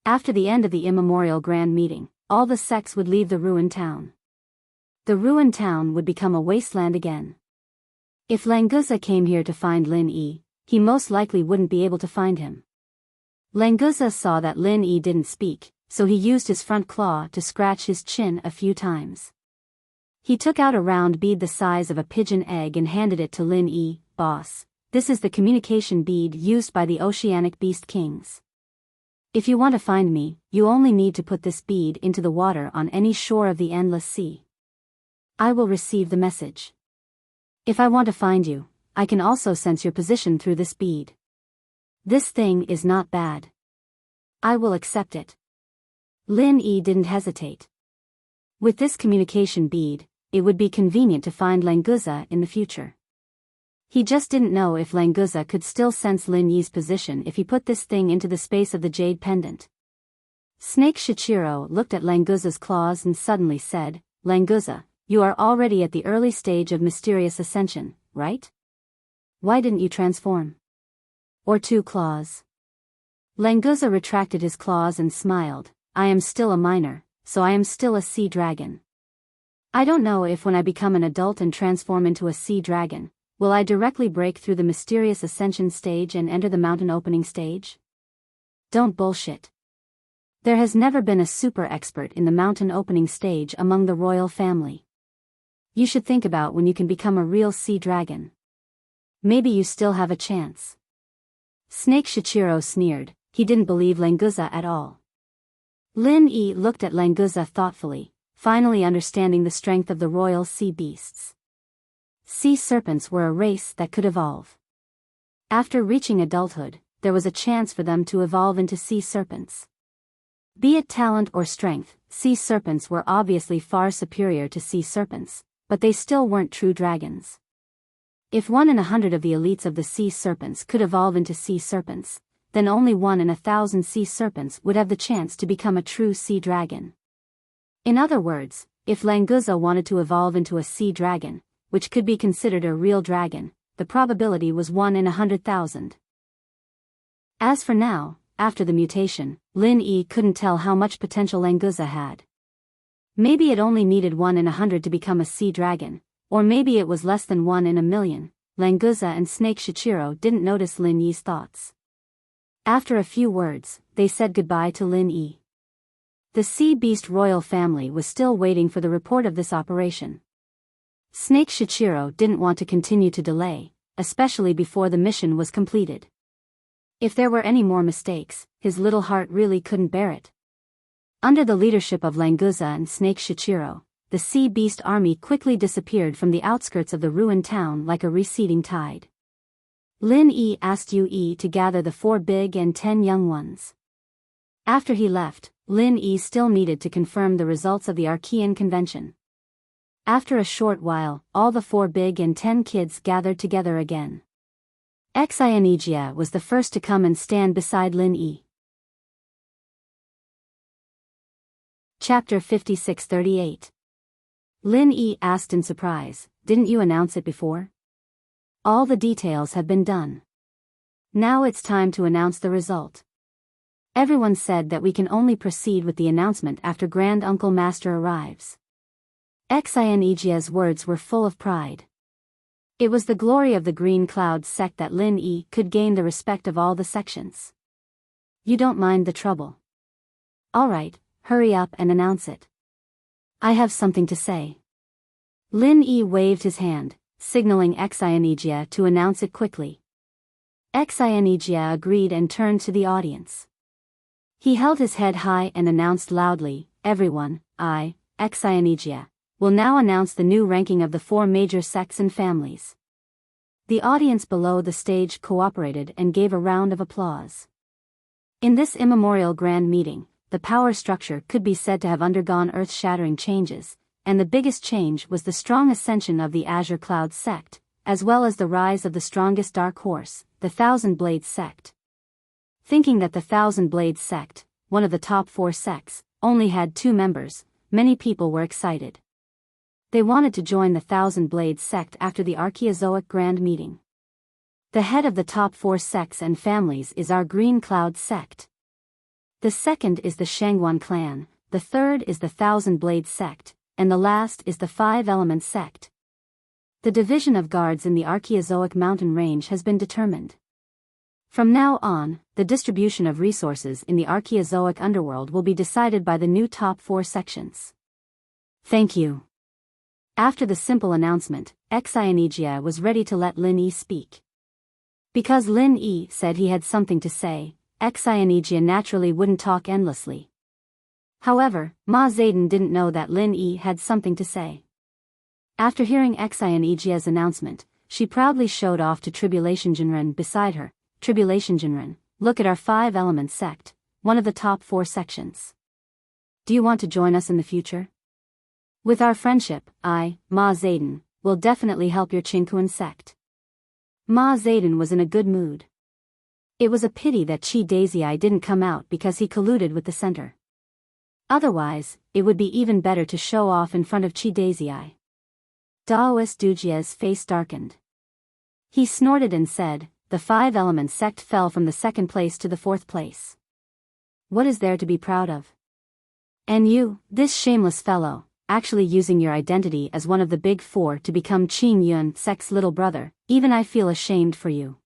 After the end of the immemorial grand meeting, all the sects would leave the ruined town. The ruined town would become a wasteland again. If Languza came here to find Lin Yi, he most likely wouldn't be able to find him. Languza saw that Lin Yi didn't speak, so he used his front claw to scratch his chin a few times. He took out a round bead the size of a pigeon egg and handed it to Lin Yi. "Boss, this is the communication bead used by the Oceanic Beast Kings. If you want to find me, you only need to put this bead into the water on any shore of the endless sea. I will receive the message. If I want to find you, I can also sense your position through this bead. This thing is not bad. I will accept it." Lin Yi didn't hesitate. With this communication bead, it would be convenient to find Languza in the future. He just didn't know if Languza could still sense Lin Yi's position if he put this thing into the space of the jade pendant. Snake Shichiro looked at Languza's claws and suddenly said, "Languza, you are already at the early stage of mysterious ascension, right? Why didn't you transform? Or 2 claws?" Languza retracted his claws and smiled, "I am still a minor, so I am still a sea dragon. I don't know if when I become an adult and transform into a sea dragon, will I directly break through the mysterious ascension stage and enter the mountain opening stage? Don't bullshit. There has never been a super expert in the mountain opening stage among the royal family. You should think about when you can become a real sea dragon. Maybe you still have a chance." Snake Shichiro sneered. He didn't believe Languza at all. Lin Yi looked at Languza thoughtfully, finally understanding the strength of the royal sea beasts. Sea serpents were a race that could evolve. After reaching adulthood, there was a chance for them to evolve into sea serpents. Be it talent or strength, sea serpents were obviously far superior to sea serpents, but they still weren't true dragons. If 1 in 100 of the elites of the sea serpents could evolve into sea serpents, then only 1 in 1,000 sea serpents would have the chance to become a true sea dragon. In other words, if Languza wanted to evolve into a sea dragon, which could be considered a real dragon, the probability was 1 in 100,000. As for now, after the mutation, Lin Yi couldn't tell how much potential Languza had. Maybe it only needed 1 in 100 to become a sea dragon, or maybe it was less than 1 in a million. Languza and Snake Shichiro didn't notice Lin Yi's thoughts. After a few words, they said goodbye to Lin Yi. The Sea Beast royal family was still waiting for the report of this operation. Snake Shichiro didn't want to continue to delay, especially before the mission was completed. If there were any more mistakes, his little heart really couldn't bear it. Under the leadership of Languza and Snake Shichiro, the Sea Beast army quickly disappeared from the outskirts of the ruined town like a receding tide. Lin Yi asked Yu to gather the 4 big and 10 young ones. After he left, Lin Yi still needed to confirm the results of the Archean convention. After a short while, all the 4 big and 10 kids gathered together again. Xianijia was the first to come and stand beside Lin Yi. Chapter 56-38. Lin Yi asked in surprise, "Didn't you announce it before?" "All the details have been done. Now it's time to announce the result. Everyone said that we can only proceed with the announcement after Grand Uncle Master arrives." Xianijia's words were full of pride. It was the glory of the Green Cloud sect that Lin Yi could gain the respect of all the sections. "You don't mind the trouble? All right, hurry up and announce it. I have something to say." Lin Yi waved his hand, signaling Xianijia to announce it quickly. Xianijia agreed and turned to the audience. He held his head high and announced loudly, "Everyone, I, Xianijia, will now announce the new ranking of the 4 major sects and families." The audience below the stage cooperated and gave a round of applause. In this immemorial grand meeting, the power structure could be said to have undergone earth-shattering changes, and the biggest change was the strong ascension of the Azure Cloud sect, as well as the rise of the strongest dark horse, the Thousand Blades sect. Thinking that the Thousand Blades sect, one of the top 4 sects, only had 2 members, many people were excited. They wanted to join the Thousand Blades sect after the Archaeozoic Grand Meeting. The head of the top 4 sects and families is our Green Cloud sect. The second is the Shangguan clan, the third is the Thousand Blades sect, and the last is the 5 Elements sect. The division of guards in the Archaeozoic mountain range has been determined. From now on, the distribution of resources in the Archaeozoic underworld will be decided by the new top 4 sections. Thank you. After the simple announcement, Xianijia was ready to let Lin Yi speak. Because Lin Yi said he had something to say, Xianijia naturally wouldn't talk endlessly. However, Ma Zayden didn't know that Lin Yi had something to say. After hearing Xianijia's announcement, she proudly showed off to Tribulation Jinren beside her. "Tribulation Jinren, look at our 5 Elements sect, one of the top 4 sections. Do you want to join us in the future? With our friendship, I, Ma Zayden, will definitely help your Qingquan sect." Ma Zayden was in a good mood. It was a pity that Chi Daisyi didn't come out because he colluded with the center. Otherwise, it would be even better to show off in front of Chi Daisyi. Daoist Dujie's face darkened. He snorted and said, "The 5 Elements sect fell from the 2nd place to the 4th place. What is there to be proud of? And you, this shameless fellow, actually using your identity as one of the big 4 to become Qing Yun sect's little brother, even I feel ashamed for you.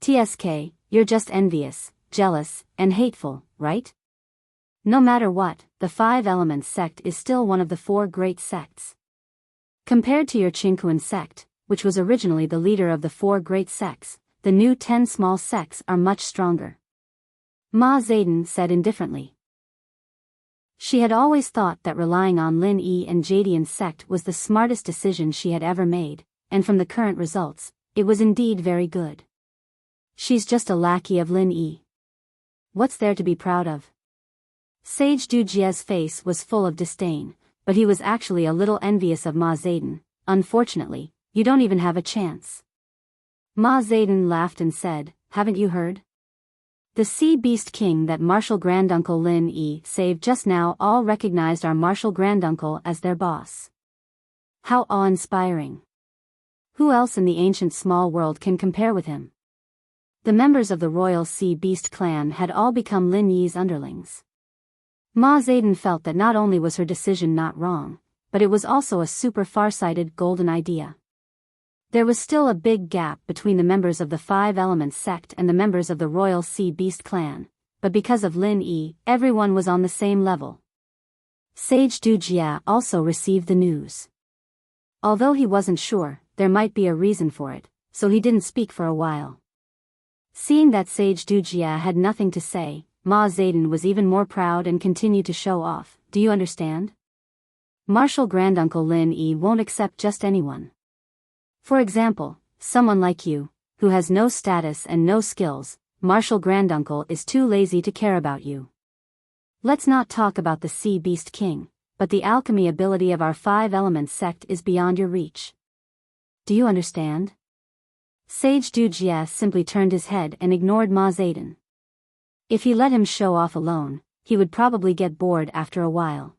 TSK, you're just envious, jealous, and hateful, right? No matter what, the 5 Elements sect is still one of the 4 great sects. Compared to your Qingquan sect, which was originally the leader of the 4 great sects, the new 10 small sects are much stronger." Ma Zayden said indifferently. She had always thought that relying on Lin Yi and Jadian's sect was the smartest decision she had ever made, and from the current results, it was indeed very good. She's just a lackey of Lin Yi. What's there to be proud of? Sage Dujie's face was full of disdain, but he was actually a little envious of Ma Zayden. "Unfortunately, you don't even have a chance." Ma Zayden laughed and said, "Haven't you heard? The Sea Beast King that Martial Granduncle Lin Yi saved just now all recognized our Martial Granduncle as their boss. How awe-inspiring. Who else in the ancient small world can compare with him?" The members of the royal sea beast clan had all become Lin Yi's underlings. Ma Zedong felt that not only was her decision not wrong, but it was also a super far-sighted golden idea. There was still a big gap between the members of the Five Elements sect and the members of the royal sea beast clan, but because of Lin Yi, everyone was on the same level. Sage Du Jia also received the news. Although he wasn't sure, there might be a reason for it, so he didn't speak for a while. Seeing that Sage Du Jia had nothing to say, Ma Zedong was even more proud and continued to show off. Do you understand? Martial Granduncle Lin Yi won't accept just anyone. For example, someone like you, who has no status and no skills. Martial Granduncle is too lazy to care about you. Let's not talk about the Sea Beast King, but the alchemy ability of our Five Elements sect is beyond your reach. Do you understand? Sage Du Jia simply turned his head and ignored Ma Zedong. If he let him show off alone, he would probably get bored after a while.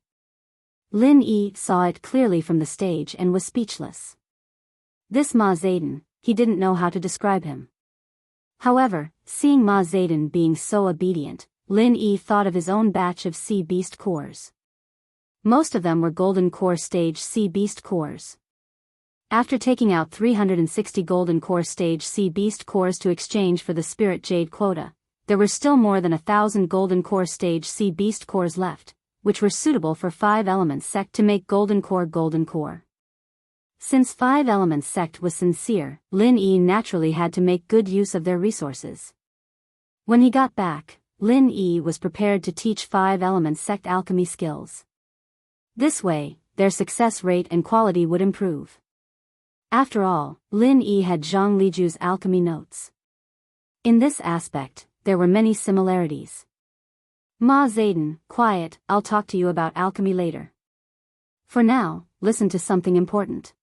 Lin Yi saw it clearly from the stage and was speechless. This Ma Zedong, he didn't know how to describe him. However, seeing Ma Zedong being so obedient, Lin Yi thought of his own batch of Sea Beast cores. Most of them were Golden Core Stage Sea Beast cores. After taking out 360 Golden Core Stage Sea Beast cores to exchange for the Spirit Jade quota, there were still more than 1,000 Golden Core Stage Sea Beast cores left, which were suitable for Five Elements sect to make Golden Core. Since Five Elements sect was sincere, Lin Yi naturally had to make good use of their resources. When he got back, Lin Yi was prepared to teach Five Elements sect alchemy skills. This way, their success rate and quality would improve. After all, Lin Yi had Zhang Liju's alchemy notes. In this aspect, there were many similarities. Ma Zedong, quiet, I'll talk to you about alchemy later. For now, listen to something important.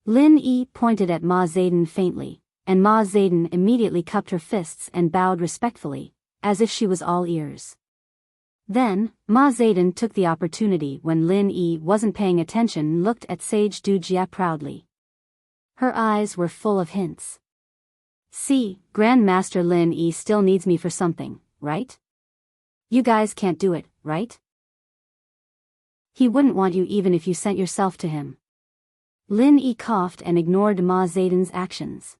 Lin Yi pointed at Ma Zedong faintly, and Ma Zedong immediately cupped her fists and bowed respectfully, as if she was all ears. Then, Ma Zedong took the opportunity when Lin Yi wasn't paying attention and looked at Sage Du Jia proudly. Her eyes were full of hints. See, Grandmaster Lin Yi still needs me for something, right? You guys can't do it, right? He wouldn't want you even if you sent yourself to him. Lin Yi coughed and ignored Ma Zedong's actions.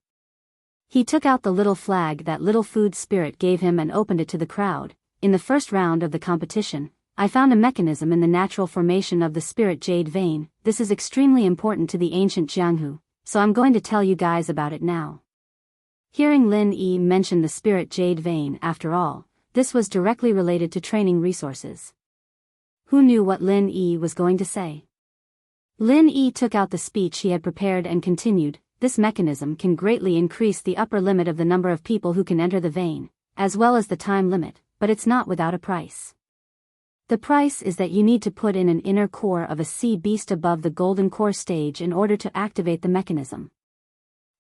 He took out the little flag that Little Food Spirit gave him and opened it to the crowd. In the first round of the competition, I found a mechanism in the natural formation of the Spirit Jade vein. This is extremely important to the ancient Jianghu, so I'm going to tell you guys about it now. Hearing Lin Yi mention the Spirit Jade vein, after all, this was directly related to training resources. Who knew what Lin Yi was going to say? Lin Yi took out the speech he had prepared and continued, this mechanism can greatly increase the upper limit of the number of people who can enter the vein, as well as the time limit, but it's not without a price. The price is that you need to put in an inner core of a sea beast above the Golden Core stage in order to activate the mechanism.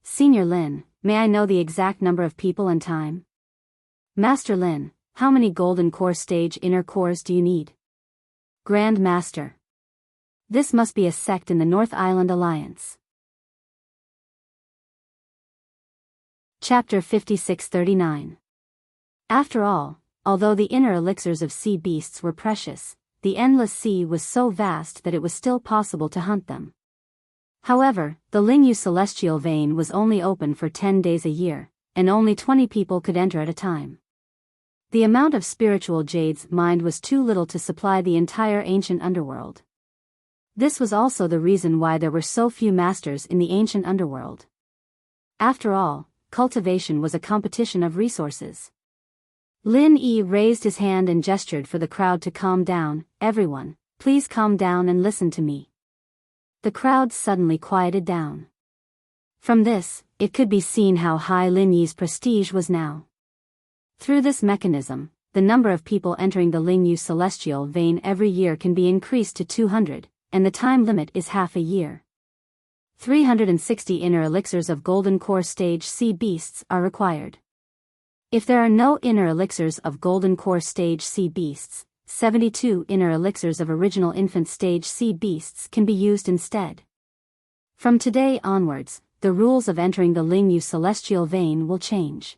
Senior Lin, may I know the exact number of people and time? Master Lin, how many Golden Core stage inner cores do you need? Grand Master. This must be a sect in the North Island Alliance. Chapter 5639. After all, although the inner elixirs of sea beasts were precious, the endless sea was so vast that it was still possible to hunt them. However, the Lingyu celestial vein was only open for 10 days a year, and only 20 people could enter at a time. The amount of spiritual jades mined was too little to supply the entire ancient underworld. This was also the reason why there were so few masters in the ancient underworld. After all, cultivation was a competition of resources. Lin Yi raised his hand and gestured for the crowd to calm down. Everyone, please calm down and listen to me. The crowd suddenly quieted down. From this, it could be seen how high Lin Yi's prestige was now. Through this mechanism, the number of people entering the Lingyu celestial vein every year can be increased to 200, and the time limit is half a year. 360 inner elixirs of Golden Core stage sea beasts are required. If there are no inner elixirs of Golden Core stage sea beasts, 72 inner elixirs of original infant stage sea beasts can be used instead. From today onwards, the rules of entering the Lingyu celestial vein will change.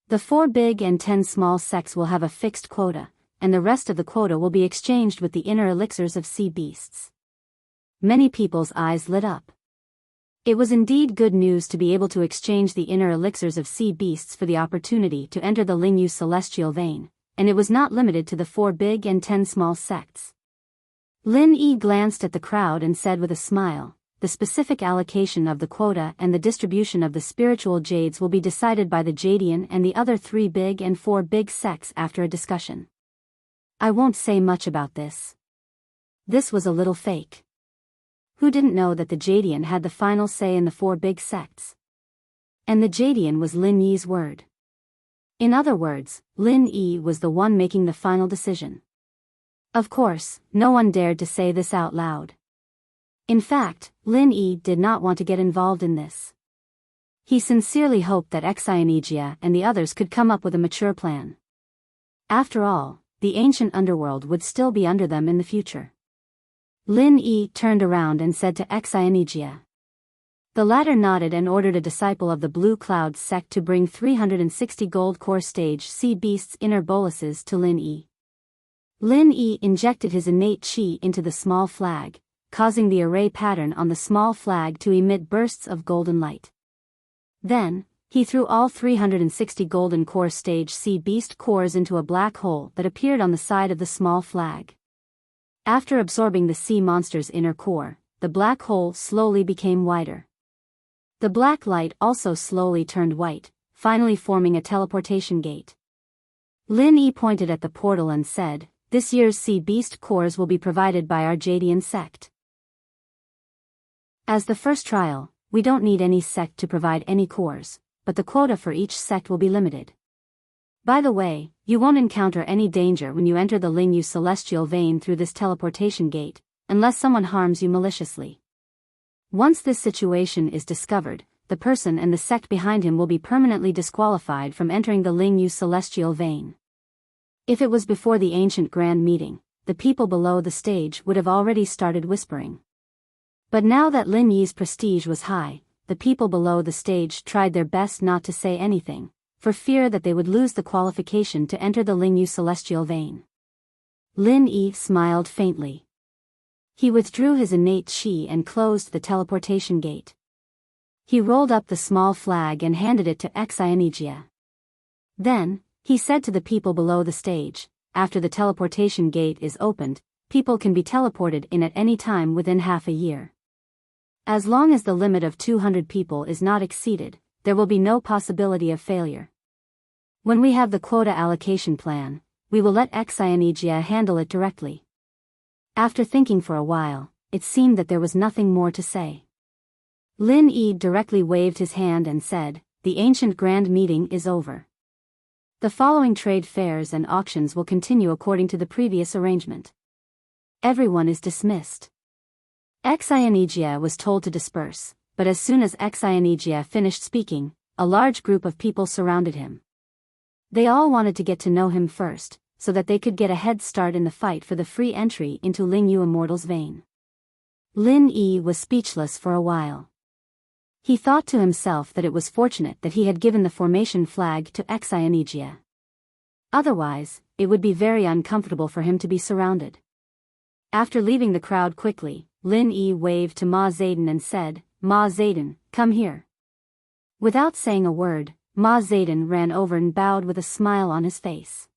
The 4 big and 10 small sects will have a fixed quota, and the rest of the quota will be exchanged with the inner elixirs of sea beasts. Many people's eyes lit up. It was indeed good news to be able to exchange the inner elixirs of sea beasts for the opportunity to enter the Lingyu celestial vein, and it was not limited to the 4 big and 10 small sects. Lin Yi glanced at the crowd and said with a smile, "The specific allocation of the quota and the distribution of the spiritual jades will be decided by the Jadian and the other 3 big and 4 big sects after a discussion. I won't say much about this." This was a little fake. Who didn't know that the Jadian had the final say in the 4 big sects? And the Jadian was Lin Yi's word. In other words, Lin Yi was the one making the final decision. Of course, no one dared to say this out loud. In fact, Lin Yi did not want to get involved in this. He sincerely hoped that Enchanting and the others could come up with a mature plan. After all, the ancient underworld would still be under them in the future. Lin Yi turned around and said to Enchanting. The latter nodded and ordered a disciple of the Blue Cloud sect to bring 360 gold core stage sea beasts' inner boluses to Lin Yi. Lin Yi injected his innate chi into the small flag, causing the array pattern on the small flag to emit bursts of golden light. Then, he threw all 360 golden core stage sea beast cores into a black hole that appeared on the side of the small flag. After absorbing the sea monster's inner core, the black hole slowly became wider. The black light also slowly turned white, finally forming a teleportation gate. Lin Yi pointed at the portal and said, "This year's sea beast cores will be provided by our Jadian sect. As the first trial, we don't need any sect to provide any cores, but the quota for each sect will be limited. By the way, you won't encounter any danger when you enter the Lingyu celestial vein through this teleportation gate, unless someone harms you maliciously. Once this situation is discovered, the person and the sect behind him will be permanently disqualified from entering the Lingyu celestial vein." If it was before the ancient grand meeting, the people below the stage would have already started whispering. But now that Lin Yi's prestige was high, the people below the stage tried their best not to say anything, for fear that they would lose the qualification to enter the Lingyu celestial vein. Lin Yi smiled faintly. He withdrew his innate chi and closed the teleportation gate. He rolled up the small flag and handed it to Enchanting. Then, he said to the people below the stage, "After the teleportation gate is opened, people can be teleported in at any time within half a year. As long as the limit of 200 people is not exceeded, there will be no possibility of failure. When we have the quota allocation plan, we will let Enchanting handle it directly." After thinking for a while, it seemed that there was nothing more to say. Lin Yi directly waved his hand and said, "The ancient grand meeting is over. The following trade fairs and auctions will continue according to the previous arrangement. Everyone is dismissed." Enchanting was told to disperse, but as soon as Enchanting finished speaking, a large group of people surrounded him. They all wanted to get to know him first, so that they could get a head start in the fight for the free entry into Lingyu Immortal's vein. Lin Yi was speechless for a while. He thought to himself that it was fortunate that he had given the formation flag to Enchanting. Otherwise, it would be very uncomfortable for him to be surrounded. After leaving the crowd quickly, Lin Yi waved to Ma Zayden and said, "Ma Zayden, come here." Without saying a word, Ma Zayden ran over and bowed with a smile on his face.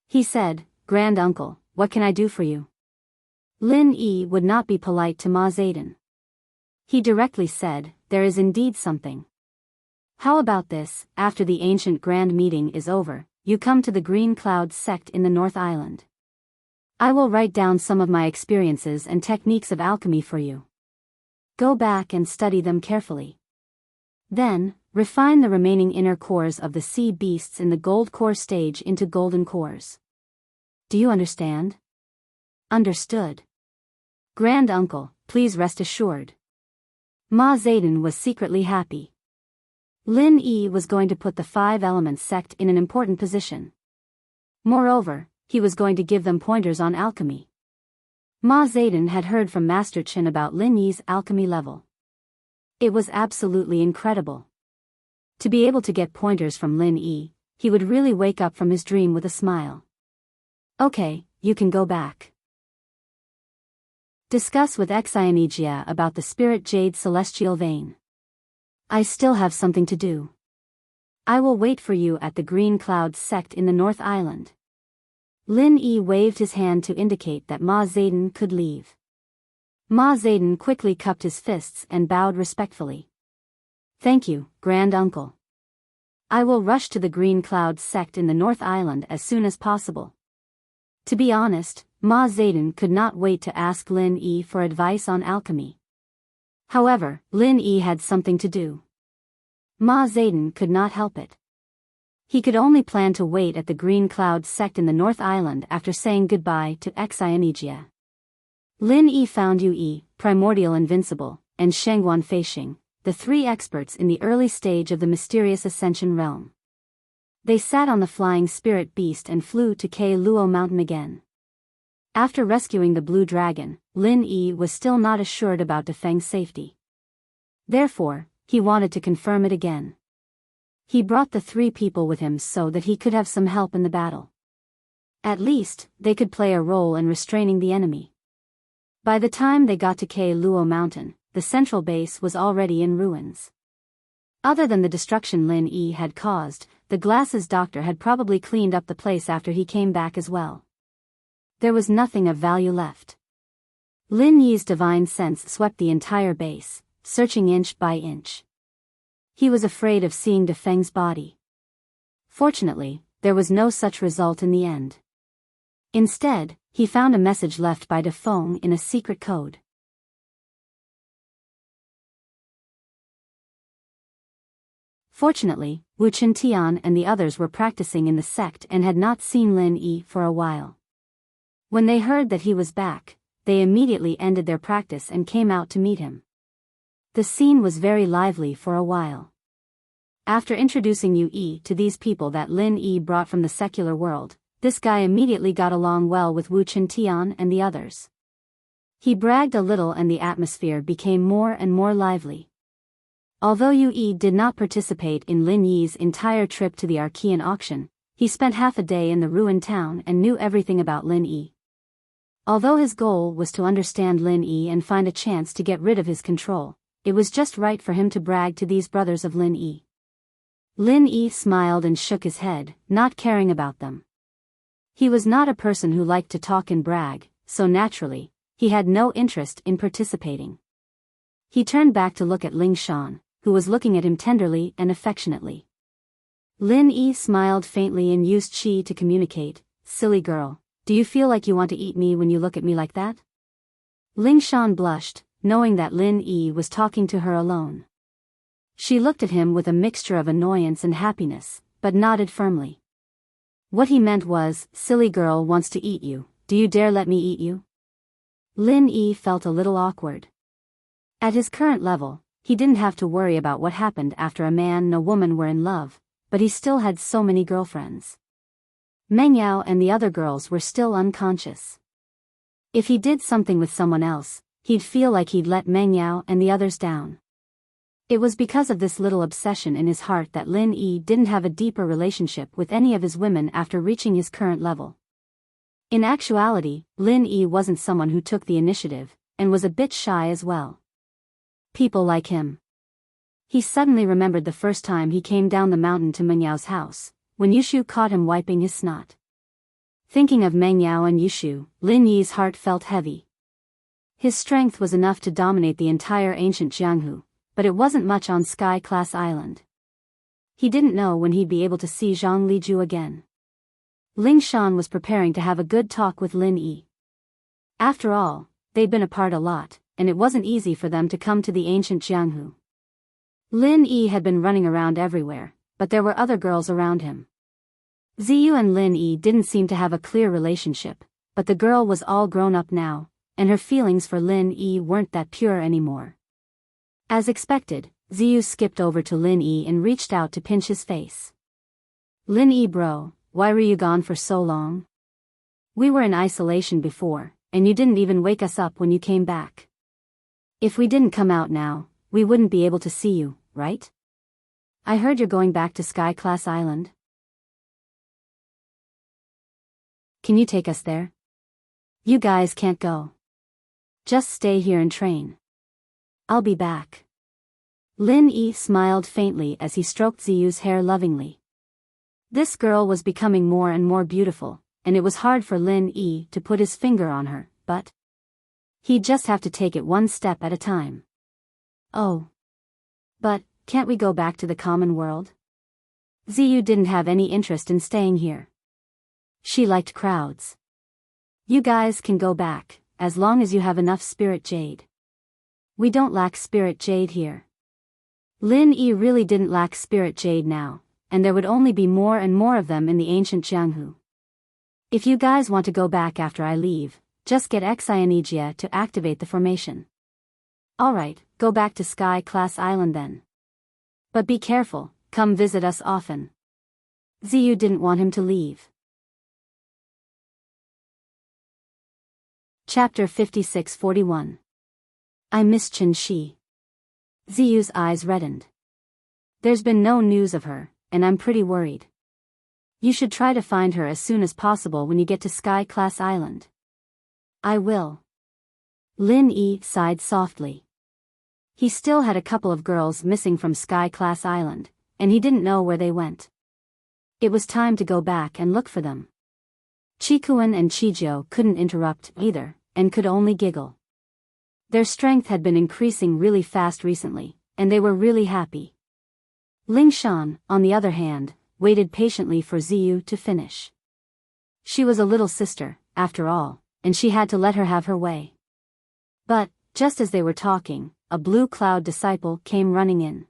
He said, "Grand Uncle, what can I do for you?" Lin Yi would not be polite to Ma Zayden. He directly said, "There is indeed something. How about this, after the ancient grand meeting is over, you come to the Green Cloud sect in the North Island. I will write down some of my experiences and techniques of alchemy for you. Go back and study them carefully. Then, refine the remaining inner cores of the sea beasts in the gold core stage into golden cores. Do you understand?" "Understood. Grand Uncle, please rest assured." Ma Zayden was secretly happy. Lin Yi was going to put the 5 Elements sect in an important position. Moreover, he was going to give them pointers on alchemy. Ma Zayden had heard from Master Chen about Lin Yi's alchemy level. It was absolutely incredible. To be able to get pointers from Lin Yi, he would really wake up from his dream with a smile. Okay, you can go back. Discuss with Enchanting about the Spirit Jade Celestial Vein. I still have something to do. I will wait for you at the Green Cloud sect in the North Island. Lin Yi waved his hand to indicate that Ma Zedong could leave. Ma Zedong quickly cupped his fists and bowed respectfully. Thank you, Grand Uncle. I will rush to the Green Cloud sect in the North Island as soon as possible. To be honest, Ma Zedong could not wait to ask Lin Yi for advice on alchemy. However, Lin Yi had something to do. Ma Zedong could not help it. He could only plan to wait at the Green Cloud sect in the North Island after saying goodbye to Enchanting. Lin Yi found Yu Yi, Primordial Invincible, and Shengguan Feixing, the three experts in the early stage of the mysterious Ascension realm. They sat on the flying spirit beast and flew to Ke Luo Mountain again. After rescuing the blue dragon, Lin Yi was still not assured about Defeng's safety. Therefore, he wanted to confirm it again. He brought the three people with him so that he could have some help in the battle. At least, they could play a role in restraining the enemy. By the time they got to Ke Luo Mountain, the central base was already in ruins. Other than the destruction Lin Yi had caused, the Glasses doctor had probably cleaned up the place after he came back as well. There was nothing of value left. Lin Yi's divine sense swept the entire base, searching inch by inch. He was afraid of seeing Defeng's body. Fortunately, there was no such result in the end. Instead, he found a message left by Defeng in a secret code. Fortunately, Wu Qintian and the others were practicing in the sect and had not seen Lin Yi for a while. When they heard that he was back, they immediately ended their practice and came out to meet him. The scene was very lively for a while. After introducing Yu Yi to these people that Lin Yi brought from the secular world, this guy immediately got along well with Wu Qintian and the others. He bragged a little and the atmosphere became more and more lively. Although Yu Yi did not participate in Lin Yi's entire trip to the Archean auction, he spent half a day in the ruined town and knew everything about Lin Yi. Although his goal was to understand Lin Yi and find a chance to get rid of his control, it was just right for him to brag to these brothers of Lin Yi. Lin Yi smiled and shook his head, not caring about them. He was not a person who liked to talk and brag, so naturally, he had no interest in participating. He turned back to look at Ling Shan, who was looking at him tenderly and affectionately. Lin Yi smiled faintly and used Qi to communicate. Silly girl, do you feel like you want to eat me when you look at me like that? Ling Shan blushed, knowing that Lin Yi was talking to her alone. She looked at him with a mixture of annoyance and happiness, but nodded firmly. What he meant was, silly girl wants to eat you, do you dare let me eat you? Lin Yi felt a little awkward. At his current level, he didn't have to worry about what happened after a man and a woman were in love, but he still had so many girlfriends. Meng Yao and the other girls were still unconscious. If he did something with someone else, he'd feel like he'd let Meng Yao and the others down. It was because of this little obsession in his heart that Lin Yi didn't have a deeper relationship with any of his women after reaching his current level. In actuality, Lin Yi wasn't someone who took the initiative, and was a bit shy as well. People like him. He suddenly remembered the first time he came down the mountain to Meng Yao's house, when Yushu caught him wiping his snot. Thinking of Meng Yao and Yushu, Lin Yi's heart felt heavy. His strength was enough to dominate the entire ancient Jianghu, but it wasn't much on Sky-class island. He didn't know when he'd be able to see Zhang Liju again. Ling Shan was preparing to have a good talk with Lin Yi. After all, they'd been apart a lot, and it wasn't easy for them to come to the ancient Jianghu. Lin Yi had been running around everywhere, but there were other girls around him. Ziyu and Lin Yi didn't seem to have a clear relationship, but the girl was all grown up now, and her feelings for Lin Yi weren't that pure anymore. As expected, Ziyu skipped over to Lin Yi and reached out to pinch his face. Lin Yi bro, why were you gone for so long? We were in isolation before, and you didn't even wake us up when you came back. If we didn't come out now, we wouldn't be able to see you, right? I heard you're going back to Sky-class island. can you take us there? You guys can't go. Just stay here and train. I'll be back. Lin Yi smiled faintly as he stroked Ziyu's hair lovingly. This girl was becoming more and more beautiful, and it was hard for Lin Yi to put his finger on her, but he'd just have to take it one step at a time. Oh. But, can't we go back to the common world? Ziyu didn't have any interest in staying here. She liked crowds. You guys can go back, as long as you have enough spirit jade. We don't lack spirit jade here. Lin Yi really didn't lack spirit jade now, and there would only be more and more of them in the ancient Jianghu. If you guys want to go back after I leave, just get Xianijia to activate the formation. Alright, go back to Sky Class Island then. But be careful, come visit us often. Ziyu didn't want him to leave. Chapter 56-41. I miss Qin Shi. Ziyu's eyes reddened. There's been no news of her, and I'm pretty worried. You should try to find her as soon as possible when you get to Sky Class Island. I will. Lin Yi sighed softly. He still had a couple of girls missing from Sky Class Island, and he didn't know where they went. It was time to go back and look for them. Qikuan and Qijiu couldn't interrupt either, and could only giggle. Their strength had been increasing really fast recently, and they were really happy. Lingshan, on the other hand, waited patiently for Ziyu to finish. She was a little sister, after all, and she had to let her have her way. But, just as they were talking, a blue cloud disciple came running in.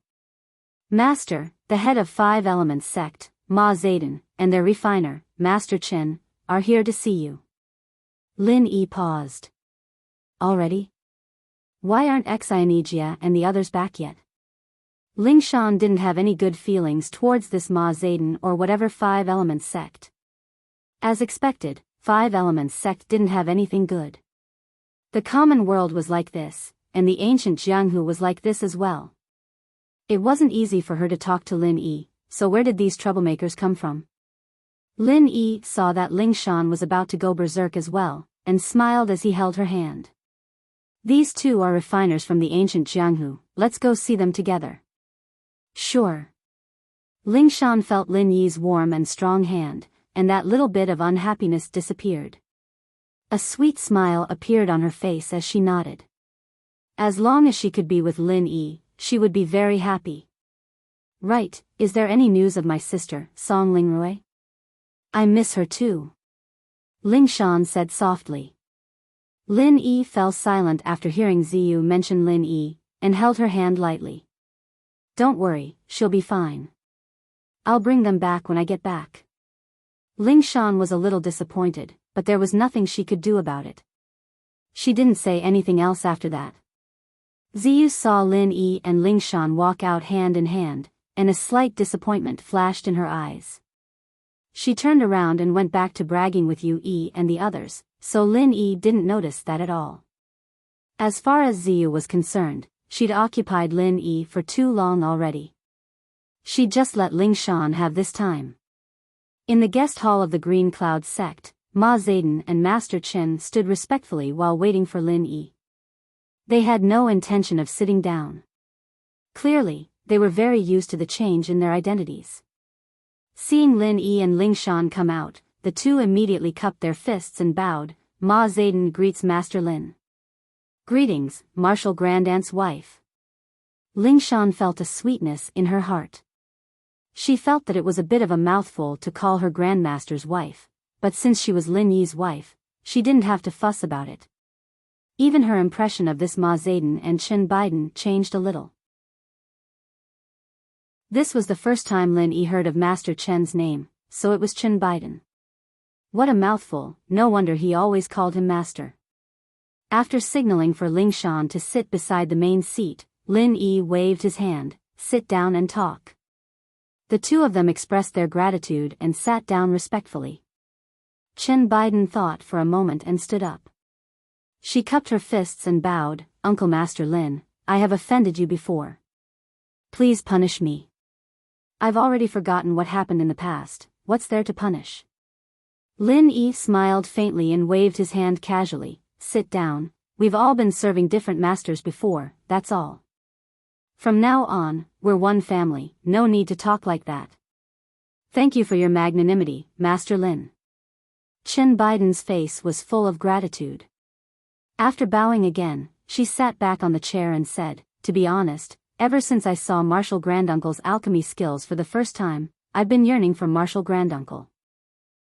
Master, the head of 5 Elements sect, Ma Zayden, and their refiner, Master Chen, are here to see you. Lin Yi paused. Already? Why aren't Xianijia and the others back yet? Lingshan didn't have any good feelings towards this Ma Zayden or whatever 5 Elements sect. As expected, 5 Elements sect didn't have anything good. The common world was like this, and the ancient Jianghu was like this as well. It wasn't easy for her to talk to Lin Yi, so where did these troublemakers come from? Lin Yi saw that Lingshan was about to go berserk as well, and smiled as he held her hand. These two are refiners from the ancient Jianghu, let's go see them together. Sure. Lingshan felt Lin Yi's warm and strong hand, and that little bit of unhappiness disappeared. A sweet smile appeared on her face as she nodded. As long as she could be with Lin Yi, she would be very happy. Right, is there any news of my sister, Song Lingrui? I miss her too. Lingshan said softly. Lin Yi fell silent after hearing Ziyu mention Lin Yi, and held her hand lightly. Don't worry, she'll be fine. I'll bring them back when I get back. Lingshan was a little disappointed, but there was nothing she could do about it. She didn't say anything else after that. Ziyu saw Lin Yi and Lingshan walk out hand in hand, and a slight disappointment flashed in her eyes. She turned around and went back to bragging with Yu Yi and the others, so Lin Yi didn't notice that at all. As far as Ziyu was concerned, she'd occupied Lin Yi for too long already. She'd just let Lingshan have this time. In the guest hall of the Green Cloud sect, Ma Zayden and Master Chen stood respectfully while waiting for Lin Yi. They had no intention of sitting down. Clearly, they were very used to the change in their identities. Seeing Lin Yi and Lingshan come out, the two immediately cupped their fists and bowed. Ma Zayden greets Master Lin. Greetings, Martial Grandaunt's wife. Lingshan felt a sweetness in her heart. She felt that it was a bit of a mouthful to call her Grandmaster's wife, but since she was Lin Yi's wife, she didn't have to fuss about it. Even her impression of this Ma Zayden and Chen Biden changed a little. This was the first time Lin Yi heard of Master Chen's name, so it was Chen Biden. What a mouthful, no wonder he always called him Master. After signaling for Lingshan to sit beside the main seat, Lin Yi waved his hand, sit down and talk. The two of them expressed their gratitude and sat down respectfully. Chen Biden thought for a moment and stood up. She cupped her fists and bowed, Uncle Master Lin, I have offended you before. Please punish me. I've already forgotten what happened in the past, what's there to punish? Lin Yi smiled faintly and waved his hand casually. Sit down, we've all been serving different masters before, that's all. From now on, we're one family, no need to talk like that. Thank you for your magnanimity, Master Lin. Chen Biden's face was full of gratitude. After bowing again, she sat back on the chair and said, to be honest, ever since I saw Marshal Granduncle's alchemy skills for the first time, I've been yearning for Marshal Granduncle.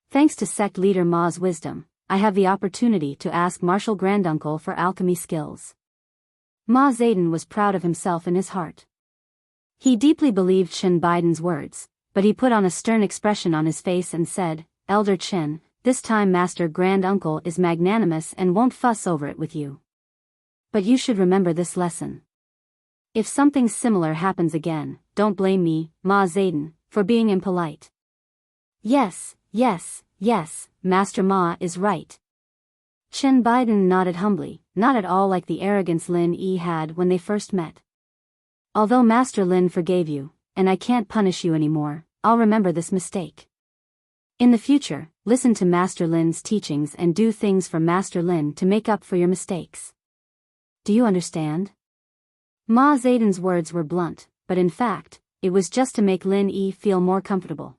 Thanks to sect leader Ma's wisdom, I have the opportunity to ask Marshal Granduncle for alchemy skills. Ma Zedong was proud of himself in his heart. He deeply believed Chen Biden's words, but he put on a stern expression on his face and said, Elder Chen, this time Master Granduncle is magnanimous and won't fuss over it with you. But you should remember this lesson. If something similar happens again, don't blame me, Ma Zedong, for being impolite. Yes, Master Ma is right. Chen Biden nodded humbly, not at all like the arrogance Lin Yi had when they first met. Although Master Lin forgave you, and I can't punish you anymore, I'll remember this mistake. In the future, listen to Master Lin's teachings and do things for Master Lin to make up for your mistakes. Do you understand? Ma Zedong's words were blunt, but in fact, it was just to make Lin Yi feel more comfortable.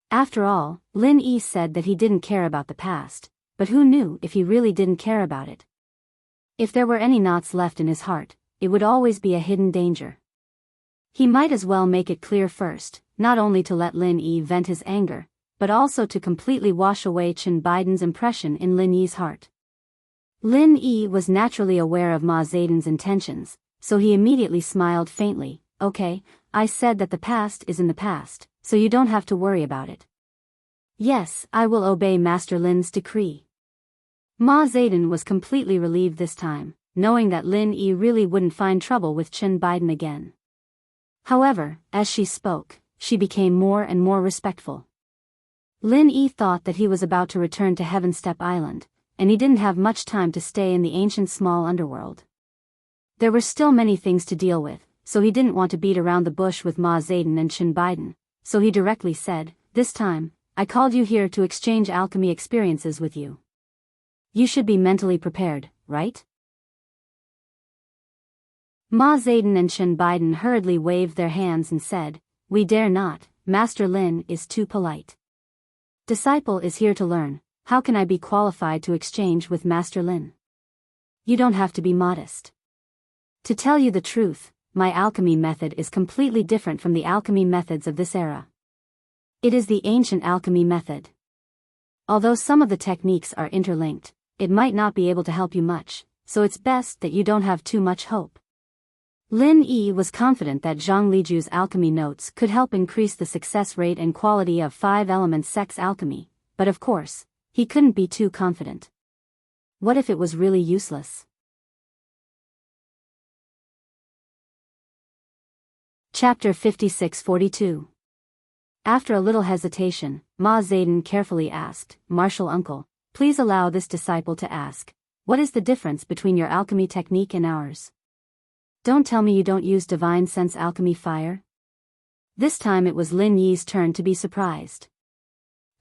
After all, Lin Yi said that he didn't care about the past, but who knew if he really didn't care about it? If there were any knots left in his heart, it would always be a hidden danger. He might as well make it clear first, not only to let Lin Yi vent his anger, but also to completely wash away Chen Biden's impression in Lin Yi's heart. Lin Yi was naturally aware of Ma Zedong's intentions, so he immediately smiled faintly. Okay, I said that the past is in the past, so you don't have to worry about it. Yes, I will obey Master Lin's decree. Ma Zedong was completely relieved this time, knowing that Lin Yi really wouldn't find trouble with Chen Biden again. However, as she spoke, she became more and more respectful. Lin Yi thought that he was about to return to Heaven Step Island, and he didn't have much time to stay in the ancient small underworld. There were still many things to deal with, so he didn't want to beat around the bush with Ma Zedong and Chen Biden, so he directly said, this time, I called you here to exchange alchemy experiences with you. You should be mentally prepared, right? Ma Zedong and Chen Biden hurriedly waved their hands and said, we dare not, Master Lin is too polite. Disciple is here to learn, how can I be qualified to exchange with Master Lin? You don't have to be modest. To tell you the truth, my alchemy method is completely different from the alchemy methods of this era. It is the ancient alchemy method. Although some of the techniques are interlinked, it might not be able to help you much, so it's best that you don't have too much hope. Lin Yi was confident that Zhang Liju's alchemy notes could help increase the success rate and quality of 5 elements sex alchemy, but of course, he couldn't be too confident. What if it was really useless? Chapter 56-42. After a little hesitation, Ma Zedong carefully asked, Marshal Uncle, please allow this disciple to ask, what is the difference between your alchemy technique and ours? Don't tell me you don't use divine sense alchemy fire? This time it was Lin Yi's turn to be surprised.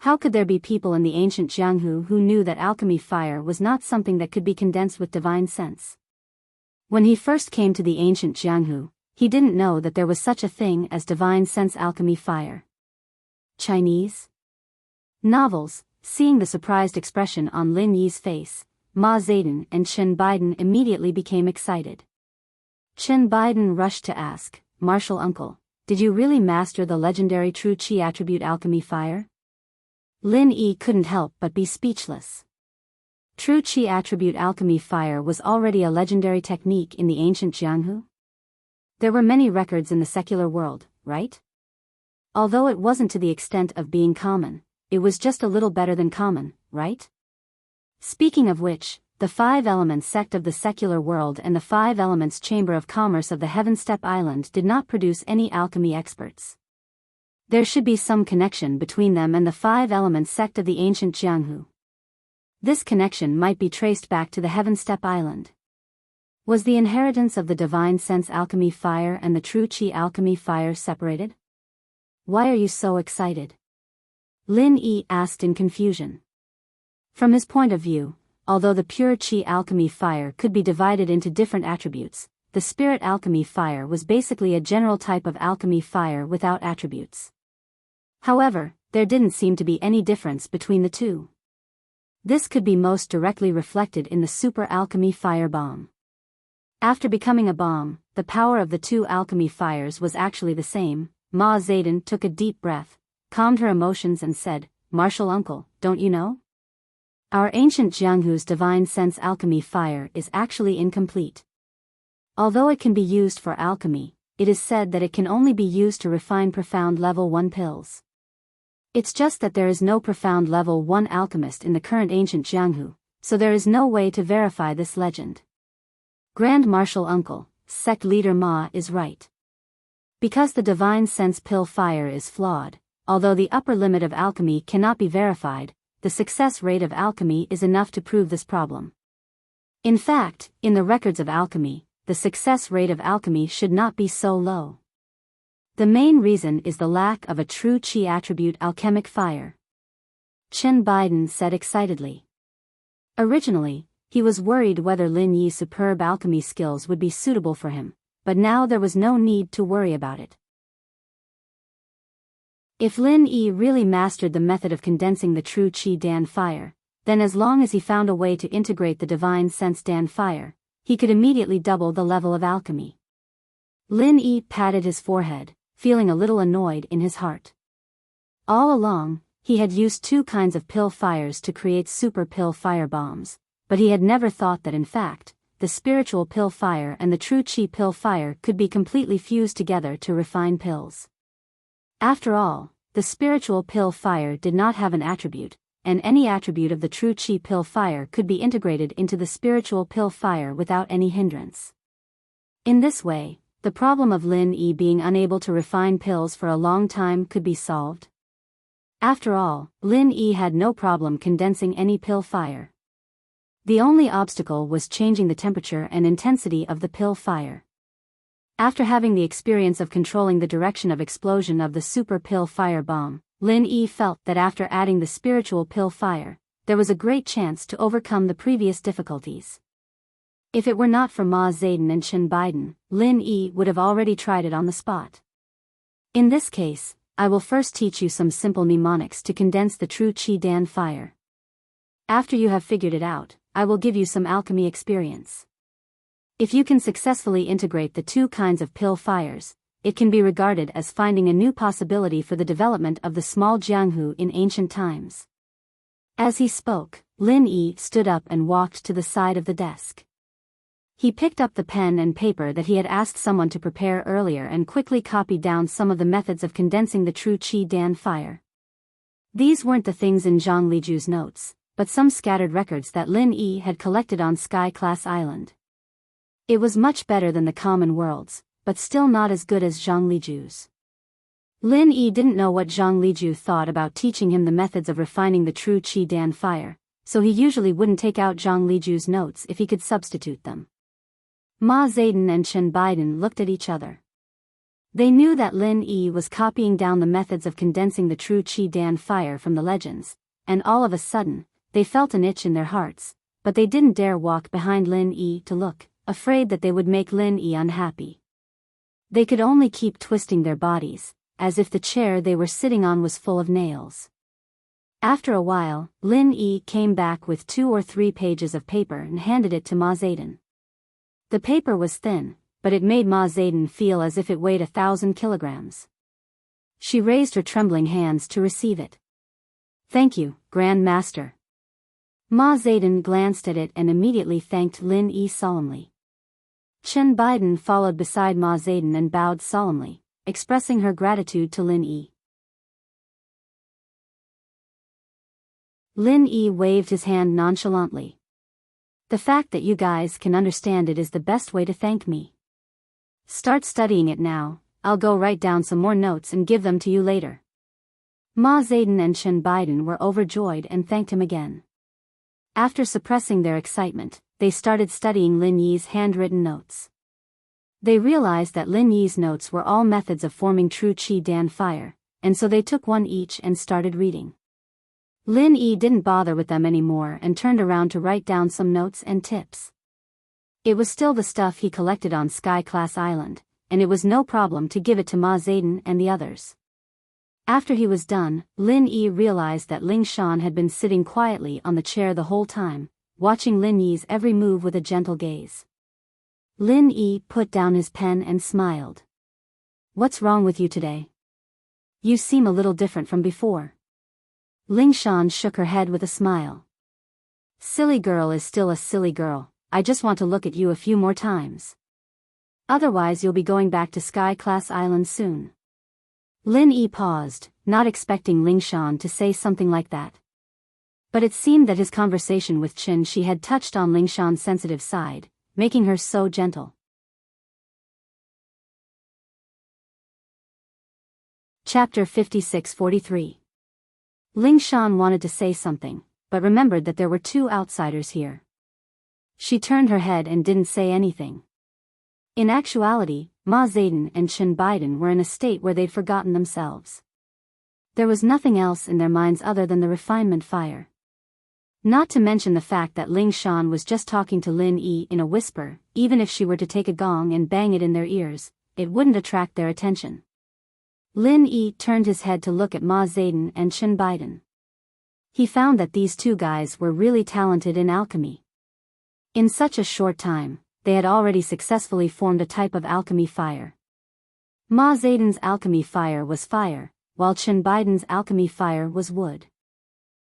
How could there be people in the ancient Jianghu who knew that alchemy fire was not something that could be condensed with divine sense? When he first came to the ancient Jianghu, he didn't know that there was such a thing as divine sense alchemy fire. Chinese novels. Seeing the surprised expression on Lin Yi's face, Ma Zedong and Chen Biden immediately became excited. Chen Biden rushed to ask, Marshal Uncle, did you really master the legendary true Qi attribute alchemy fire? Lin Yi couldn't help but be speechless. True Qi attribute alchemy fire was already a legendary technique in the ancient Jianghu. There were many records in the secular world, right? Although it wasn't to the extent of being common, it was just a little better than common, right? Speaking of which, the 5 Elements sect of the secular world and the 5 Elements Chamber of Commerce of the Heaven Step Island did not produce any alchemy experts. There should be some connection between them and the 5 Elements sect of the ancient Jianghu. This connection might be traced back to the Heaven Step Island. Was the inheritance of the divine sense alchemy fire and the true Qi alchemy fire separated? Why are you so excited? Lin Yi asked in confusion. From his point of view, although the pure Qi alchemy fire could be divided into different attributes, the spirit alchemy fire was basically a general type of alchemy fire without attributes. However, there didn't seem to be any difference between the two. This could be most directly reflected in the super alchemy fire bomb. After becoming a bomb, the power of the two alchemy fires was actually the same. Ma Zedong took a deep breath, calmed her emotions and said, "Martial uncle, don't you know? Our ancient Jianghu's divine sense alchemy fire is actually incomplete. Although it can be used for alchemy, it is said that it can only be used to refine profound level 1 pills. It's just that there is no profound level 1 alchemist in the current ancient Jianghu, so there is no way to verify this legend. Grand Martial Uncle, sect leader Ma is right. Because the divine sense pill fire is flawed, although the upper limit of alchemy cannot be verified, the success rate of alchemy is enough to prove this problem. In fact, in the records of alchemy, the success rate of alchemy should not be so low. The main reason is the lack of a true Qi attribute alchemic fire. Chen Biden said excitedly. Originally, he was worried whether Lin Yi's superb alchemy skills would be suitable for him, but now there was no need to worry about it. If Lin Yi really mastered the method of condensing the true Qi Dan fire, then as long as he found a way to integrate the divine sense Dan fire, he could immediately double the level of alchemy. Lin Yi patted his forehead, feeling a little annoyed in his heart. All along, he had used two kinds of pill fires to create super pill fire bombs, but he had never thought that in fact, the spiritual pill fire and the true Qi pill fire could be completely fused together to refine pills. After all, the spiritual pill fire did not have an attribute, and any attribute of the true Qi pill fire could be integrated into the spiritual pill fire without any hindrance. In this way, the problem of Lin Yi being unable to refine pills for a long time could be solved. After all, Lin Yi had no problem condensing any pill fire. The only obstacle was changing the temperature and intensity of the pill fire. After having the experience of controlling the direction of explosion of the super pill fire bomb, Lin Yi felt that after adding the spiritual pill fire, there was a great chance to overcome the previous difficulties. If it were not for Ma Zedong and Chen Biden, Lin Yi would have already tried it on the spot. In this case, I will first teach you some simple mnemonics to condense the true Qi Dan fire. After you have figured it out, I will give you some alchemy experience. If you can successfully integrate the two kinds of pill fires, it can be regarded as finding a new possibility for the development of the small Jianghu in ancient times. As he spoke, Lin Yi stood up and walked to the side of the desk. He picked up the pen and paper that he had asked someone to prepare earlier and quickly copied down some of the methods of condensing the true Qi Dan fire. These weren't the things in Zhang Liju's notes, but some scattered records that Lin Yi had collected on Sky Class Island. It was much better than the common world's, but still not as good as Zhang Liju's. Lin Yi didn't know what Zhang Liju thought about teaching him the methods of refining the true Qi Dan fire, so he usually wouldn't take out Zhang Liju's notes if he could substitute them. Ma Zedong and Chen Biden looked at each other. They knew that Lin Yi was copying down the methods of condensing the true Qi Dan fire from the legends, and all of a sudden, they felt an itch in their hearts, but they didn't dare walk behind Lin Yi to look, afraid that they would make Lin Yi unhappy. They could only keep twisting their bodies, as if the chair they were sitting on was full of nails. After a while, Lin Yi came back with 2 or 3 pages of paper and handed it to Ma Zedong. The paper was thin, but it made Ma Zedong feel as if it weighed 1,000 kilograms. She raised her trembling hands to receive it. "Thank you, Grand Master." Ma Zedong glanced at it and immediately thanked Lin Yi solemnly. Chen Biden followed beside Ma Zedong and bowed solemnly, expressing her gratitude to Lin Yi. Lin Yi waved his hand nonchalantly. "The fact that you guys can understand it is the best way to thank me. Start studying it now, I'll go write down some more notes and give them to you later." Ma Zedong and Chen Biden were overjoyed and thanked him again. After suppressing their excitement, they started studying Lin Yi's handwritten notes. They realized that Lin Yi's notes were all methods of forming true Qi Dan fire, and so they took one each and started reading. Lin Yi didn't bother with them anymore and turned around to write down some notes and tips. It was still the stuff he collected on Sky Class Island, and it was no problem to give it to Ma Zedong and the others. After he was done, Lin Yi realized that Ling Shan had been sitting quietly on the chair the whole time, watching Lin Yi's every move with a gentle gaze. Lin Yi put down his pen and smiled. "What's wrong with you today? You seem a little different from before." Ling Shan shook her head with a smile. "Silly girl is still a silly girl, I just want to look at you a few more times. Otherwise you'll be going back to Sky Class Island soon." Lin Yi paused, not expecting Ling Shan to say something like that. But it seemed that his conversation with Qin Shi had touched on Ling Shan's sensitive side, making her so gentle. Chapter 56-43. Ling Shan wanted to say something, but remembered that there were two outsiders here. She turned her head and didn't say anything. In actuality, Ma Zedong and Chen Biden were in a state where they'd forgotten themselves. There was nothing else in their minds other than the refinement fire. Not to mention the fact that Ling Shan was just talking to Lin Yi in a whisper. Even if she were to take a gong and bang it in their ears, it wouldn't attract their attention. Lin Yi turned his head to look at Ma Zedong and Chen Biden. He found that these two guys were really talented in alchemy. In such a short time, they had already successfully formed a type of alchemy fire. Ma Zedong's alchemy fire was fire, while Chen Biden's alchemy fire was wood.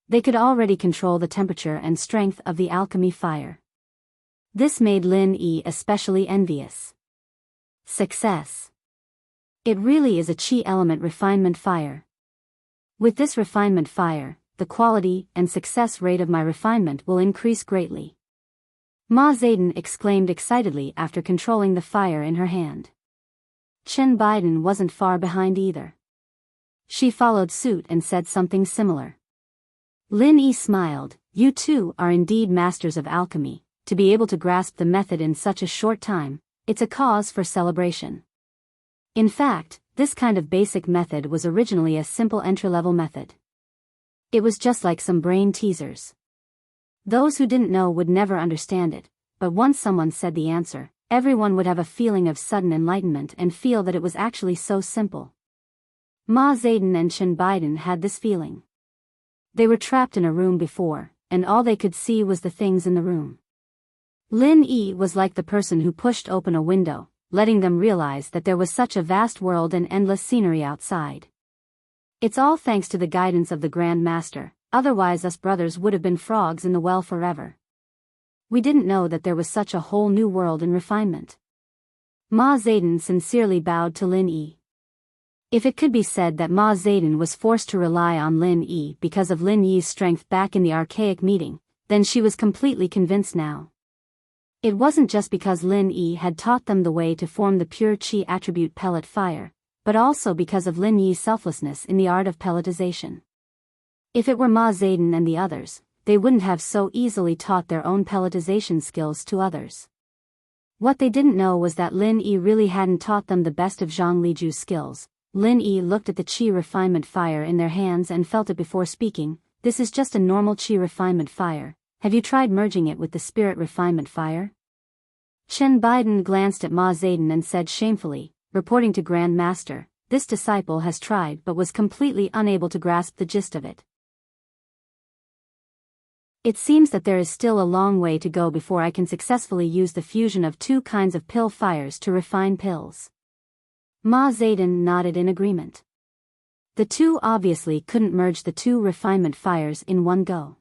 They could already control the temperature and strength of the alchemy fire. This made Lin Yi especially envious. Success. It really is a chi element refinement fire. With this refinement fire, the quality and success rate of my refinement will increase greatly. Ma Zedong exclaimed excitedly after controlling the fire in her hand. Chen Biden wasn't far behind either. She followed suit and said something similar. Lin Yi smiled. "You two are indeed masters of alchemy. To be able to grasp the method in such a short time, it's a cause for celebration." In fact, this kind of basic method was originally a simple entry-level method. It was just like some brain teasers. Those who didn't know would never understand it, but once someone said the answer, everyone would have a feeling of sudden enlightenment and feel that it was actually so simple. Ma Zedong and Chen Biden had this feeling. They were trapped in a room before, and all they could see was the things in the room. Lin Yi was like the person who pushed open a window, letting them realize that there was such a vast world and endless scenery outside. It's all thanks to the guidance of the Grand Master, otherwise us brothers would have been frogs in the well forever. We didn't know that there was such a whole new world in refinement. Ma Zedong sincerely bowed to Lin Yi. If it could be said that Ma Zedong was forced to rely on Lin Yi because of Lin Yi's strength back in the archaic meeting, then she was completely convinced now. It wasn't just because Lin Yi had taught them the way to form the pure chi attribute pellet fire, but also because of Lin Yi's selflessness in the art of pelletization. If it were Ma Zedong and the others, they wouldn't have so easily taught their own pelletization skills to others. What they didn't know was that Lin Yi really hadn't taught them the best of Zhang Liju's skills. Lin Yi looked at the chi refinement fire in their hands and felt it before speaking. "This is just a normal chi refinement fire. Have you tried merging it with the spirit refinement fire?" Chen Biden glanced at Ma Zedong and said shamefully, reporting to Grand Master, "This disciple has tried but was completely unable to grasp the gist of it. It seems that there is still a long way to go before I can successfully use the fusion of two kinds of pill fires to refine pills." Ma Zedong nodded in agreement. The two obviously couldn't merge the two refinement fires in one go.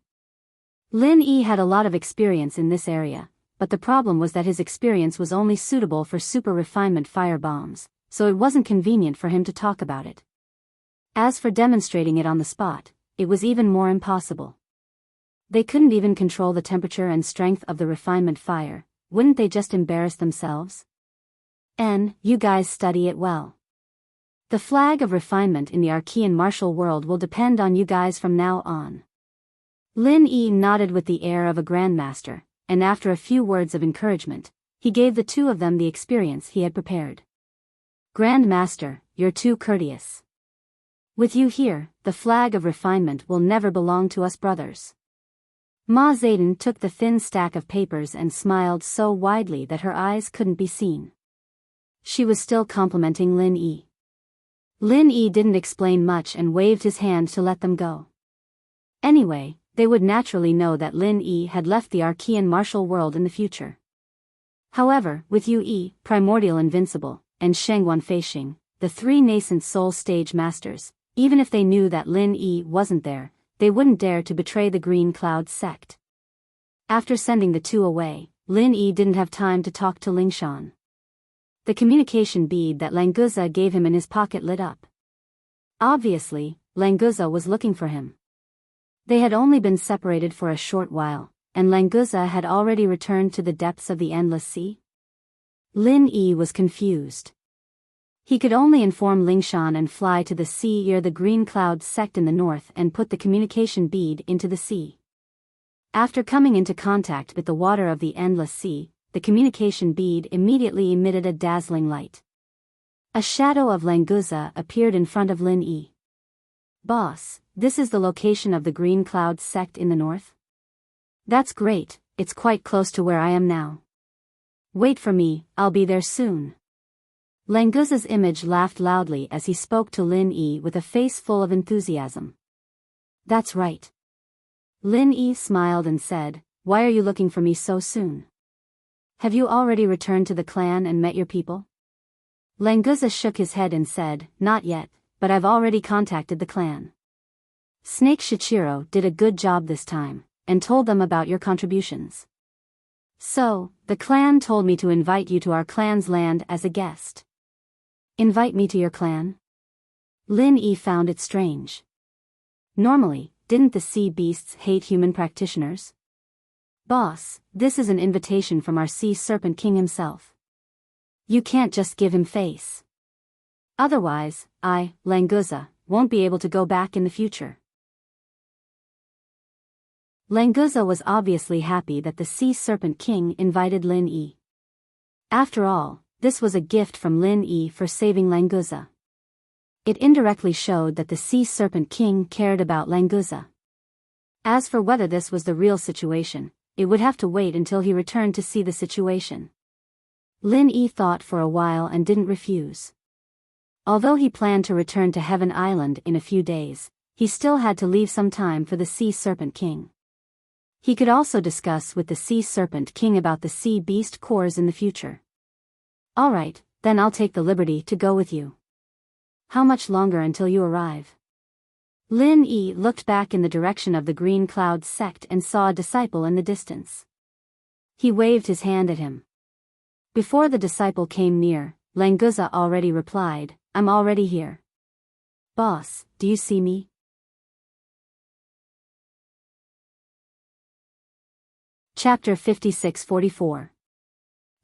Lin Yi had a lot of experience in this area, but the problem was that his experience was only suitable for super refinement fire bombs, so it wasn't convenient for him to talk about it. As for demonstrating it on the spot, it was even more impossible. They couldn't even control the temperature and strength of the refinement fire. Wouldn't they just embarrass themselves? You guys study it well. The flag of refinement in the Archean martial world will depend on you guys from now on. Lin Yi nodded with the air of a grandmaster, and after a few words of encouragement, he gave the two of them the experience he had prepared. "Grand Master, you're too courteous. With you here, the flag of refinement will never belong to us brothers. Ma Zayden took the thin stack of papers and smiled so widely that her eyes couldn't be seen. She was still complimenting Lin Yi. Lin Yi didn't explain much and waved his hand to let them go. Anyway, they would naturally know that Lin Yi had left the Archean martial world in the future. However, with Yu Yi, Primordial Invincible, and Shengguan Feixing, the three nascent soul stage masters, even if they knew that Lin Yi wasn't there, they wouldn't dare to betray the Green Cloud sect. After sending the two away, Lin Yi didn't have time to talk to Lingshan. The communication bead that Languza gave him in his pocket lit up. Obviously, Languza was looking for him. They had only been separated for a short while, and Languza had already returned to the depths of the endless sea. Lin Yi was confused. He could only inform Lingshan and fly to the sea near the Green Cloud sect in the north and put the communication bead into the sea. After coming into contact with the water of the endless sea, the communication bead immediately emitted a dazzling light. A shadow of Languza appeared in front of Lin Yi. "Boss, this is the location of the Green Cloud sect in the north?" "That's great, it's quite close to where I am now." "Wait for me, I'll be there soon." Languza's image laughed loudly as he spoke to Lin Yi with a face full of enthusiasm. "That's right." Lin Yi smiled and said, "Why are you looking for me so soon? Have you already returned to the clan and met your people?" Languza shook his head and said, "Not yet, but I've already contacted the clan. Snake Shichiro did a good job this time, and told them about your contributions. So, the clan told me to invite you to our clan's land as a guest." "Invite me to your clan?" Lin Yi found it strange. Normally, didn't the sea beasts hate human practitioners? "Boss, this is an invitation from our sea serpent king himself. You can't just give him face. Otherwise, I, Languza, won't be able to go back in the future." Languza was obviously happy that the sea serpent king invited Lin Yi. After all, this was a gift from Lin Yi for saving Languza. It indirectly showed that the sea serpent king cared about Languza. As for whether this was the real situation, it would have to wait until he returned to see the situation. Lin Yi thought for a while and didn't refuse. Although he planned to return to Heaven Island in a few days, he still had to leave some time for the Sea Serpent King. He could also discuss with the Sea Serpent King about the Sea Beast cores in the future. "Alright, then I'll take the liberty to go with you. How much longer until you arrive?" Lin Yi looked back in the direction of the Green Cloud sect and saw a disciple in the distance. He waved his hand at him. Before the disciple came near, Languza already replied, "I'm already here. Boss, do you see me?" Chapter 56-44.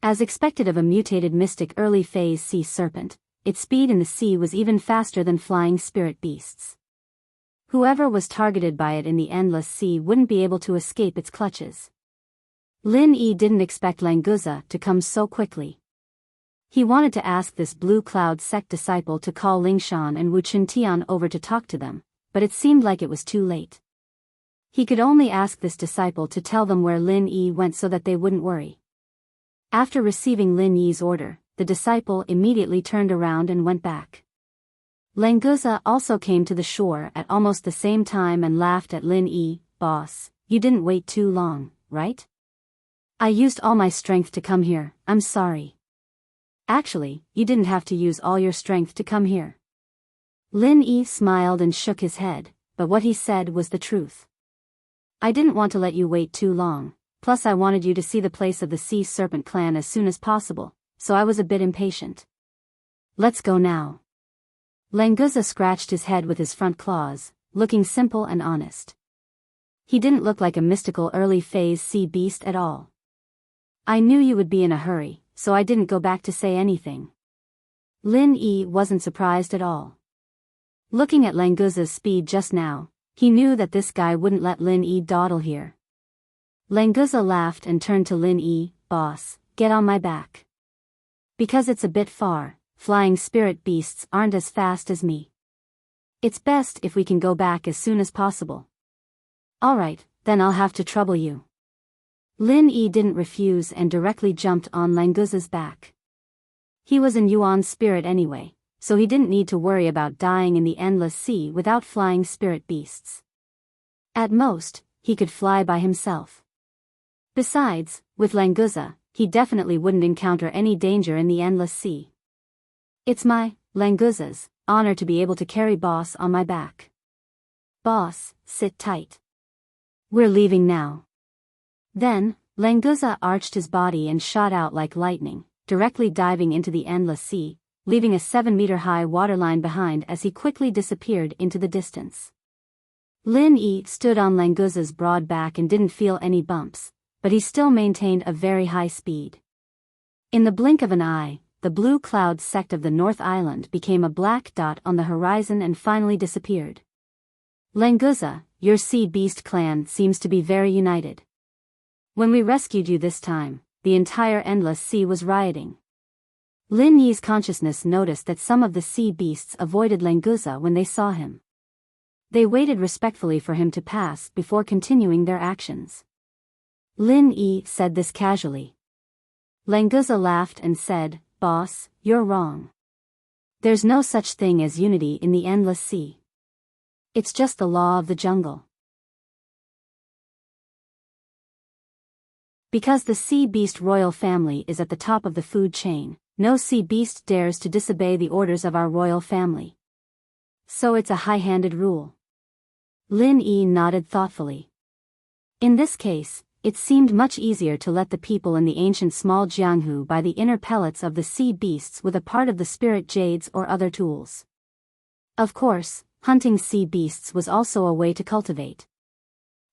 As expected of a mutated mystic early phase sea serpent, its speed in the sea was even faster than flying spirit beasts. Whoever was targeted by it in the endless sea wouldn't be able to escape its clutches. Lin Yi didn't expect Languza to come so quickly. He wanted to ask this Blue Cloud sect disciple to call Lingshan and Wu Qintian over to talk to them, but it seemed like it was too late. He could only ask this disciple to tell them where Lin Yi went so that they wouldn't worry. After receiving Lin Yi's order, the disciple immediately turned around and went back. Languza also came to the shore at almost the same time and laughed at Lin Yi. "Boss, you didn't wait too long, right? I used all my strength to come here, I'm sorry." "Actually, you didn't have to use all your strength to come here." Lin Yi smiled and shook his head, but what he said was the truth. "I didn't want to let you wait too long, plus I wanted you to see the place of the Sea Serpent clan as soon as possible, so I was a bit impatient. Let's go now." Languza scratched his head with his front claws, looking simple and honest. He didn't look like a mystical early phase sea beast at all. "I knew you would be in a hurry, so I didn't go back to say anything." Lin Yi wasn't surprised at all. Looking at Languza's speed just now, he knew that this guy wouldn't let Lin Yi dawdle here. Languza laughed and turned to Lin Yi. "Boss, get on my back. Because it's a bit far, flying spirit beasts aren't as fast as me." It's best if we can go back as soon as possible. Alright, then I'll have to trouble you. Lin Yi didn't refuse and directly jumped on Languza's back. He was in Yuan's spirit anyway, so he didn't need to worry about dying in the endless sea without flying spirit beasts. At most, he could fly by himself. Besides, with Languza, he definitely wouldn't encounter any danger in the endless sea. It's my, Languza's, honor to be able to carry Boss on my back. Boss, sit tight. We're leaving now. Then, Languza arched his body and shot out like lightning, directly diving into the endless sea, leaving a 7-meter-high waterline behind as he quickly disappeared into the distance. Lin Yi stood on Languza's broad back and didn't feel any bumps, but he still maintained a very high speed. In the blink of an eye, the blue cloud sect of the North Island became a black dot on the horizon and finally disappeared. Languza, your sea beast clan seems to be very united. When we rescued you this time, the entire endless sea was rioting. Lin Yi's consciousness noticed that some of the sea beasts avoided Languza when they saw him. They waited respectfully for him to pass before continuing their actions. Lin Yi said this casually. Languza laughed and said, Boss, you're wrong. There's no such thing as unity in the endless sea. It's just the law of the jungle. Because the sea beast royal family is at the top of the food chain, no sea beast dares to disobey the orders of our royal family. So it's a high-handed rule. Lin Yi nodded thoughtfully. In this case, it seemed much easier to let the people in the ancient small Jianghu buy the inner pellets of the sea beasts with a part of the spirit jades or other tools. Of course, hunting sea beasts was also a way to cultivate.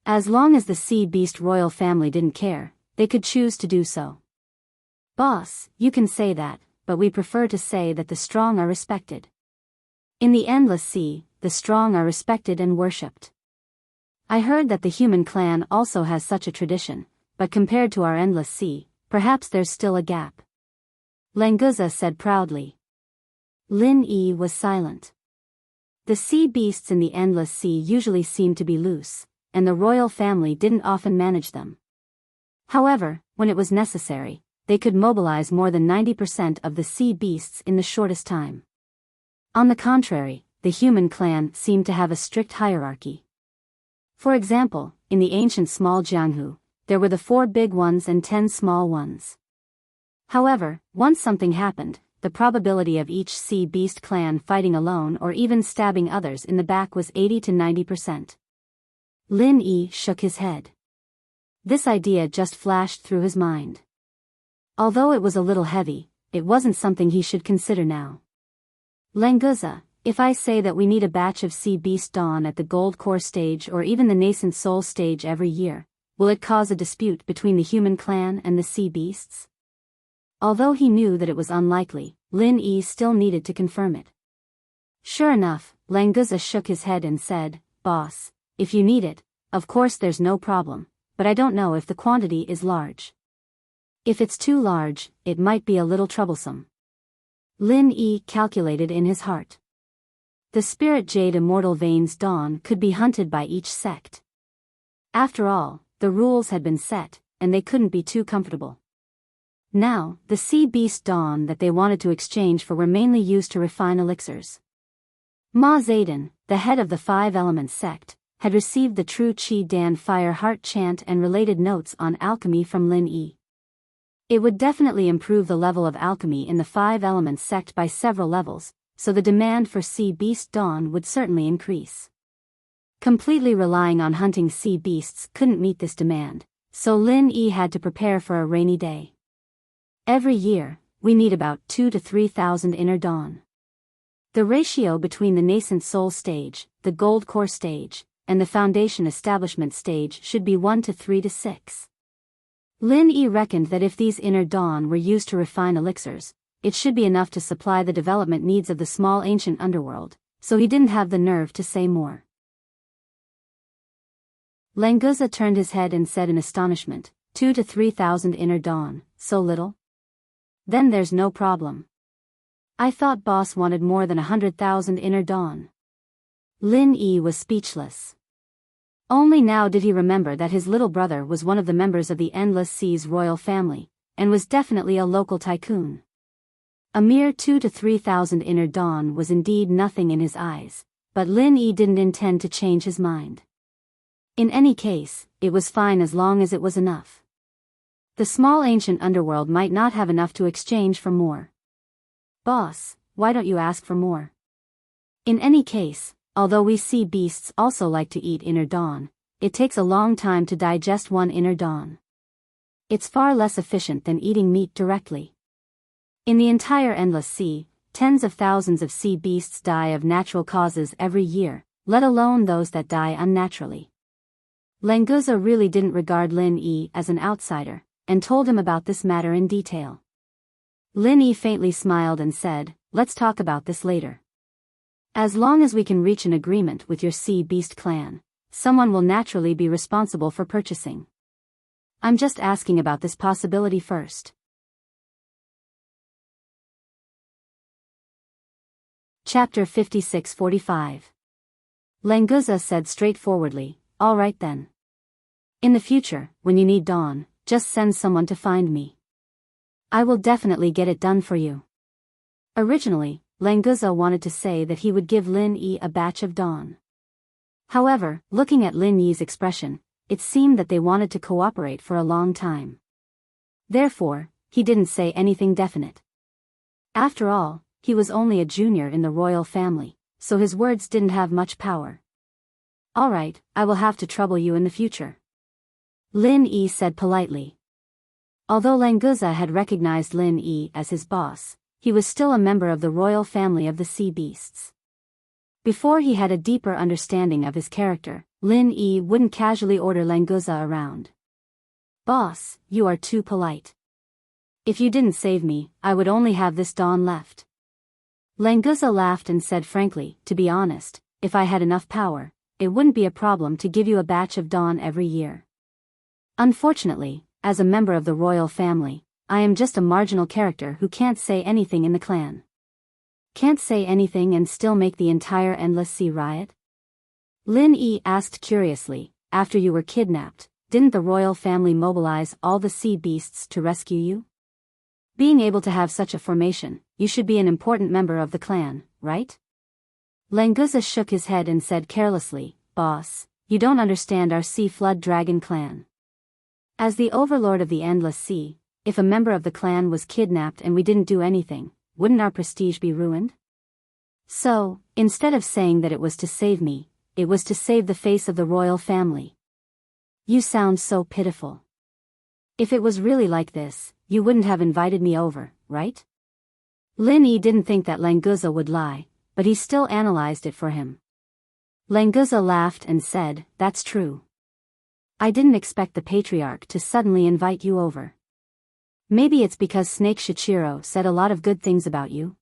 As long as the sea beast royal family didn't care, they could choose to do so. Boss, you can say that, but we prefer to say that the strong are respected. In the endless sea, the strong are respected and worshipped. I heard that the human clan also has such a tradition, but compared to our endless sea, perhaps there's still a gap. Languza said proudly. Lin Yi was silent. The sea beasts in the endless sea usually seemed to be loose, and the royal family didn't often manage them. However, when it was necessary, they could mobilize more than 90% of the sea beasts in the shortest time. On the contrary, the human clan seemed to have a strict hierarchy. For example, in the ancient small Jianghu, there were the 4 big ones and 10 small ones. However, once something happened, the probability of each sea beast clan fighting alone or even stabbing others in the back was 80 to 90%. Lin Yi shook his head. This idea just flashed through his mind. Although it was a little heavy, it wasn't something he should consider now. Languza, if I say that we need a batch of sea beast dawn at the gold core stage or even the nascent soul stage every year, will it cause a dispute between the human clan and the sea beasts? Although he knew that it was unlikely, Lin Yi still needed to confirm it. Sure enough, Languza shook his head and said, Boss, if you need it, of course there's no problem, but I don't know if the quantity is large. If it's too large, it might be a little troublesome. Lin Yi calculated in his heart. The spirit jade immortal veins dawn could be hunted by each sect. After all, the rules had been set, and they couldn't be too comfortable. Now, the sea beast dawn that they wanted to exchange for were mainly used to refine elixirs. Ma Zayden, the head of the 5 Elements sect, had received the true Qi Dan Fire Heart chant and related notes on alchemy from Lin Yi. It would definitely improve the level of alchemy in the 5 Elements sect by several levels, so the demand for sea beast dawn would certainly increase. Completely relying on hunting sea beasts couldn't meet this demand, so Lin Yi had to prepare for a rainy day. Every year, we need about 2,000 to 3,000 inner dawn. The ratio between the nascent soul stage, the gold core stage, and the foundation establishment stage should be 1 to 3 to 6. Lin Yi reckoned that if these inner dawn were used to refine elixirs, it should be enough to supply the development needs of the small ancient underworld, so he didn't have the nerve to say more. Languza turned his head and said in astonishment, 2,000 to 3,000 inner dawn, so little? Then there's no problem. I thought boss wanted more than 100,000 inner dawn. Lin Yi was speechless. Only now did he remember that his little brother was one of the members of the Endless Sea's royal family, and was definitely a local tycoon. A mere 2,000 to 3,000 inner dawn was indeed nothing in his eyes, but Lin Yi didn't intend to change his mind. In any case, it was fine as long as it was enough. The small ancient underworld might not have enough to exchange for more. Boss, why don't you ask for more? In any case, although we sea beasts also like to eat inner dawn, it takes a long time to digest one inner dawn. It's far less efficient than eating meat directly. In the entire Endless Sea, tens of thousands of sea beasts die of natural causes every year, let alone those that die unnaturally. Languza really didn't regard Lin Yi as an outsider, and told him about this matter in detail. Lin Yi faintly smiled and said, "Let's talk about this later. As long as we can reach an agreement with your sea beast clan, someone will naturally be responsible for purchasing. I'm just asking about this possibility first." Chapter 56-45. Languza said straightforwardly, "All right then. In the future, when you need dawn, just send someone to find me. I will definitely get it done for you." Originally, Languza wanted to say that he would give Lin Yi a batch of dawn. However, looking at Lin Yi's expression, it seemed that they wanted to cooperate for a long time. Therefore, he didn't say anything definite. After all, he was only a junior in the royal family, so his words didn't have much power. "All right, I will have to trouble you in the future," Lin Yi said politely. Although Languza had recognized Lin Yi as his boss, he was still a member of the royal family of the sea beasts. Before he had a deeper understanding of his character, Lin Yi wouldn't casually order Languza around. "Boss, you are too polite. If you didn't save me, I would only have this dawn left." Languza laughed and said frankly, "To be honest, if I had enough power, it wouldn't be a problem to give you a batch of dawn every year. Unfortunately, as a member of the royal family, I am just a marginal character who can't say anything in the clan." "Can't say anything and still make the entire Endless Sea riot?" Lin Yi asked curiously. "After you were kidnapped, didn't the royal family mobilize all the sea beasts to rescue you? Being able to have such a formation, you should be an important member of the clan, right?" Languza shook his head and said carelessly, "Boss, you don't understand our sea flood dragon clan. As the overlord of the Endless Sea, if a member of the clan was kidnapped and we didn't do anything, wouldn't our prestige be ruined? So, instead of saying that it was to save me, it was to save the face of the royal family. You sound so pitiful. If it was really like this, you wouldn't have invited me over, right?" Lin Yi didn't think that Languza would lie, but he still analyzed it for him. Languza laughed and said, "That's true. I didn't expect the patriarch to suddenly invite you over. Maybe it's because Snake Shichiro said a lot of good things about you."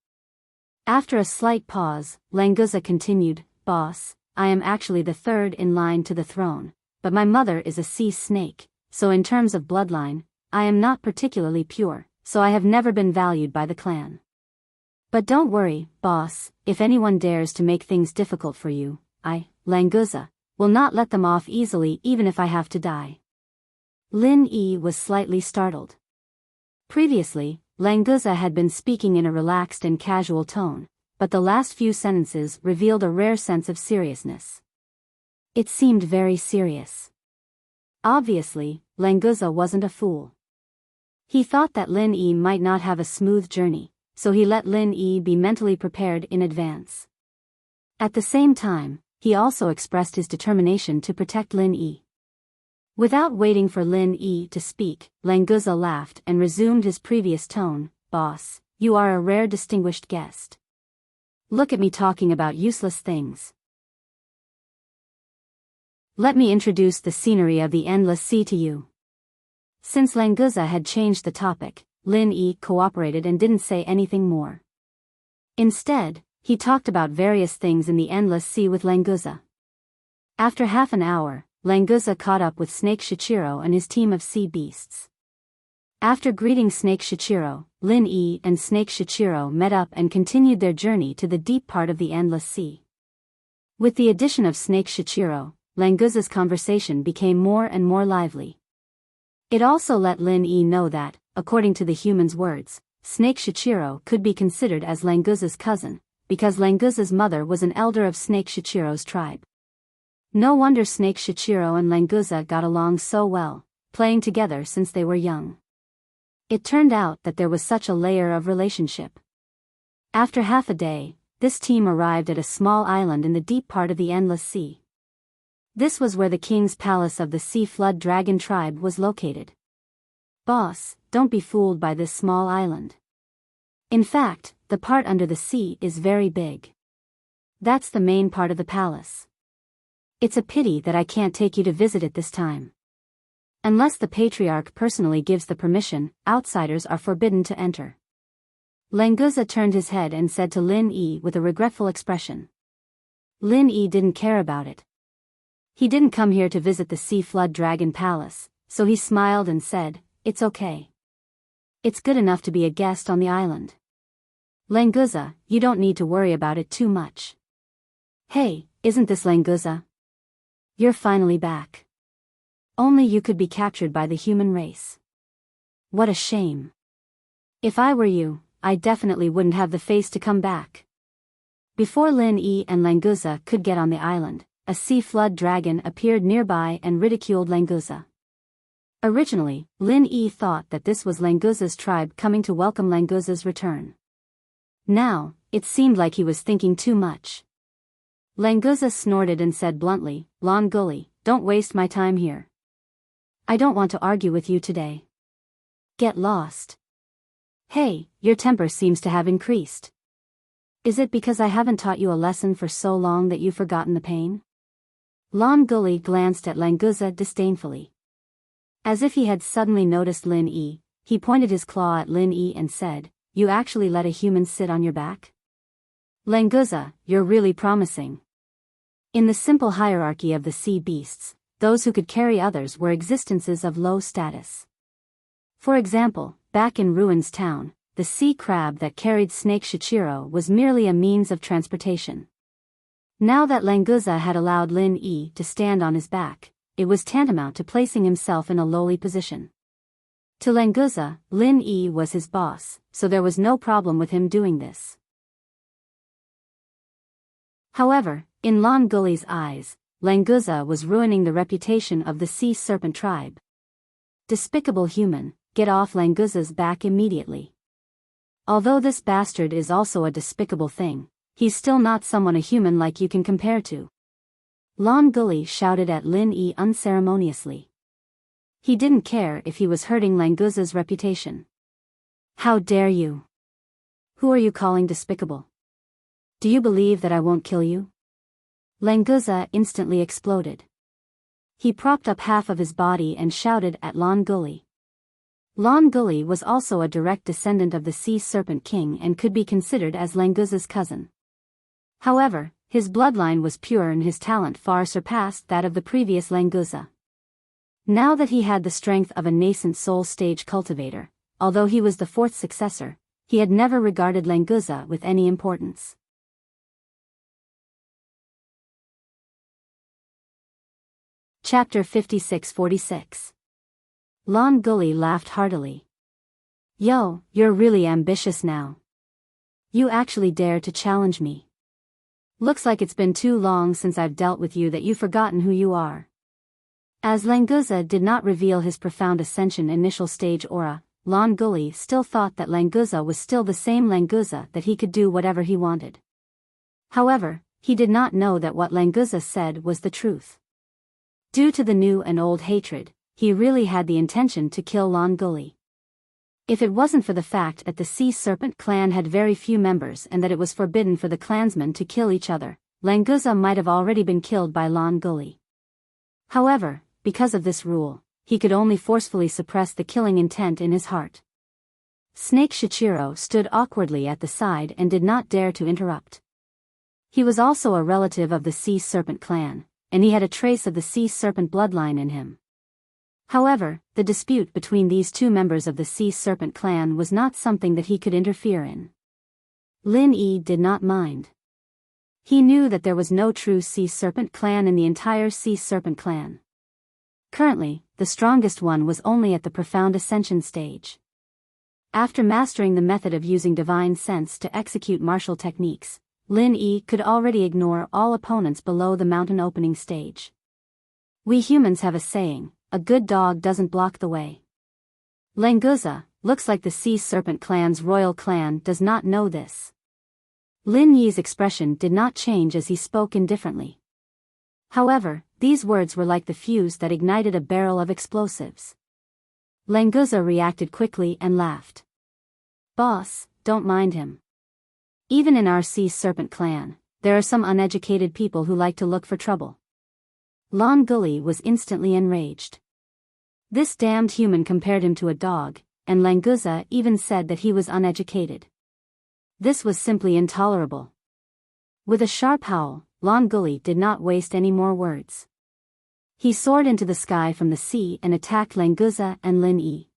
After a slight pause, Languza continued, "Boss, I am actually the third in line to the throne, but my mother is a sea snake, so in terms of bloodline, I am not particularly pure, so I have never been valued by the clan. But don't worry, boss, if anyone dares to make things difficult for you, I, Languza, will not let them off easily even if I have to die." Lin Yi was slightly startled. Previously, Languza had been speaking in a relaxed and casual tone, but the last few sentences revealed a rare sense of seriousness. It seemed very serious. Obviously, Languza wasn't a fool. He thought that Lin Yi might not have a smooth journey, so he let Lin Yi be mentally prepared in advance. At the same time, he also expressed his determination to protect Lin Yi. Without waiting for Lin Yi to speak, Languza laughed and resumed his previous tone, "Boss, you are a rare distinguished guest. Look at me talking about useless things. Let me introduce the scenery of the Endless Sea to you." Since Languza had changed the topic, Lin Yi cooperated and didn't say anything more. Instead, he talked about various things in the Endless Sea with Languza. After half an hour, Languza caught up with Snake Shichiro and his team of sea beasts. After greeting Snake Shichiro, Lin Yi and Snake Shichiro met up and continued their journey to the deep part of the Endless Sea. With the addition of Snake Shichiro, Languza's conversation became more and more lively. It also let Lin Yi know that, according to the human's words, Snake Shichiro could be considered as Languza's cousin, because Languza's mother was an elder of Snake Shichiro's tribe. No wonder Snake Shichiro and Languza got along so well, playing together since they were young. It turned out that there was such a layer of relationship. After half a day, this team arrived at a small island in the deep part of the Endless Sea. This was where the king's palace of the Sea Flood Dragon tribe was located. Boss, don't be fooled by this small island. In fact, the part under the sea is very big. That's the main part of the palace. It's a pity that I can't take you to visit it this time. Unless the patriarch personally gives the permission, outsiders are forbidden to enter. Languza turned his head and said to Lin Yi with a regretful expression. Lin Yi didn't care about it. He didn't come here to visit the Sea Flood Dragon Palace, so he smiled and said, "It's okay. It's good enough to be a guest on the island. Languza, you don't need to worry about it too much." Hey, isn't this Languza? You're finally back. Only you could be captured by the human race. What a shame. If I were you, I definitely wouldn't have the face to come back. Before Lin Yi and Languza could get on the island, a sea flood dragon appeared nearby and ridiculed Languza. Originally, Lin Yi thought that this was Languza's tribe coming to welcome Languza's return. Now, it seemed like he was thinking too much. Languza snorted and said bluntly, "Lon Gully, don't waste my time here. I don't want to argue with you today. Get lost." Hey, your temper seems to have increased. Is it because I haven't taught you a lesson for so long that you've forgotten the pain? Lon Gully glanced at Languza disdainfully. As if he had suddenly noticed Lin Yi, he pointed his claw at Lin Yi and said, "You actually let a human sit on your back? Languza, you're really promising." In the simple hierarchy of the sea beasts, those who could carry others were existences of low status. For example, back in Ruins Town, the sea crab that carried Snake Shichiro was merely a means of transportation. Now that Languza had allowed Lin Yi to stand on his back, it was tantamount to placing himself in a lowly position. To Languza, Lin Yi was his boss, so there was no problem with him doing this. However, in Lon Gully's eyes, Languza was ruining the reputation of the sea serpent tribe. Despicable human, get off Languza's back immediately. Although this bastard is also a despicable thing, he's still not someone a human like you can compare to. Lon Gully shouted at Lin Yi unceremoniously. He didn't care if he was hurting Languza's reputation. How dare you? Who are you calling despicable? Do you believe that I won't kill you? Languza instantly exploded. He propped up half of his body and shouted at Lon Gully. Lon Gully was also a direct descendant of the Sea Serpent King and could be considered as Languza's cousin. However, his bloodline was pure and his talent far surpassed that of the previous Languza. Now that he had the strength of a nascent soul stage cultivator, although he was the fourth successor, he had never regarded Languza with any importance. Chapter 56-46. Lon Gully laughed heartily. Yo, you're really ambitious now. You actually dare to challenge me. Looks like it's been too long since I've dealt with you that you've forgotten who you are. As Languza did not reveal his profound ascension initial stage aura, Lon Gully still thought that Languza was still the same Languza, that he could do whatever he wanted. However, he did not know that what Languza said was the truth. Due to the new and old hatred, he really had the intention to kill Lon Gully. If it wasn't for the fact that the Sea Serpent clan had very few members and that it was forbidden for the clansmen to kill each other, Languza might have already been killed by Lon Gully. However, because of this rule, he could only forcefully suppress the killing intent in his heart. Snake Shichiro stood awkwardly at the side and did not dare to interrupt. He was also a relative of the Sea Serpent clan, and he had a trace of the Sea Serpent bloodline in him. However, the dispute between these two members of the Sea Serpent clan was not something that he could interfere in. Lin Yi did not mind. He knew that there was no true sea serpent clan in the entire sea serpent clan. Currently, the strongest one was only at the profound ascension stage. After mastering the method of using divine sense to execute martial techniques, Lin Yi could already ignore all opponents below the mountain opening stage. We humans have a saying, a good dog doesn't block the way. Languza, looks like the Sea Serpent clan's royal clan does not know this. Lin Yi's expression did not change as he spoke indifferently. However, these words were like the fuse that ignited a barrel of explosives. Languza reacted quickly and laughed. Boss, don't mind him. Even in our Sea Serpent clan, there are some uneducated people who like to look for trouble. Lan Guli was instantly enraged. This damned human compared him to a dog, and Languza even said that he was uneducated. This was simply intolerable. With a sharp howl, Lan Guli did not waste any more words. He soared into the sky from the sea and attacked Languza and Lin Yi.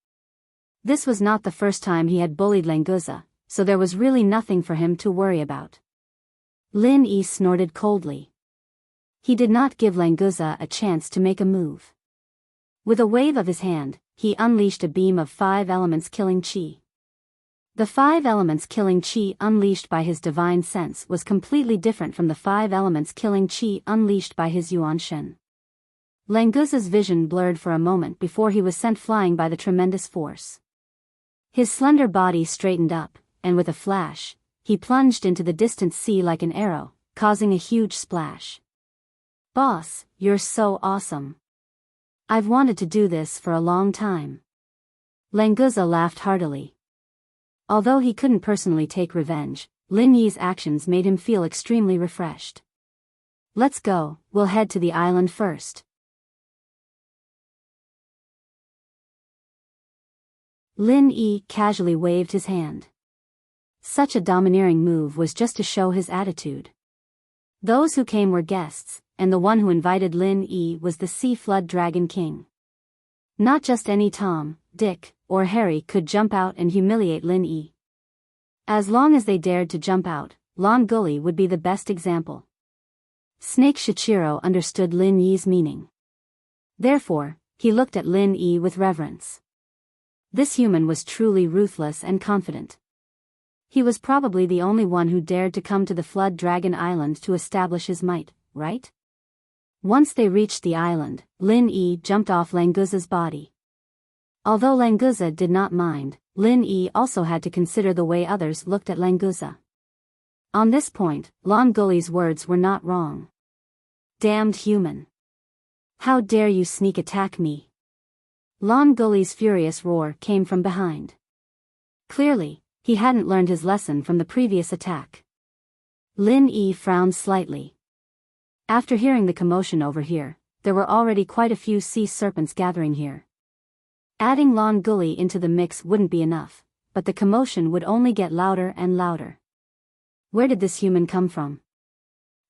This was not the first time he had bullied Languza, so there was really nothing for him to worry about. Lin Yi snorted coldly. He did not give Languza a chance to make a move. With a wave of his hand, he unleashed a beam of 5 elements killing chi. The 5 elements killing chi unleashed by his divine sense was completely different from the 5 elements killing chi unleashed by his Yuan Shen. Languza's vision blurred for a moment before he was sent flying by the tremendous force. His slender body straightened up, and with a flash, he plunged into the distant sea like an arrow, causing a huge splash. Boss, you're so awesome. I've wanted to do this for a long time. Languza laughed heartily. Although he couldn't personally take revenge, Lin Yi's actions made him feel extremely refreshed. Let's go, we'll head to the island first. Lin Yi casually waved his hand. Such a domineering move was just to show his attitude. Those who came were guests, and the one who invited Lin Yi was the Sea Flood Dragon King. Not just any Tom, Dick, or Harry could jump out and humiliate Lin Yi. As long as they dared to jump out, Lan Guli would be the best example. Snake Shichiro understood Lin Yi's meaning. Therefore, he looked at Lin Yi with reverence. This human was truly ruthless and confident. He was probably the only one who dared to come to the Flood Dragon Island to establish his might, right? Once they reached the island, Lin Yi jumped off Languza's body. Although Languza did not mind, Lin Yi also had to consider the way others looked at Languza. On this point, Lan Guli's words were not wrong. Damned human! How dare you sneak attack me? Lan Guli's furious roar came from behind. Clearly, he hadn't learned his lesson from the previous attack. Lin Yi frowned slightly. After hearing the commotion over here, there were already quite a few sea serpents gathering here. Adding Lan Guli into the mix wouldn't be enough, but the commotion would only get louder and louder. Where did this human come from?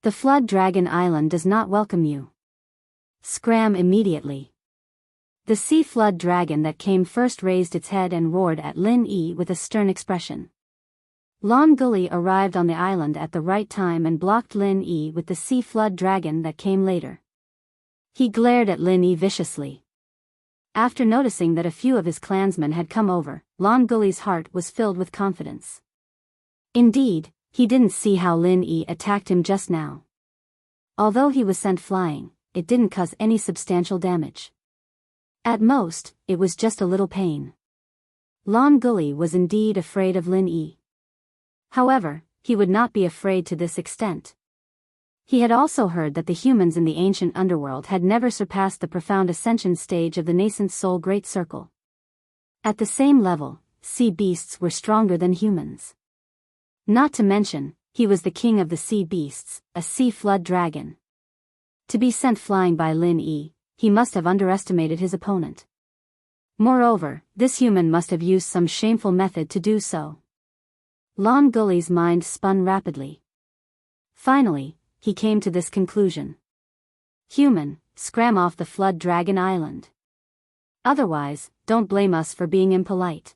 The Flood Dragon Island does not welcome you. Scram immediately. The sea flood dragon that came first raised its head and roared at Lin Yi with a stern expression. Lan Guli arrived on the island at the right time and blocked Lin Yi with the sea flood dragon that came later. He glared at Lin Yi viciously. After noticing that a few of his clansmen had come over, Lan Guli's heart was filled with confidence. Indeed, he didn't see how Lin Yi attacked him just now. Although he was sent flying, it didn't cause any substantial damage. At most, it was just a little pain. Lan Guli was indeed afraid of Lin Yi. However, he would not be afraid to this extent. He had also heard that the humans in the ancient underworld had never surpassed the profound ascension stage of the nascent soul great circle. At the same level, sea beasts were stronger than humans. Not to mention, he was the king of the sea beasts, a sea flood dragon. To be sent flying by Lin Yi, he must have underestimated his opponent. Moreover, this human must have used some shameful method to do so. Lan Guli's mind spun rapidly. Finally, he came to this conclusion. Human, scram off the Flood Dragon Island. Otherwise, don't blame us for being impolite.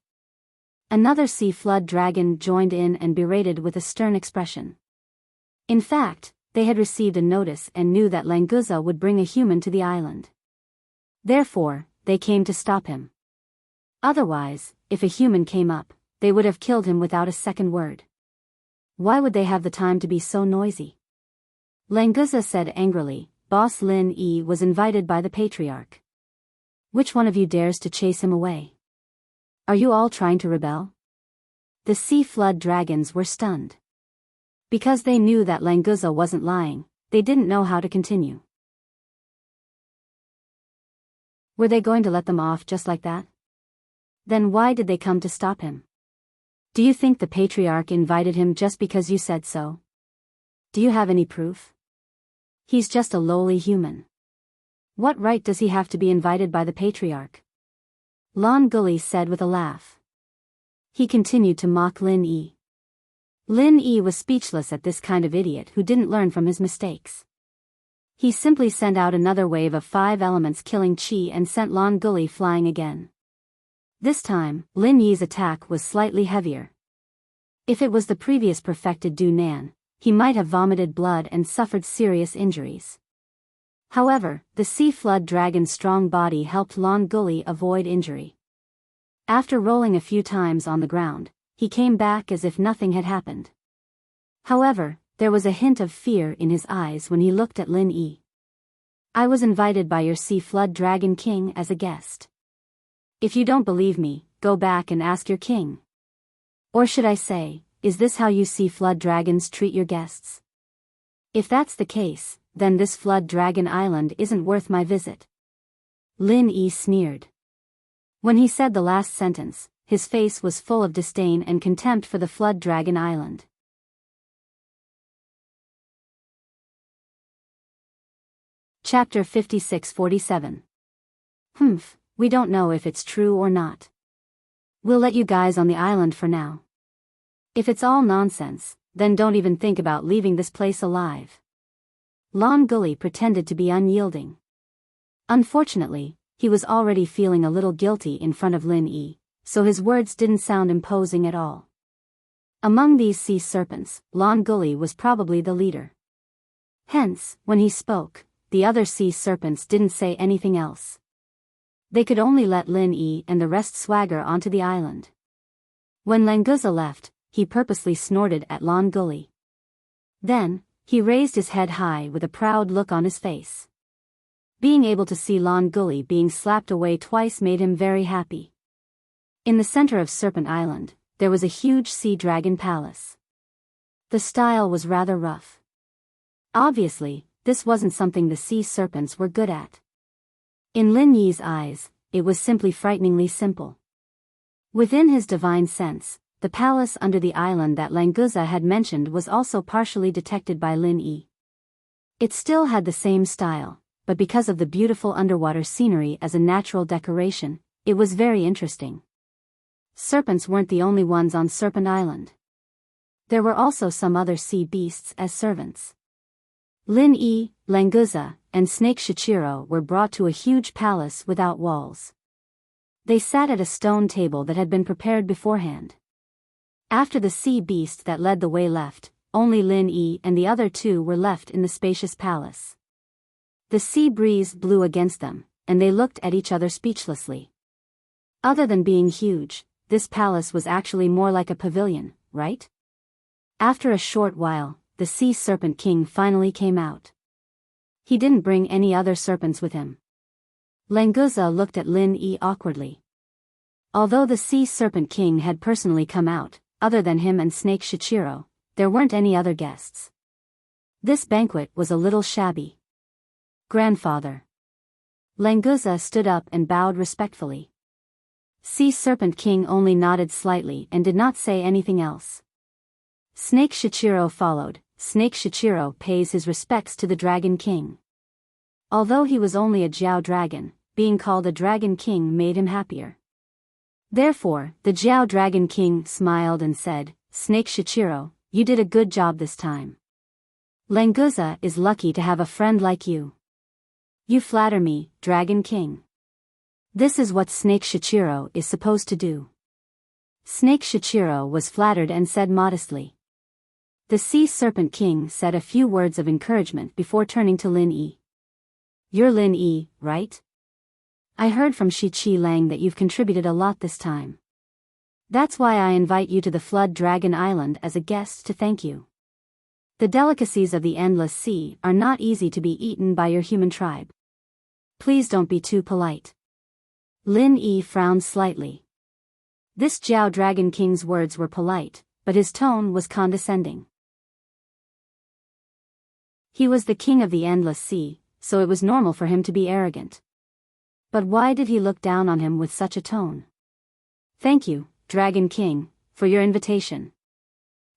Another sea flood dragon joined in and berated with a stern expression. In fact, they had received a notice and knew that Languza would bring a human to the island. Therefore, they came to stop him. Otherwise, if a human came up, they would have killed him without a second word. Why would they have the time to be so noisy? Languza said angrily, Boss Lin Yi was invited by the patriarch. Which one of you dares to chase him away? Are you all trying to rebel? The sea flood dragons were stunned. Because they knew that Languza wasn't lying, they didn't know how to continue. Were they going to let them off just like that? Then why did they come to stop him? Do you think the patriarch invited him just because you said so? Do you have any proof? He's just a lowly human. What right does he have to be invited by the patriarch? Lon Gully said with a laugh. He continued to mock Lin Yi. Lin Yi was speechless at this kind of idiot who didn't learn from his mistakes. He simply sent out another wave of 5 elements killing Qi and sent Lon Gully flying again. This time, Lin Yi's attack was slightly heavier. If it was the previous perfected Du Nan, he might have vomited blood and suffered serious injuries. However, the sea flood dragon's strong body helped Lon Gully avoid injury. After rolling a few times on the ground, he came back as if nothing had happened. However, there was a hint of fear in his eyes when he looked at Lin Yi. I was invited by your sea flood dragon king as a guest. If you don't believe me, go back and ask your king. Or should I say, is this how you sea flood dragons treat your guests? If that's the case, then this flood dragon island isn't worth my visit. Lin Yi sneered. When he said the last sentence, his face was full of disdain and contempt for the flood dragon island. Chapter 56-47. We don't know if it's true or not. We'll let you guys on the island for now. If it's all nonsense, then don't even think about leaving this place alive. Lon Gully pretended to be unyielding. Unfortunately, he was already feeling a little guilty in front of Lin Yi, so his words didn't sound imposing at all. Among these sea serpents, Lon Gully was probably the leader. Hence, when he spoke, the other sea serpents didn't say anything else. They could only let Lin Yi and the rest swagger onto the island. When Languza left, he purposely snorted at Lon Gully. Then, he raised his head high with a proud look on his face. Being able to see Lon Gully being slapped away twice made him very happy. In the center of Serpent Island, there was a huge sea dragon palace. The style was rather rough. Obviously, this wasn't something the sea serpents were good at. In Lin Yi's eyes, it was simply frighteningly simple. Within his divine sense, the palace under the island that Languza had mentioned was also partially detected by Lin Yi. It still had the same style, but because of the beautiful underwater scenery as a natural decoration, it was very interesting. Serpents weren't the only ones on Serpent Island. There were also some other sea beasts as servants. Lin Yi, Languza, and Snake Shichiro were brought to a huge palace without walls. They sat at a stone table that had been prepared beforehand. After the sea beast that led the way left, only Lin Yi and the other 2 were left in the spacious palace. The sea breeze blew against them, and they looked at each other speechlessly. Other than being huge, this palace was actually more like a pavilion, right? After a short while, the sea serpent king finally came out. He didn't bring any other serpents with him. Languza looked at Lin Yi awkwardly. Although the sea serpent king had personally come out, other than him and Snake Shichiro, there weren't any other guests. This banquet was a little shabby. Grandfather. Languza stood up and bowed respectfully. Sea Serpent King only nodded slightly and did not say anything else. Snake Shichiro followed. Snake Shichiro pays his respects to the Dragon King. Although he was only a Jiao dragon, being called a Dragon King made him happier. Therefore, the Jiao Dragon King smiled and said, Snake Shichiro, you did a good job this time. Languza is lucky to have a friend like you. You flatter me, Dragon King. This is what Snake Shichiro is supposed to do. Snake Shichiro was flattered and said modestly. The Sea Serpent King said a few words of encouragement before turning to Lin Yi. You're Lin Yi, right? I heard from Shi Qi Lang that you've contributed a lot this time. That's why I invite you to the Flood Dragon Island as a guest to thank you. The delicacies of the Endless Sea are not easy to be eaten by your human tribe. Please don't be too polite. Lin Yi frowned slightly. This Jiao Dragon King's words were polite, but his tone was condescending. He was the king of the Endless Sea, so it was normal for him to be arrogant. But why did he look down on him with such a tone? Thank you, Dragon King, for your invitation.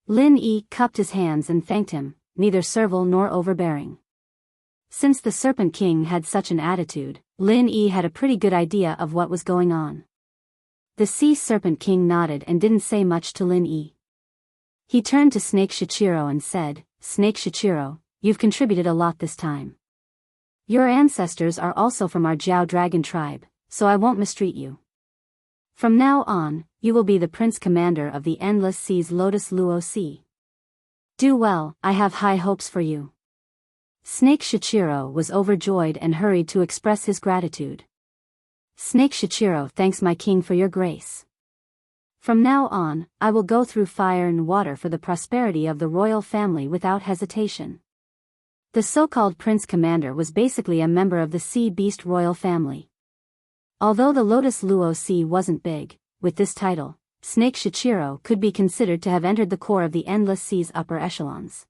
Lin Yi cupped his hands and thanked him, neither servile nor overbearing. Since the Serpent King had such an attitude, Lin Yi had a pretty good idea of what was going on. The Sea Serpent King nodded and didn't say much to Lin Yi. He turned to Snake Shichiro and said, Snake Shichiro, you've contributed a lot this time. Your ancestors are also from our Jiao Dragon tribe, so I won't mistreat you. From now on, you will be the Prince Commander of the Endless Sea's Lotus Luo Sea. Do well, I have high hopes for you. Snake Shichiro was overjoyed and hurried to express his gratitude. Snake Shichiro thanks my king for your grace. From now on, I will go through fire and water for the prosperity of the royal family without hesitation. The so-called Prince Commander was basically a member of the Sea Beast royal family. Although the Lotus Luo Sea wasn't big, with this title, Snake Shichiro could be considered to have entered the core of the Endless Sea's upper echelons.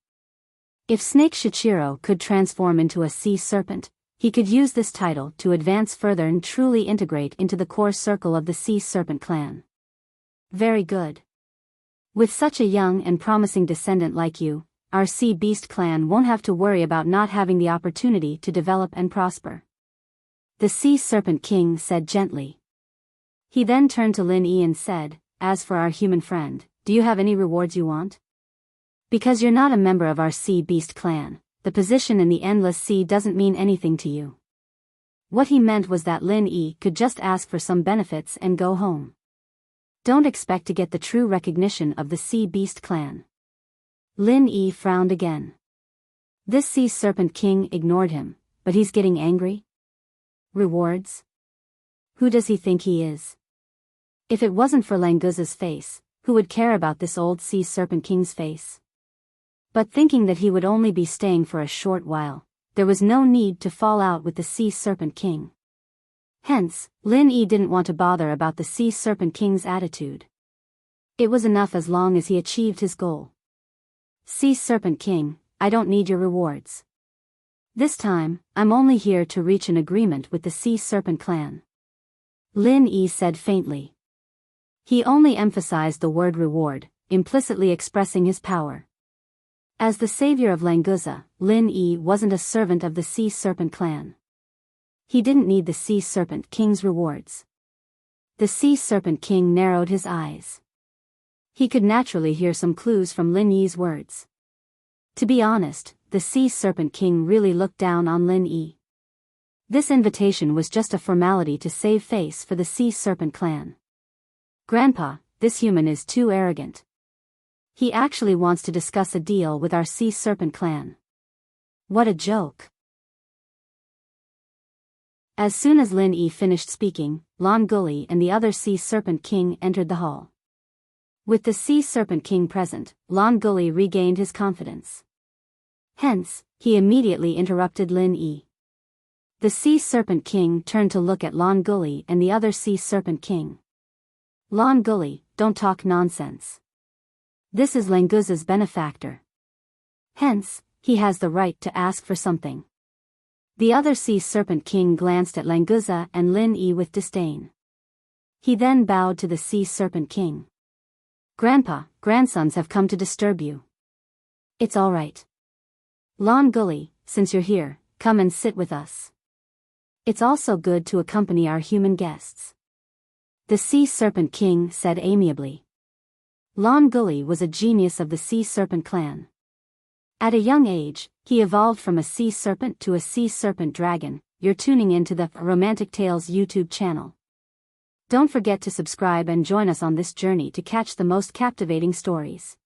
If Snake Shichiro could transform into a sea serpent, he could use this title to advance further and truly integrate into the core circle of the Sea Serpent clan. Very good. With such a young and promising descendant like you, our Sea Beast clan won't have to worry about not having the opportunity to develop and prosper. The Sea Serpent King said gently. He then turned to Lin Yi and said, As for our human friend, do you have any rewards you want? Because you're not a member of our Sea Beast clan, the position in the Endless Sea doesn't mean anything to you. What he meant was that Lin Yi could just ask for some benefits and go home. Don't expect to get the true recognition of the Sea Beast clan. Lin Yi frowned again. This Sea Serpent King ignored him, but he's getting angry? Rewards? Who does he think he is? If it wasn't for Languza's face, who would care about this old Sea Serpent King's face? But thinking that he would only be staying for a short while, there was no need to fall out with the Sea Serpent King. Hence, Lin Yi didn't want to bother about the Sea Serpent King's attitude. It was enough as long as he achieved his goal. Sea Serpent King, I don't need your rewards. This time, I'm only here to reach an agreement with the Sea Serpent clan. Lin Yi said faintly. He only emphasized the word reward, implicitly expressing his power. As the savior of Languza, Lin Yi wasn't a servant of the Sea Serpent clan. He didn't need the Sea Serpent King's rewards. The Sea Serpent King narrowed his eyes. He could naturally hear some clues from Lin Yi's words. To be honest, the Sea Serpent King really looked down on Lin Yi. This invitation was just a formality to save face for the Sea Serpent clan. Grandpa, this human is too arrogant. He actually wants to discuss a deal with our Sea Serpent clan. What a joke. As soon as Lin Yi finished speaking, Lan Guli and the other Sea Serpent King entered the hall. With the Sea Serpent King present, Lan Guli regained his confidence. Hence, he immediately interrupted Lin Yi. The Sea Serpent King turned to look at Lan Guli and the other Sea Serpent King. Lan Guli, don't talk nonsense. This is Languza's benefactor. Hence, he has the right to ask for something. The other Sea Serpent King glanced at Languza and Lin Yi with disdain. He then bowed to the Sea Serpent King. Grandpa, grandsons have come to disturb you. It's all right. Lan Guli, since you're here, come and sit with us. It's also good to accompany our human guests. The Sea Serpent King said amiably. Lan Guli was a genius of the Sea Serpent clan. At a young age, he evolved from a sea serpent to a sea serpent dragon. You're tuning into the Romantic Tales YouTube channel. Don't forget to subscribe and join us on this journey to catch the most captivating stories.